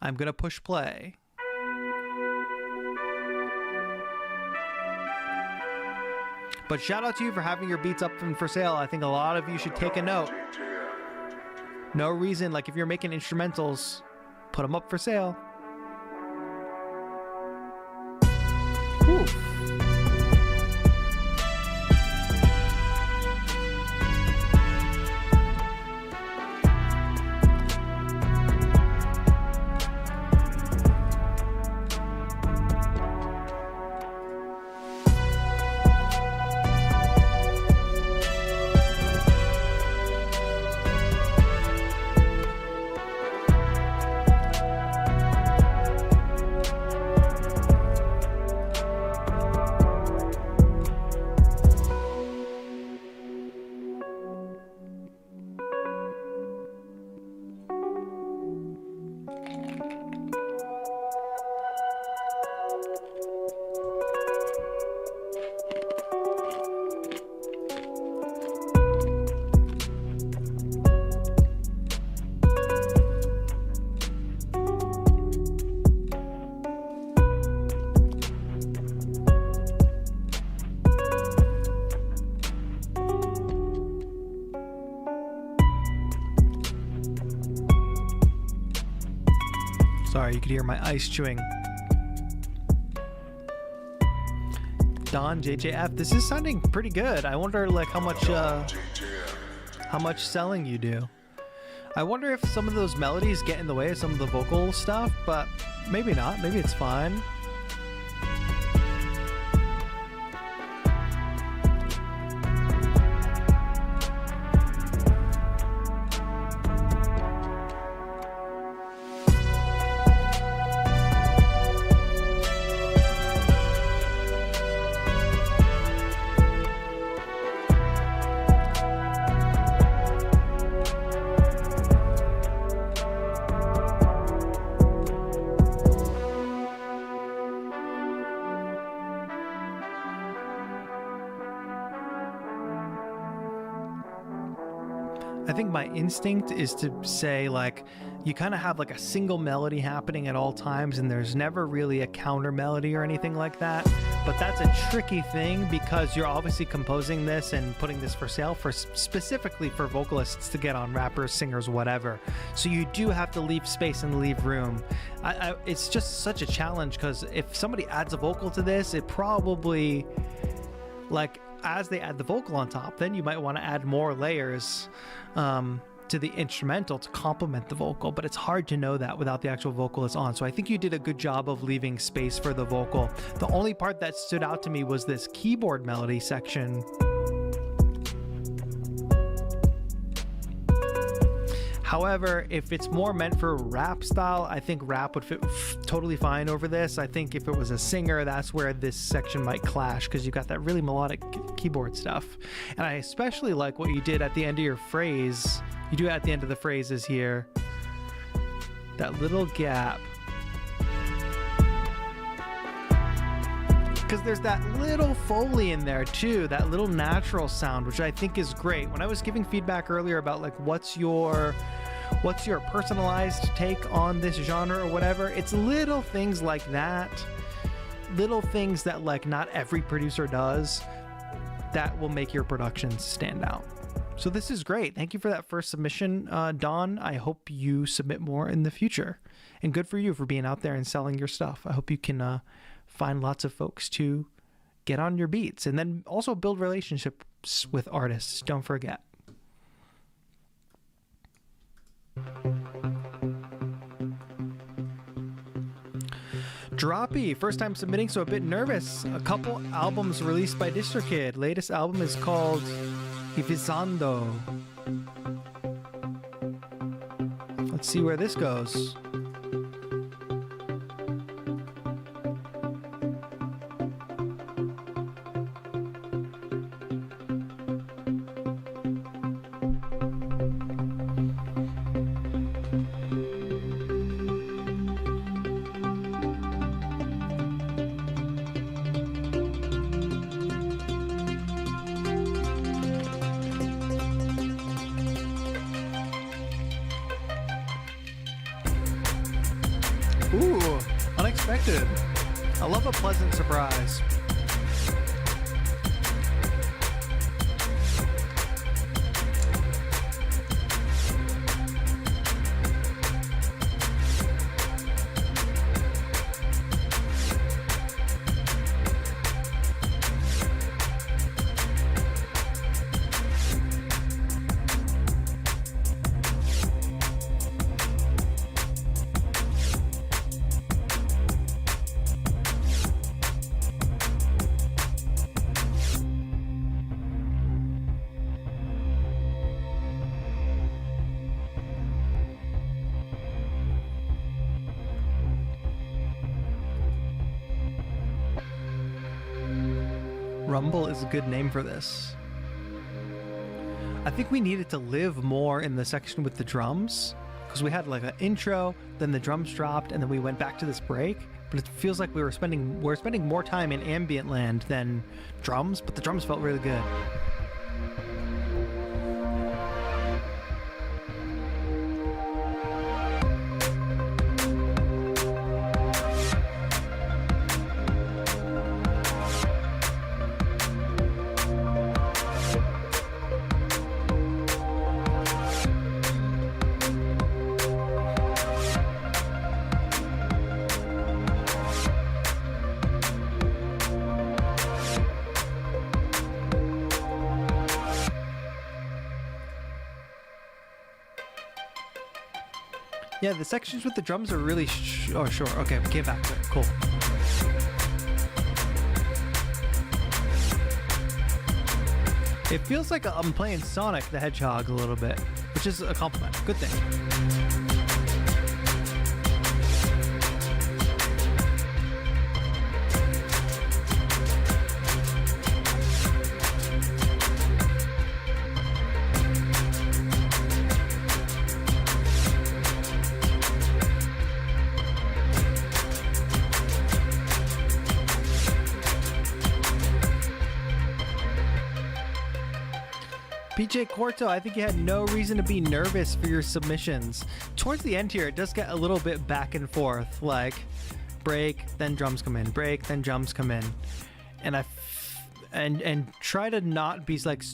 I'm going to push play. But shout out to you for having your beats up and for sale. I think a lot of you should take a note. No reason, like if you're making instrumentals, put them up for sale. Ooh. You could hear my ice chewing. Don JJF, this is sounding pretty good. I wonder like how much selling you do. I wonder if some of those melodies get in the way of some of the vocal stuff, but maybe not. Maybe it's fine. I think my instinct is to say like you kind of have like a single melody happening at all times and there's never really a counter melody or anything like that. But that's a tricky thing because you're obviously composing this and putting this for sale for specifically for vocalists to get on, rappers, singers, whatever. So you do have to leave space and leave room. It's just such a challenge because if somebody adds a vocal to this, it probably like as they add the vocal on top, then you might want to add more layers to the instrumental to complement the vocal, but it's hard to know that without the actual vocalist on. So I think you did a good job of leaving space for the vocal. The only part that stood out to me was this keyboard melody section. However, if it's more meant for rap style, I think rap would fit totally fine over this. I think if it was a singer, that's where this section might clash because you've got that really melodic keyboard stuff. And I especially like what you did at the end of your phrase. You do at the end of the phrases here. That little gap. Because there's that little Foley in there too, that little natural sound, which I think is great. When I was giving feedback earlier about like what's your personalized take on this genre or whatever, it's little things like that, little things that like not every producer does that will make your productions stand out. So this is great. Thank you for that first submission, Don. I hope you submit more in the future, and good for you for being out there and selling your stuff. I hope you can find lots of folks to get on your beats and then also build relationships with artists. Don't forget. Droppy, first time submitting, so a bit nervous. A couple albums released by DistroKid. Latest album is called Ivisando. Let's see where this goes. Ooh, unexpected. I love a pleasant surprise. Rumble is a good name for this. I think we needed to live more in the section with the drums because we had like an intro, then the drums dropped, and then we went back to this break. But it feels like we're spending more time in ambient land than drums, but the drums felt really good. Yeah, the sections with the drums are really oh, sure. Okay, we came back to it. Cool. It feels like I'm playing Sonic the Hedgehog a little bit, which is a compliment. Good thing. PJ Corto, I think you had no reason to be nervous for your submissions. Towards the end here, it does get a little bit back and forth, like break, then drums come in, break, then drums come in. And try to not be like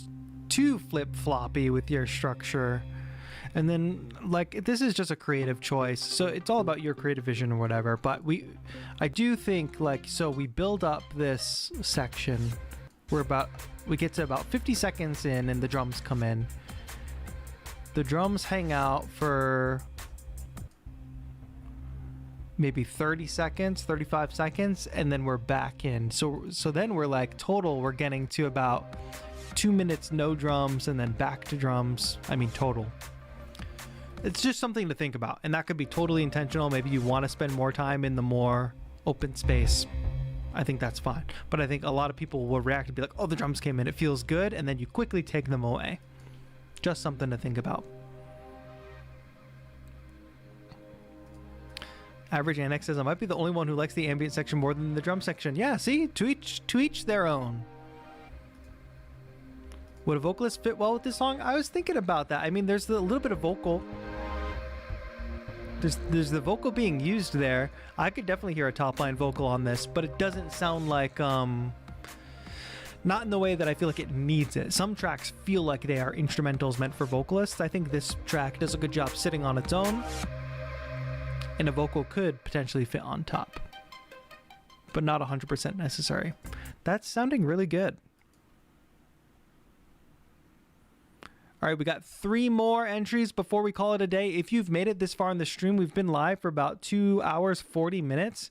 too flip-floppy with your structure. And then like this is just a creative choice. So it's all about your creative vision or whatever, but I do think like so we build up this section. We get to about 50 seconds in and the drums come in. The drums hang out for maybe 30 seconds, 35 seconds, and then we're back in. So then we're like total, we're getting to about 2 minutes no drums and then back to drums. I mean total. It's just something to think about, and that could be totally intentional. Maybe you want to spend more time in the more open space. I think that's fine. But I think a lot of people will react and be like, oh, the drums came in, it feels good, and then you quickly take them away. Just something to think about. Average Annex says, I might be the only one who likes the ambient section more than the drum section. Yeah, see? To each their own. Would a vocalist fit well with this song? I was thinking about that. I mean, there's a little bit of vocal. There's the vocal being used there. I could definitely hear a top line vocal on this, but it doesn't sound like not in the way that I feel like it needs it. Some tracks feel like they are instrumentals meant for vocalists. I think this track does a good job sitting on its own, and a vocal could potentially fit on top, but not 100% necessary. That's sounding really good. All right, we got 3 more entries before we call it a day. If you've made it this far in the stream, we've been live for about 2 hours, 40 minutes.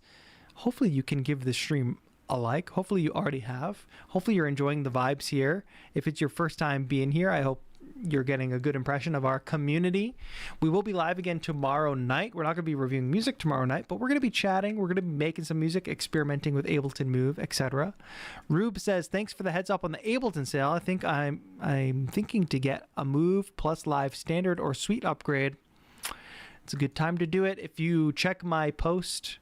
Hopefully you can give the stream a like. Hopefully you already have. Hopefully you're enjoying the vibes here. If it's your first time being here, I hope you're getting a good impression of our community. We will be live again tomorrow night. We're not going to be reviewing music tomorrow night, but we're going to be chatting. We're going to be making some music, experimenting with Ableton Move, etc. Rube says, thanks for the heads up on the Ableton sale. I think I'm thinking to get a Move plus Live Standard or Suite upgrade. It's a good time to do it. If you check my post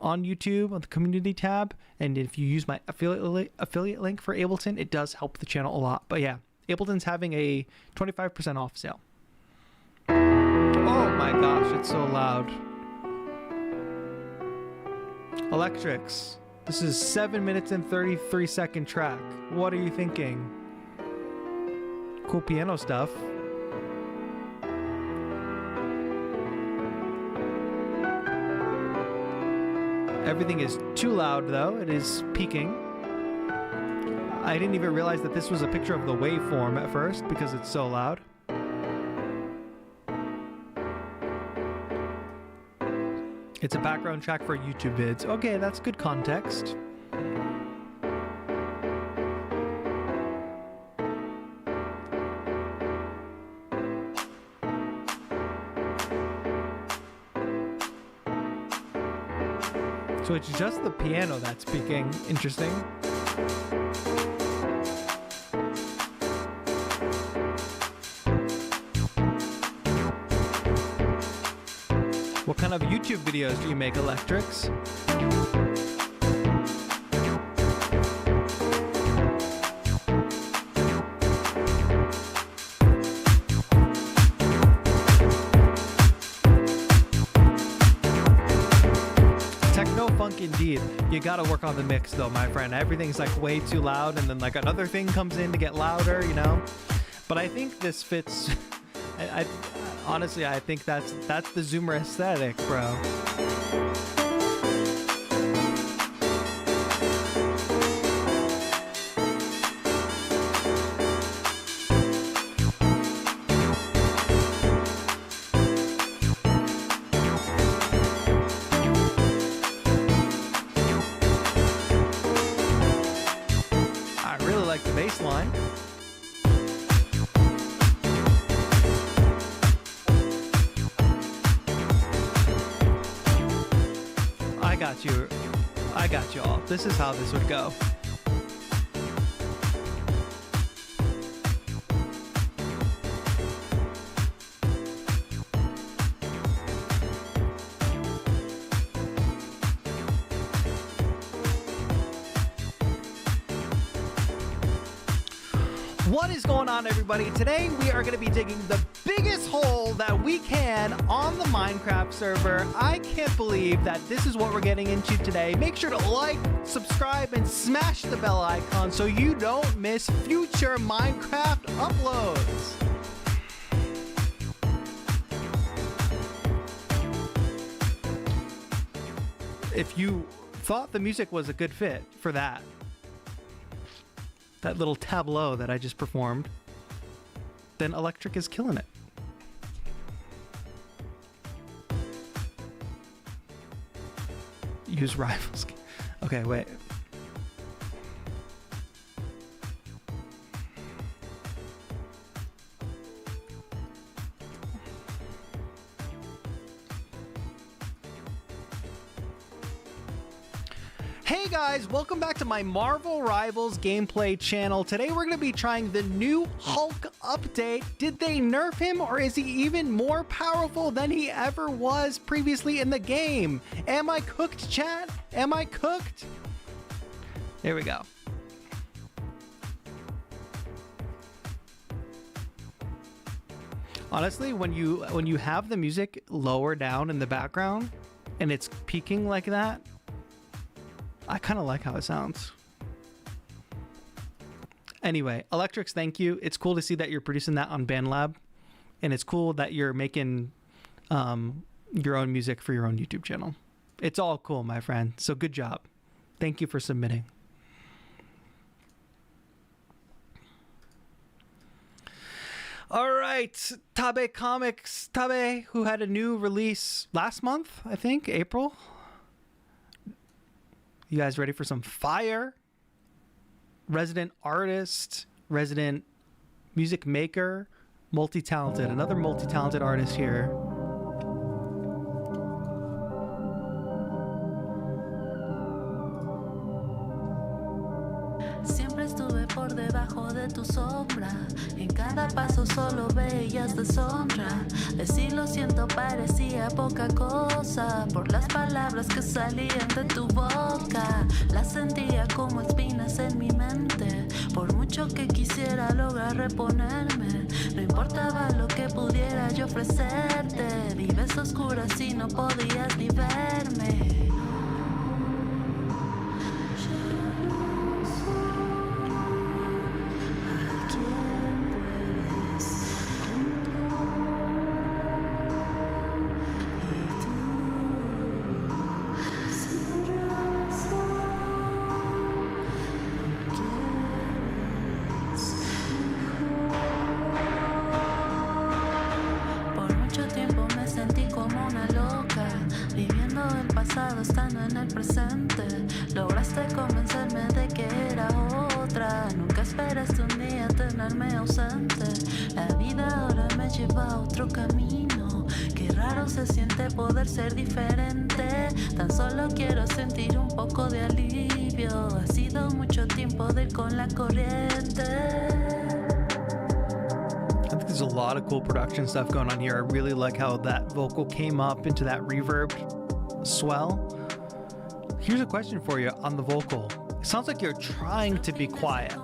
on YouTube on the community tab, and if you use my affiliate link for Ableton, it does help the channel a lot. But yeah, Ableton's having a 25% off sale. Oh my gosh, it's so loud. Electrics. This is 7 minutes and 33-second track. What are you thinking? Cool piano stuff. Everything is too loud though. It is peaking. I didn't even realize that this was a picture of the waveform at first because it's so loud. It's a background track for YouTube vids. Okay, that's good context. So it's just the piano that's speaking. Interesting. What kind of YouTube videos do you make, Electrics? Techno funk indeed. You gotta work on the mix though, my friend. Everything's like way too loud and then like another thing comes in to get louder, you know? But I think this fits. Honestly, I think that's the Zoomer aesthetic, bro. like the bass line. I got you all. This is how this would go. What is going on, everybody? Today we are going to be digging the biggest hole that we can on the Minecraft server. I can't believe that this is what we're getting into today. Make sure to like, subscribe, and smash the bell icon so you don't miss future Minecraft uploads. If you thought the music was a good fit for that little tableau that I just performed, then Electric is killing it. Use rivals. Okay, wait. Hey guys, welcome back to my Marvel Rivals gameplay channel. Today we're going to be trying the new Hulk update. Did they nerf him, or is he even more powerful than he ever was previously in the game? Am I cooked, chat? Am I cooked? Here we go. Honestly, when you have the music lower down in the background and it's peaking like that, I kind of like how it sounds. Anyway, Electrics, thank you. It's cool to see that you're producing that on BandLab, and it's cool that you're making your own music for your own YouTube channel. It's all cool, my friend. So good job. Thank you for submitting. All right, Tabe Comics. Tabe, who had a new release last month, I think, April. You guys ready for some fire? Resident artist, resident music maker, multi-talented, another multi-talented artist here. Siempre estuve por debajo de tu sombra. En cada paso solo veías deshonra. Decir lo siento parecía poca cosa. Por las palabras que salían de tu boca. Las sentía como espinas en mi mente. Por mucho que quisiera lograr reponerme. No importaba lo que pudiera yo ofrecerte. Vives oscuras y no podías ni verme. Estando en el presente, lograste convencerme de que era otra. Nunca esperaste un día tenerme ausente. La vida ahora me lleva a otro camino. Qué raro se siente poder ser diferente. Tan solo quiero sentir un poco de alivio. Ha sido mucho tiempo de ir con la corriente. I think there's a lot of cool production stuff going on here. I really like how that vocal came up into that reverb swell. Here's a question for you on the vocal. It sounds like you're trying to be quiet.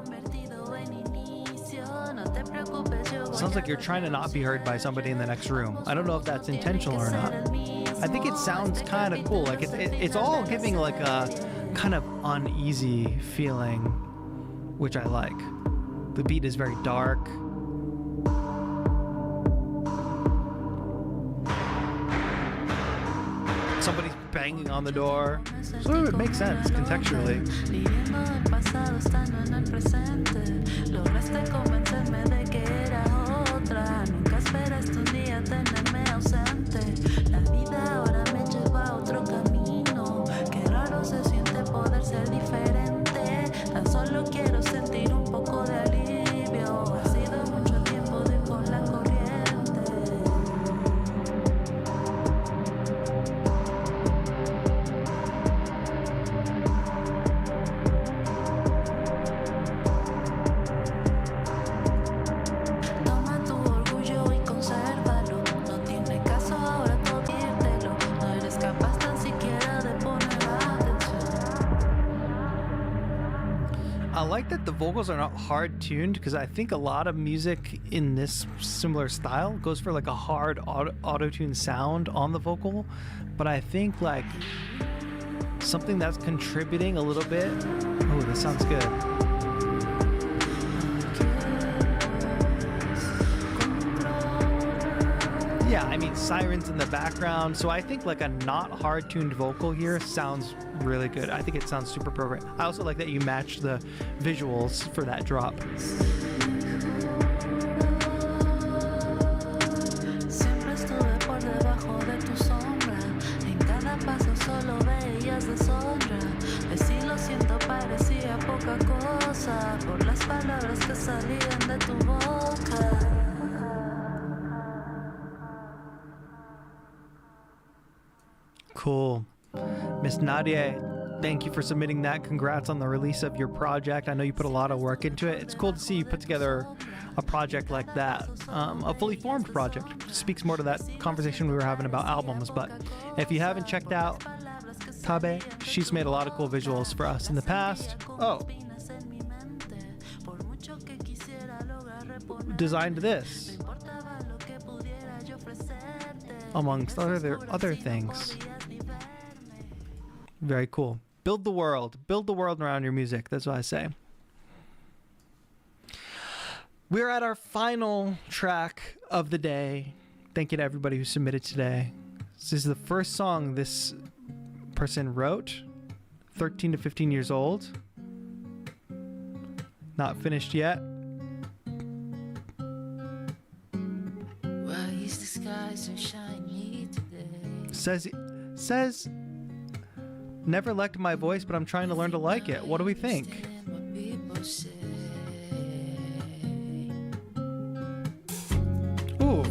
It sounds like you're trying to not be heard by somebody in the next room. I don't know if that's intentional or not. I think it sounds kind of cool. Like it's all giving like a kind of uneasy feeling, which I like. The beat is very dark. Somebody's banging on the door. So it makes sense contextually. Poder ser diferente, tan solo quiero sentir un poco like that the vocals are not hard tuned, because I think a lot of music in this similar style goes for like a hard auto-tune sound on the vocal, but I think like something that's contributing a little bit. Oh, this sounds good. Yeah, I mean, sirens in the background, so I think like a not hard tuned vocal here sounds really good. I think it sounds super programmed. I also like that you matched the visuals for that drop. Siempre estuve por debajo de tu sombra. En cada paso solo veías deshonra. Decir lo siento parecía poca cosa por las palabras que salían de tu boca. Cool. Miss Nadia, thank you for submitting that. Congrats on the release of your project. I know you put a lot of work into it. It's cool to see you put together a project like that. A fully formed project. Speaks more to that conversation we were having about albums. But if you haven't checked out Tabe, she's made a lot of cool visuals for us in the past. Oh. Designed this. Amongst other things. Very cool. Build the world around your music. That's what I say. We're at our final track of the day. Thank you to everybody who submitted today. This is the first song this person wrote, 13 to 15 years old. Not finished yet. Why is the sky so shiny today? Says never liked my voice, but I'm trying to learn to like it. What do we think? Ooh.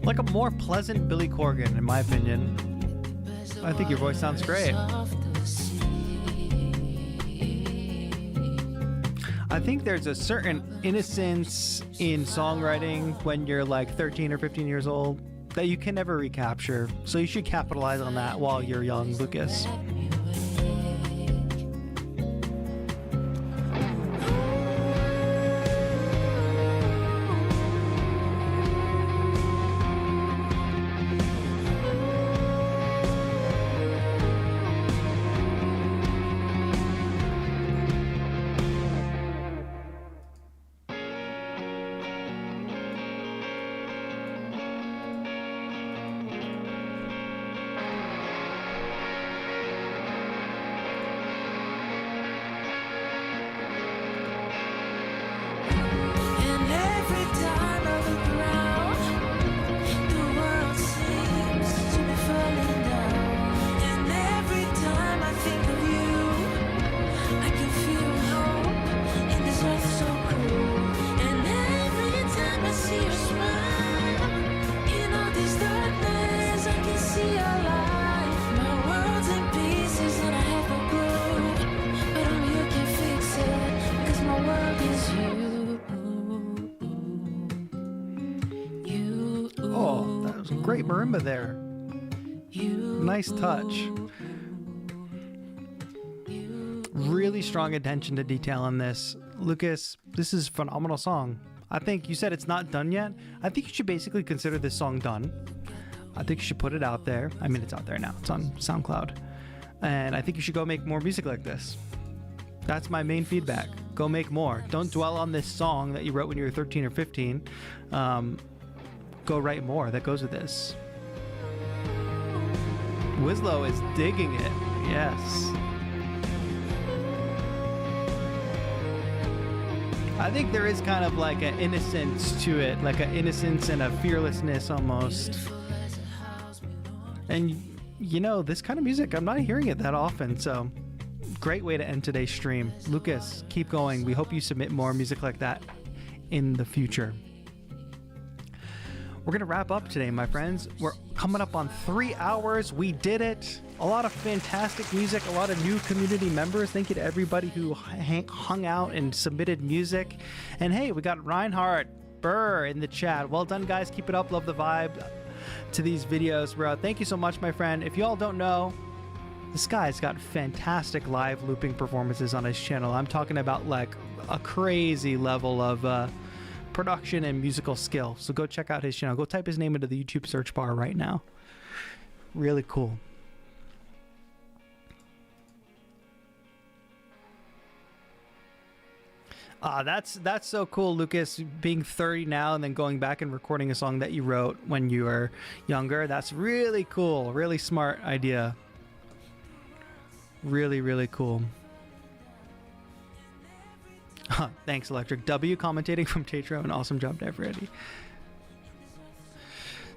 Like a more pleasant Billy Corgan, in my opinion. I think your voice sounds great. I think there's a certain innocence in songwriting when you're like 13 or 15 years old that you can never recapture. So you should capitalize on that while you're young, Lucas. Great marimba there. Nice touch. Really strong attention to detail in this. Lucas, this is a phenomenal song. I think you said it's not done yet. I think you should basically consider this song done. I think you should put it out there. I mean, it's out there now. It's on SoundCloud. And I think you should go make more music like this. That's my main feedback. Go make more. Don't dwell on this song that you wrote when you were 13 or 15. Go write more that goes with this. Wislow is digging it. Yes. I think there is kind of like an innocence to it, like an innocence and a fearlessness almost. And you know, this kind of music, I'm not hearing it that often, so Great way to end today's stream. Lucas, keep going. We hope you submit more music like that in the future. We're going to wrap up today, my friends. We're coming up on 3 hours. We did it. A lot of fantastic music, a lot of new community members. Thank you to everybody who hung out and submitted music. And hey, we got Reinhardt Burr in the chat. Well done, guys. Keep it up. Love the vibe to these videos, bro. Thank you so much, my friend. If you all don't know, this guy's got fantastic live looping performances on his channel. I'm talking about like a crazy level of production and musical skill. So go check out his channel. Go type his name into the YouTube search bar right now. Really cool. That's so cool, Lucas, being 30 now and then going back and recording a song that you wrote when you were younger. That's really cool. Really smart idea. Really, really cool. Thanks, Electric W, commentating from TAETRO. An awesome job to everybody.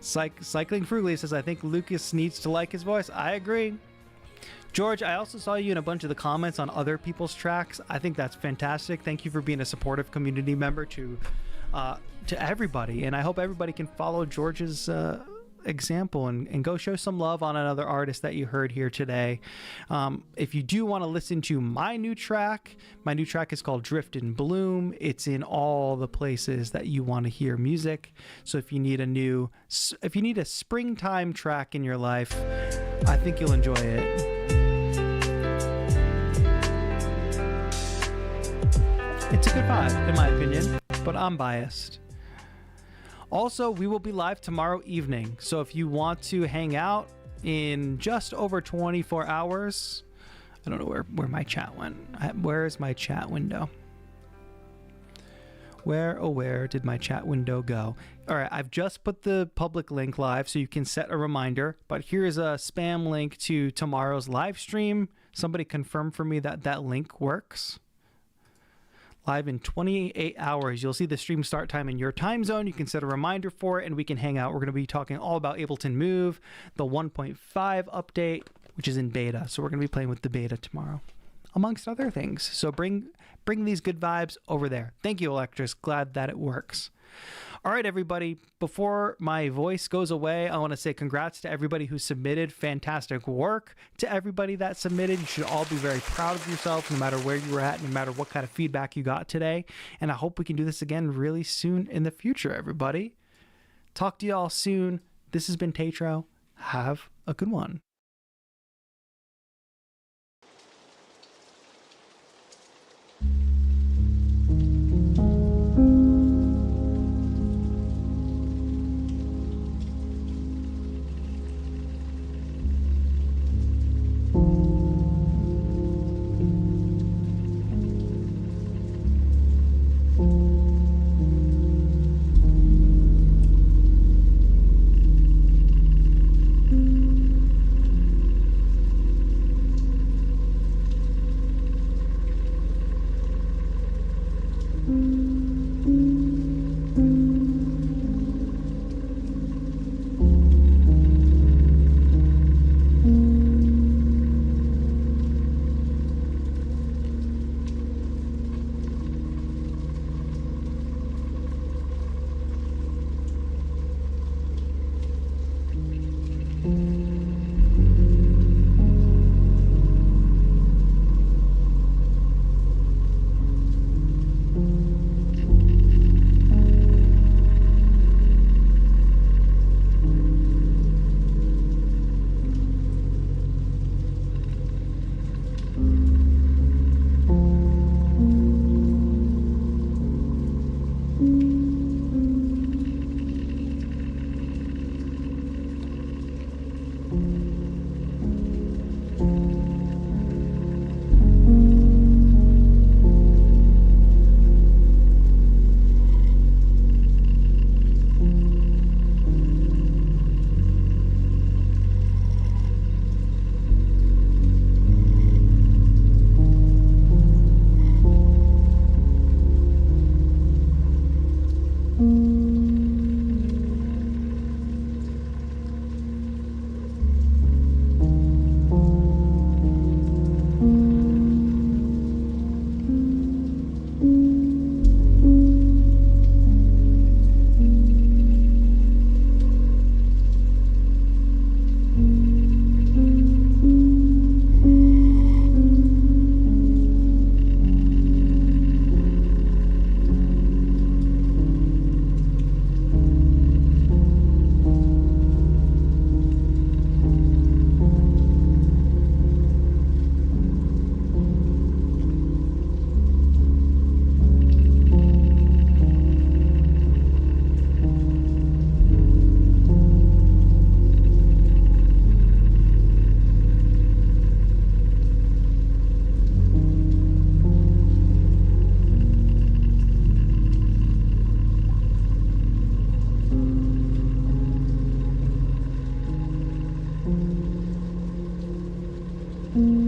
Cycling Frugally says, I think Lucas needs to like his voice. I agree. George, I also saw you in a bunch of the comments on other people's tracks. I think that's fantastic. Thank you for being a supportive community member to everybody. And I hope everybody can follow George's example and go show some love on another artist that you heard here today. If you do want to listen to my new track is called Drift and Bloom. It's in all the places that you want to hear music. So if you need a springtime track in your life, I think you'll enjoy it. It's a good vibe, in my opinion, but I'm biased. Also, we will be live tomorrow evening. So if you want to hang out in just over 24 hours, I don't know where my chat went. Where is my chat window? Where did my chat window go? All right, I've just put the public link live so you can set a reminder, but here's a spam link to tomorrow's live stream. Somebody confirm for me that that link works. Live in 28 hours. You'll see the stream start time in your time zone. You can set a reminder for it and we can hang out. We're going to be talking all about Ableton Move, the 1.5 update, which is in beta. So we're going to be playing with the beta tomorrow, amongst other things. So bring these good vibes over there. Thank you, Electrus. Glad that it works. All right, everybody. Before my voice goes away, I want to say congrats to everybody who submitted. Fantastic work to everybody that submitted. You should all be very proud of yourself, no matter where you were at, no matter what kind of feedback you got today. And I hope we can do this again really soon in the future, everybody. Talk to you all soon. This has been TAETRO. Have a good one. Mm.